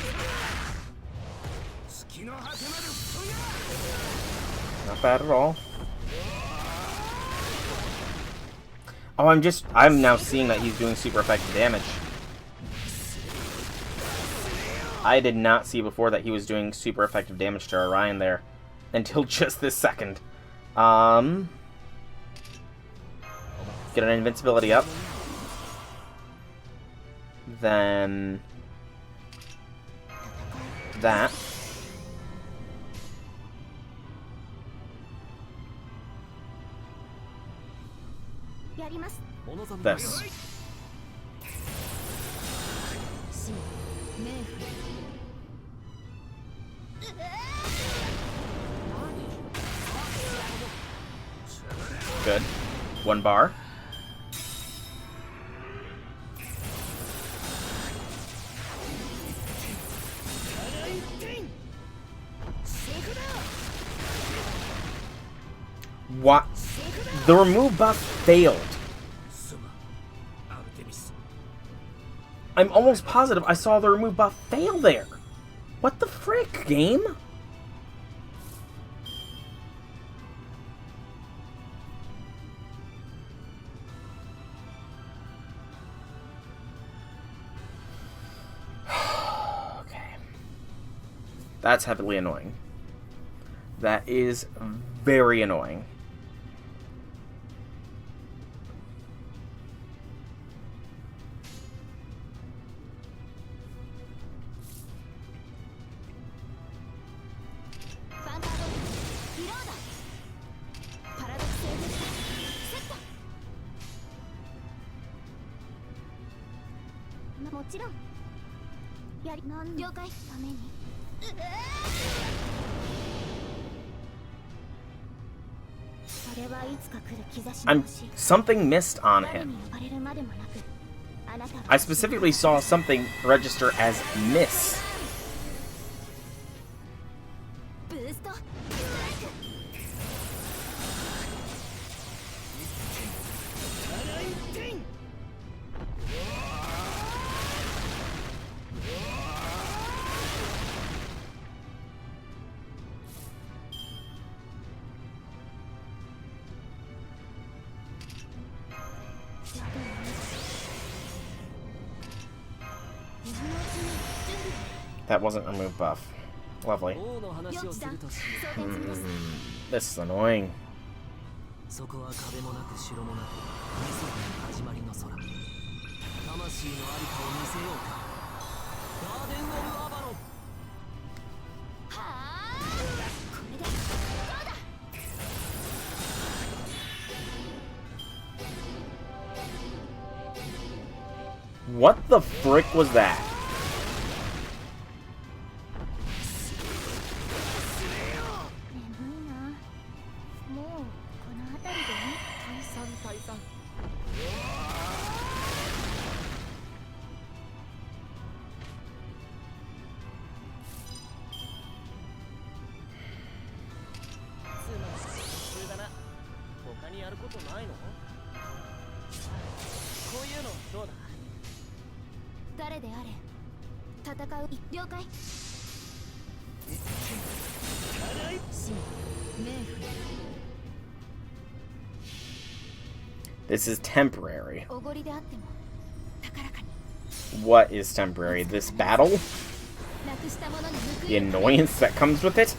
Not bad at all. Oh, I'm now seeing that he's doing super effective damage. I did not see before that he was doing super effective damage to Orion there. Until just this second. Get an invincibility up. Then... that. This. Good. 1 bar. What? The remove buff failed. I'm almost positive I saw the remove buff fail there. What the frick, game? Okay. That's heavily annoying. That is very annoying. Something missed on him. I specifically saw something register as miss. That wasn't a move buff. Lovely. This is annoying. What the frick was that? This is temporary. What is temporary? This battle? The annoyance that comes with it?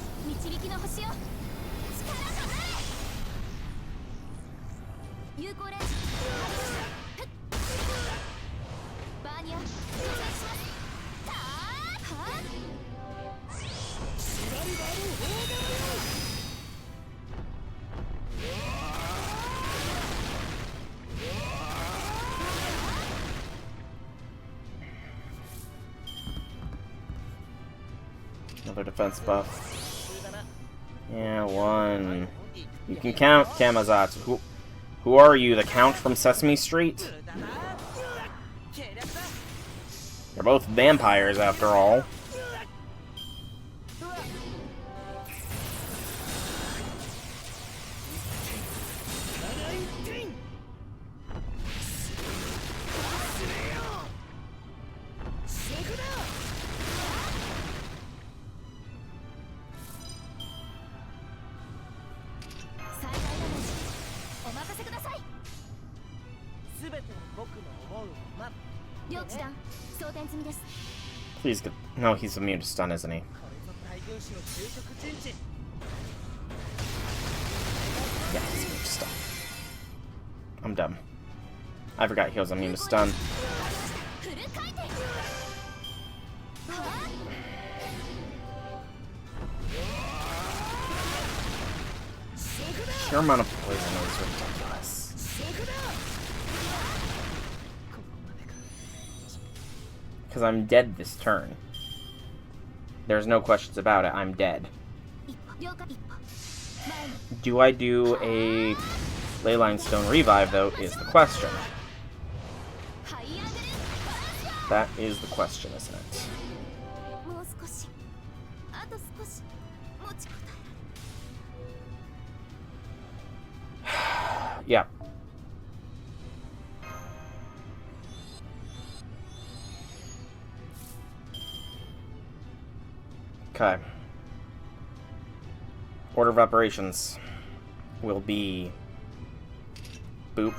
Another defense buff. Yeah, 1. You can count Kamazatsu. Who are you, the Count from Sesame Street? They're both vampires, after all. Please get... No, he's immune to stun, isn't he? Yeah, he's immune to stun. I'm dumb. I forgot he was immune to stun. Sheer amount of poison is ridiculous. Because I'm dead this turn. There's no questions about it, I'm dead. Do I do a Leyline Stone Revive, though, is the question. That is the question, isn't it? Yeah. Okay. Order of operations will be boop.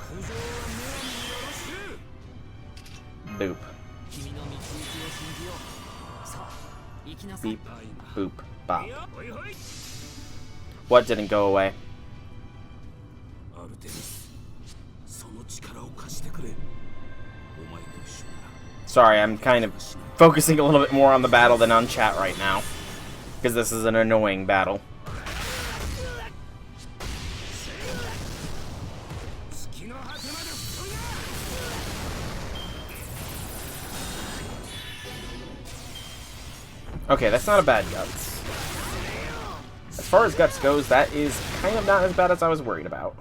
Boop. Beep. Boop. Bop. What didn't go away? Sorry, I'm kind of focusing a little bit more on the battle than on chat right now. Because this is an annoying battle. Okay, that's not a bad Guts. As far as Guts goes, that is kind of not as bad as I was worried about.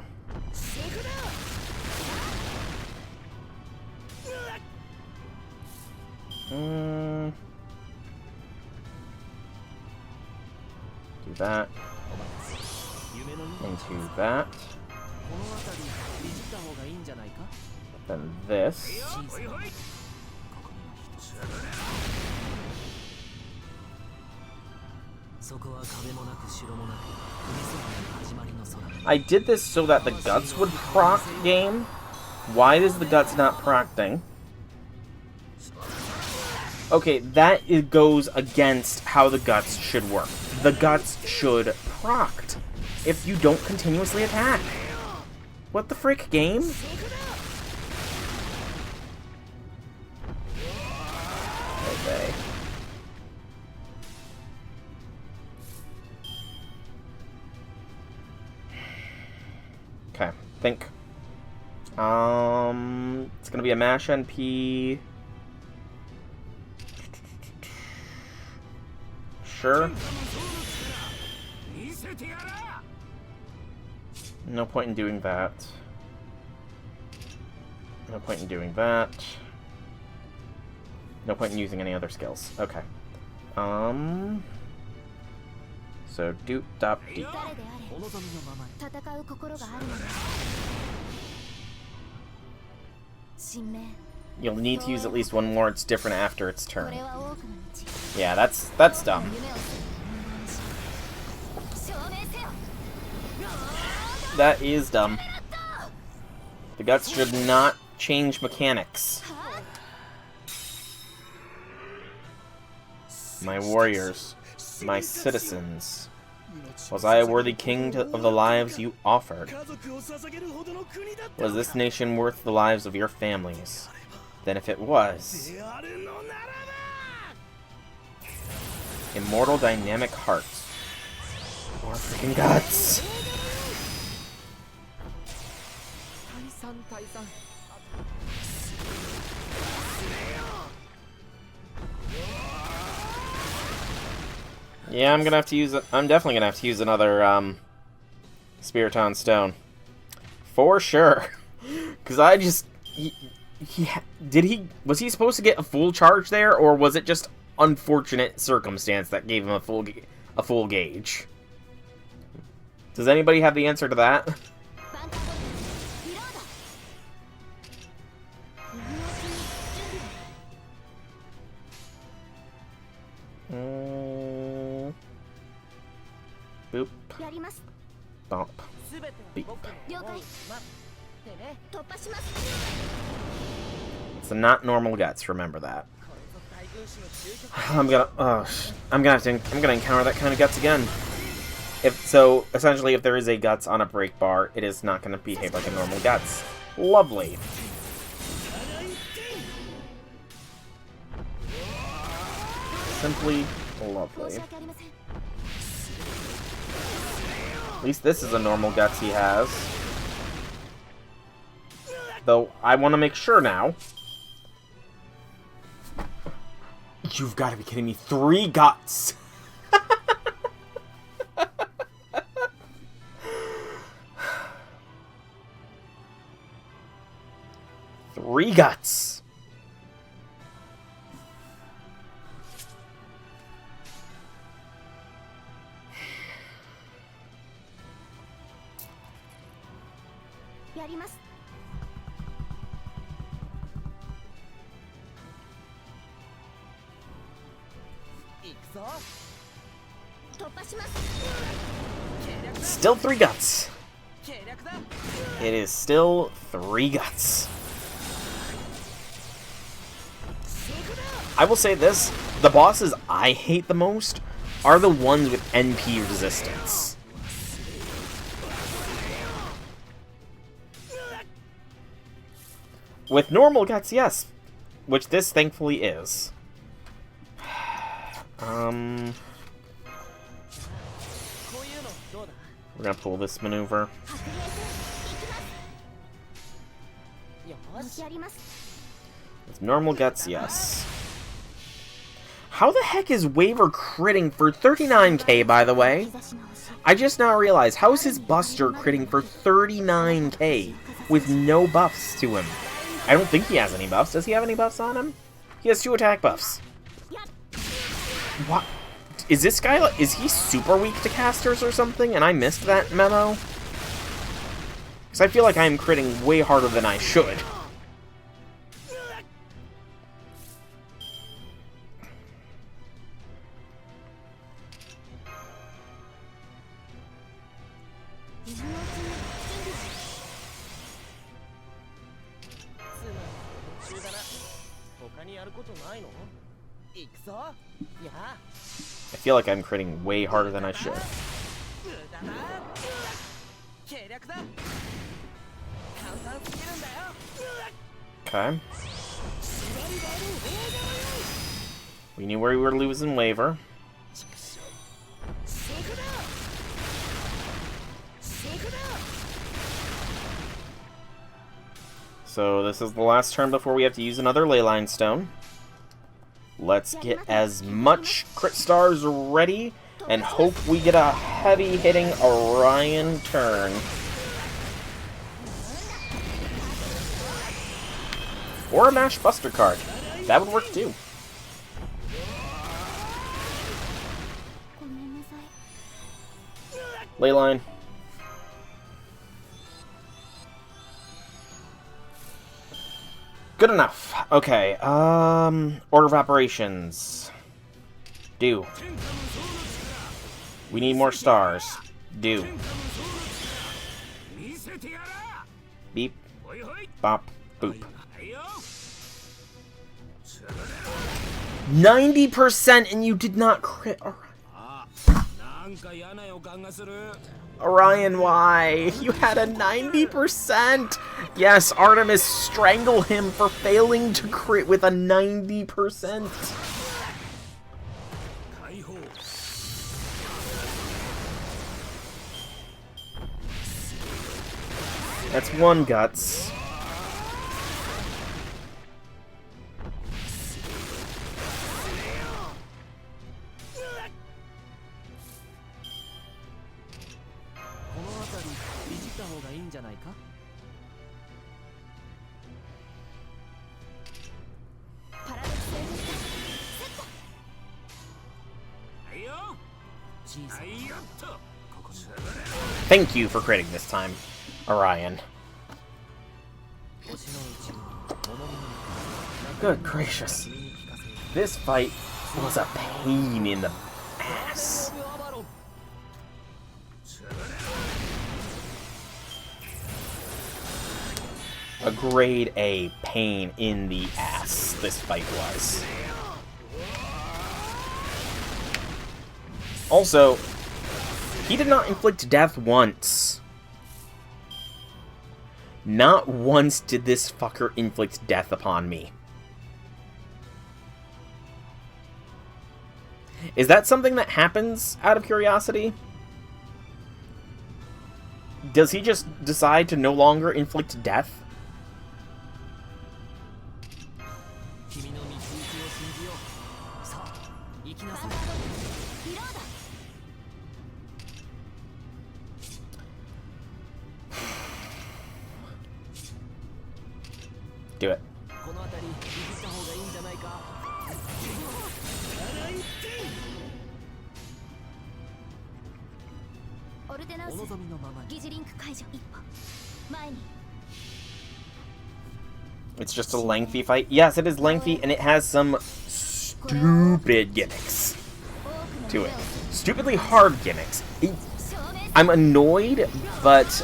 Do that. Into that. Then this. I did this so that the Guts would proc game. Why is the Guts not procting? Okay, that goes against how the Guts should work. The Guts should proct if you don't continuously attack. What the frick, game? Okay. Okay, think. It's gonna be a mash NP. Sure. No point in doing that. No point in doing that. No point in using any other skills. Okay. So doop dop deep. You'll need to use at least one more. It's different after its turn. Yeah, that's dumb. That is dumb. The Guts should not change mechanics. My warriors, my citizens, was I a worthy king of the lives you offered? Was this nation worth the lives of your families? Then if it was... Immortal Dynamic Heart. More freaking Guts! Yeah, I'm gonna have to use it. I'm definitely gonna have to use another Spiriton Stone, for sure. Because I just was he supposed to get a full charge there, or was it just unfortunate circumstance that gave him a full gauge? Does anybody have the answer to that? Boop. Bump. Beep. It's not normal Guts, remember that. I'm gonna encounter that kind of guts again. Essentially, if there is a guts on a break bar, it is not gonna behave like a normal guts. Lovely. Simply lovely. At least this is a normal guts he has. Though, I want to make sure now. You've got to be kidding me. 3 guts! 3 guts! Still 3 guts. It is still 3 guts. I will say this, the bosses I hate the most are the ones with NP resistance. With normal guts, yes. Which this thankfully is. We're gonna pull this maneuver. With normal guts, yes. How the heck is Waver critting for 39k, by the way? I just now realized, how is his Buster critting for 39k with no buffs to him? I don't think he has any buffs. Does he have any buffs on him? He has 2 attack buffs. What? Is this guy, is he super weak to casters or something, and I missed that memo? Because I feel like I am critting way harder than I should. I feel like I'm critting way harder than I should. Okay. We knew where we were losing Waver. So this is the last turn before we have to use another Leyline Stone. Let's get as much crit stars ready and hope we get a heavy-hitting Orion turn. Or a Mash Buster card. That would work too. Leyline. Good enough. Okay, Order of Operations. Do. We need more stars. Do. Beep. Bop. Boop. 90% and you did not crit. Orion, why? You had a 90%! Yes, Artemis, strangle him for failing to crit with a 90%. That's 1 guts. Thank you for critting this time, Orion. Good gracious. This fight was a pain in the ass. A grade A pain in the ass this fight was. Also, he did not inflict death once. Not once did this fucker inflict death upon me. Is that something that happens out of curiosity? Does he just decide to no longer inflict death? Do it. It's just a lengthy fight. Yes, it is lengthy, and it has some stupid gimmicks to it. Stupidly hard gimmicks. I'm annoyed, but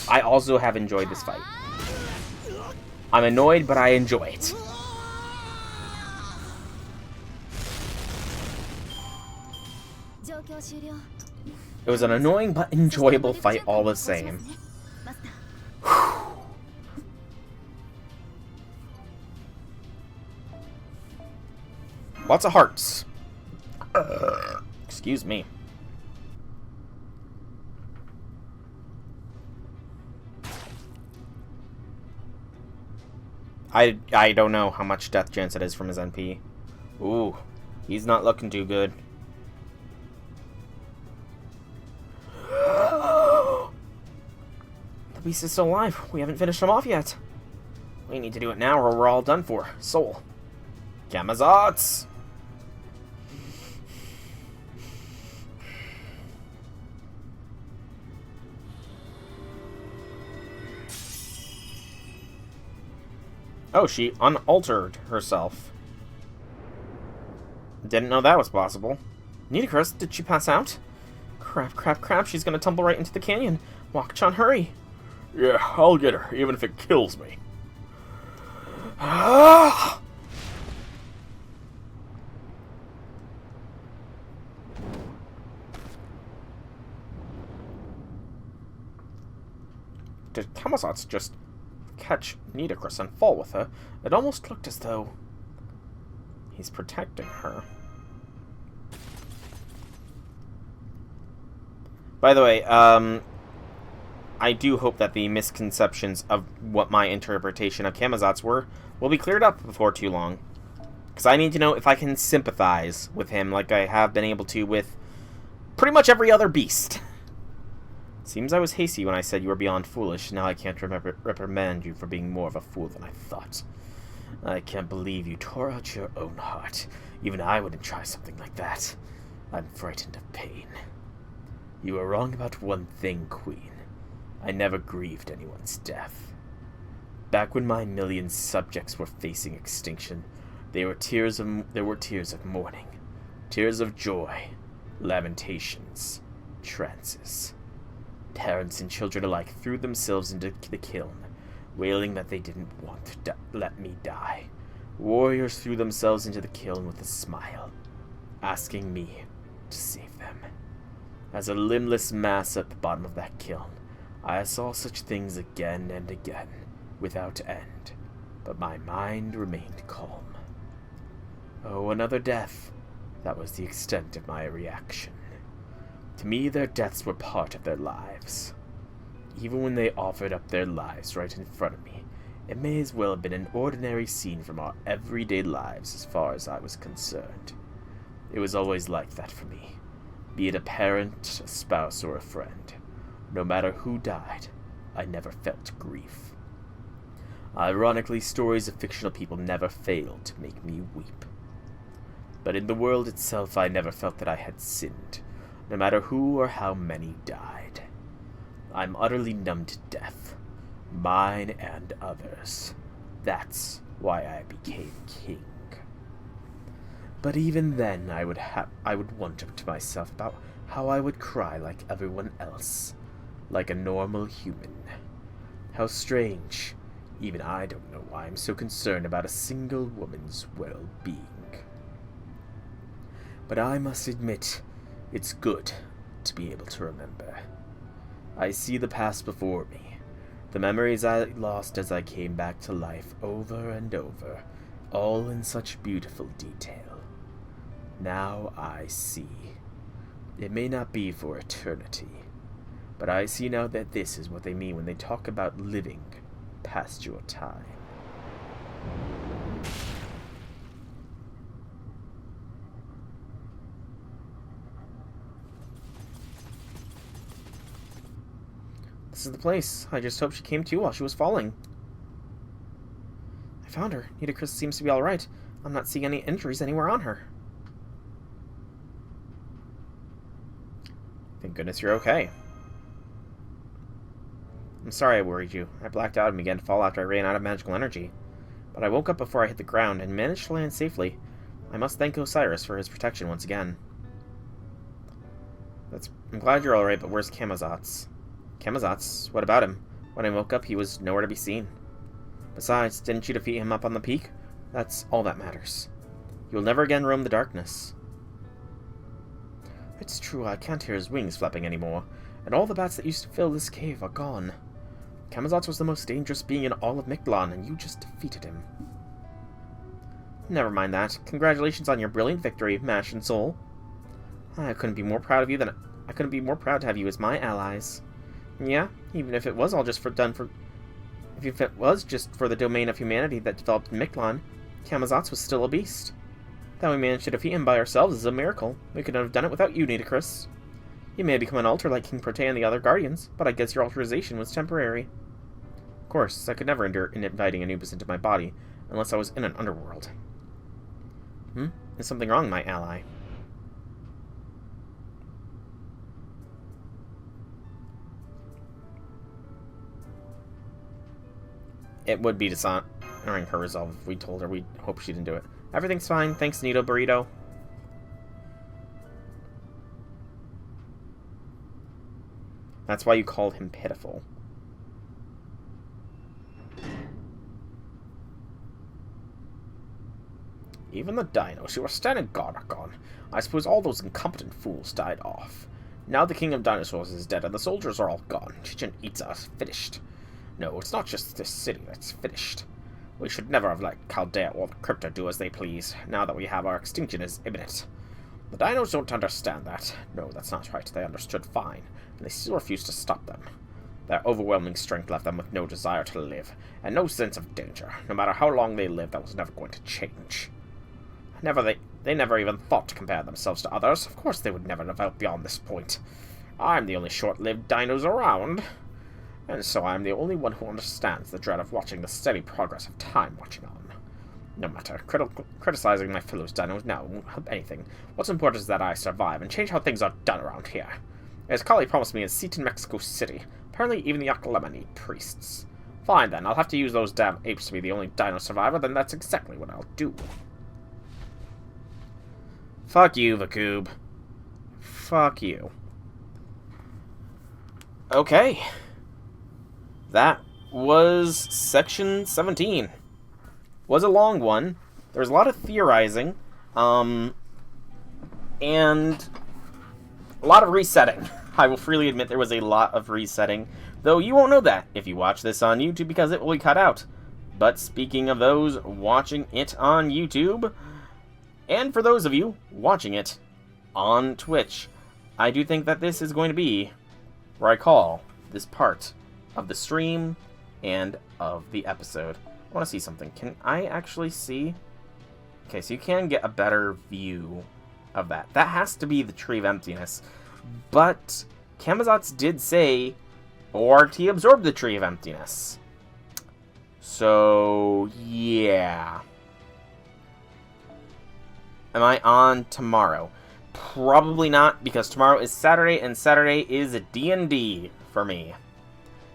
I also have enjoyed this fight. I'm annoyed, but I enjoy it. It was an annoying but enjoyable fight all the same. Lots of hearts. Excuse me. I don't know how much death chance it is from his NP. Ooh, he's not looking too good. The beast is still alive. We haven't finished him off yet. We need to do it now or we're all done for. Soul. Gamazats! Oh, she unaltered herself. Didn't know that was possible. Nidicrus, did she pass out? Crap, crap, crap, she's gonna tumble right into the canyon. Wakchan, hurry! Yeah, I'll get her, even if it kills me. Did Kamazats just catch Nidicrus and fall with her? It almost looked as though he's protecting her. By the way, I do hope that the misconceptions of what my interpretation of Kamazats were will be cleared up before too long. Because I need to know if I can sympathize with him like I have been able to with pretty much every other beast. Seems I was hasty when I said you were beyond foolish. Now I can't reprimand you for being more of a fool than I thought. I can't believe you tore out your own heart. Even I wouldn't try something like that. I'm frightened of pain. You are wrong about one thing, Queen. I never grieved anyone's death. Back when my million subjects were facing extinction, there were tears of mourning, tears of joy, lamentations, trances. Parents and children alike threw themselves into the kiln, wailing that they didn't want to let me die. Warriors threw themselves into the kiln with a smile, asking me to save them. As a limbless mass at the bottom of that kiln, I saw such things again and again, without end, but my mind remained calm. Oh, another death. That was the extent of my reaction. To me, their deaths were part of their lives. Even when they offered up their lives right in front of me, it may as well have been an ordinary scene from our everyday lives as far as I was concerned. It was always like that for me, be it a parent, a spouse, or a friend. No matter who died, I never felt grief. Ironically, stories of fictional people never failed to make me weep. But in the world itself, I never felt that I had sinned, no matter who or how many died. I'm utterly numb to death, mine and others. That's why I became king. But even then, I would wonder to myself about how I would cry like everyone else, like a normal human. How strange. Even I don't know why I'm so concerned about a single woman's well-being. but I must admit, it's good to be able to remember. I see the past before me, the memories I lost as I came back to life over and over, all in such beautiful detail. Now I see. It may not be for eternity, but I see now that this is what they mean when they talk about living past your time. This is the place. I just hope she came to while she was falling. I found her. Nitocris seems to be alright. I'm not seeing any injuries anywhere on her. Thank goodness you're okay. I'm sorry I worried you. I blacked out and began to fall after I ran out of magical energy. But I woke up before I hit the ground and managed to land safely. I must thank Osiris for his protection once again. I'm glad you're alright, but where's Camazotz? Camazotz? What about him? When I woke up, he was nowhere to be seen. Besides, didn't you defeat him up on the peak? That's all that matters. You will never again roam the darkness. It's true, I can't hear his wings flapping anymore, and all the bats that used to fill this cave are gone. Camazotz was the most dangerous being in all of Mictlan, and you just defeated him. Never mind that. Congratulations on your brilliant victory, Mash and Soul. I couldn't be more proud to have you as my allies. Yeah, even if it was all just if it was just for the domain of humanity that developed in Mictlan, Camazotz was still a beast. That we managed to defeat him by ourselves is a miracle. We couldn't have done it without you, Nitocris. You may have become an alter like King Protea and the other guardians, but I guess your alterization was temporary. Of course, I could never endure inviting Anubis into my body, unless I was in an underworld. Is something wrong, my ally? It would be dishonoring her resolve if we told her we hope she didn't do it. Everything's fine, thanks, Nito Burrito. That's why you called him pitiful. Even the dinos who were standing guard are gone. I suppose all those incompetent fools died off. Now the king of dinosaurs is dead and the soldiers are all gone. Chichen Itza is finished. No, it's not just this city that's finished. We should never have let Chaldea or the Crypto do as they please, now that we have our extinction is imminent. The dinos don't understand that. No, that's not right. They understood fine, and they still refuse to stop them. Their overwhelming strength left them with no desire to live, and no sense of danger. No matter how long they lived, that was never going to change. They never even thought to compare themselves to others. Of course they would never develop beyond this point. I'm the only short-lived dinos around. And so I'm the only one who understands the dread of watching the steady progress of time marching on. No matter, criticizing my fellow dinos now won't help anything. What's important is that I survive and change how things are done around here. As Kali promised me a seat in Mexico City. Apparently even the Yakalema need priests. Fine then, I'll have to use those damn apes to be the only dino survivor, then that's exactly what I'll do. Fuck you, Vakoob. Fuck you. Okay. That was section 17. Was a long one. There was a lot of theorizing, and a lot of resetting. I will freely admit there was a lot of resetting, though you won't know that if you watch this on YouTube because it will be cut out. But speaking of those watching it on YouTube, and for those of you watching it on Twitch, I do think that this is going to be where I call this part of the stream and of the episode. I want to see something. Can I actually see? Okay, so you can get a better view of that. That has to be the Tree of Emptiness. But Camazotz did say ORT absorbed the Tree of Emptiness. So, yeah. Am I on tomorrow? Probably not, because tomorrow is Saturday, and Saturday is a D&D for me.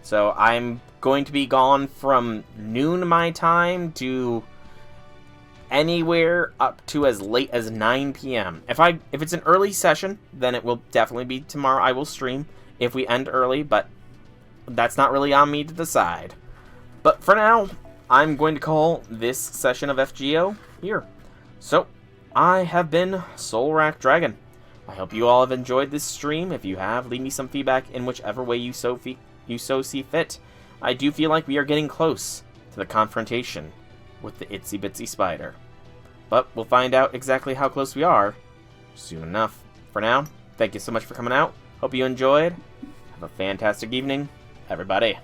So I'm going to be gone from noon my time to anywhere up to as late as 9 p.m. If it's an early session, then it will definitely be tomorrow. I will stream if we end early, but that's not really on me to decide. But for now, I'm going to call this session of FGO here. So, I have been Soulrack Dragon. I hope you all have enjoyed this stream. If you have, leave me some feedback in whichever way you so see fit. I do feel like we are getting close to the confrontation with the itsy bitsy spider. But we'll find out exactly how close we are soon enough. For now, thank you so much for coming out. Hope you enjoyed. Have a fantastic evening, everybody.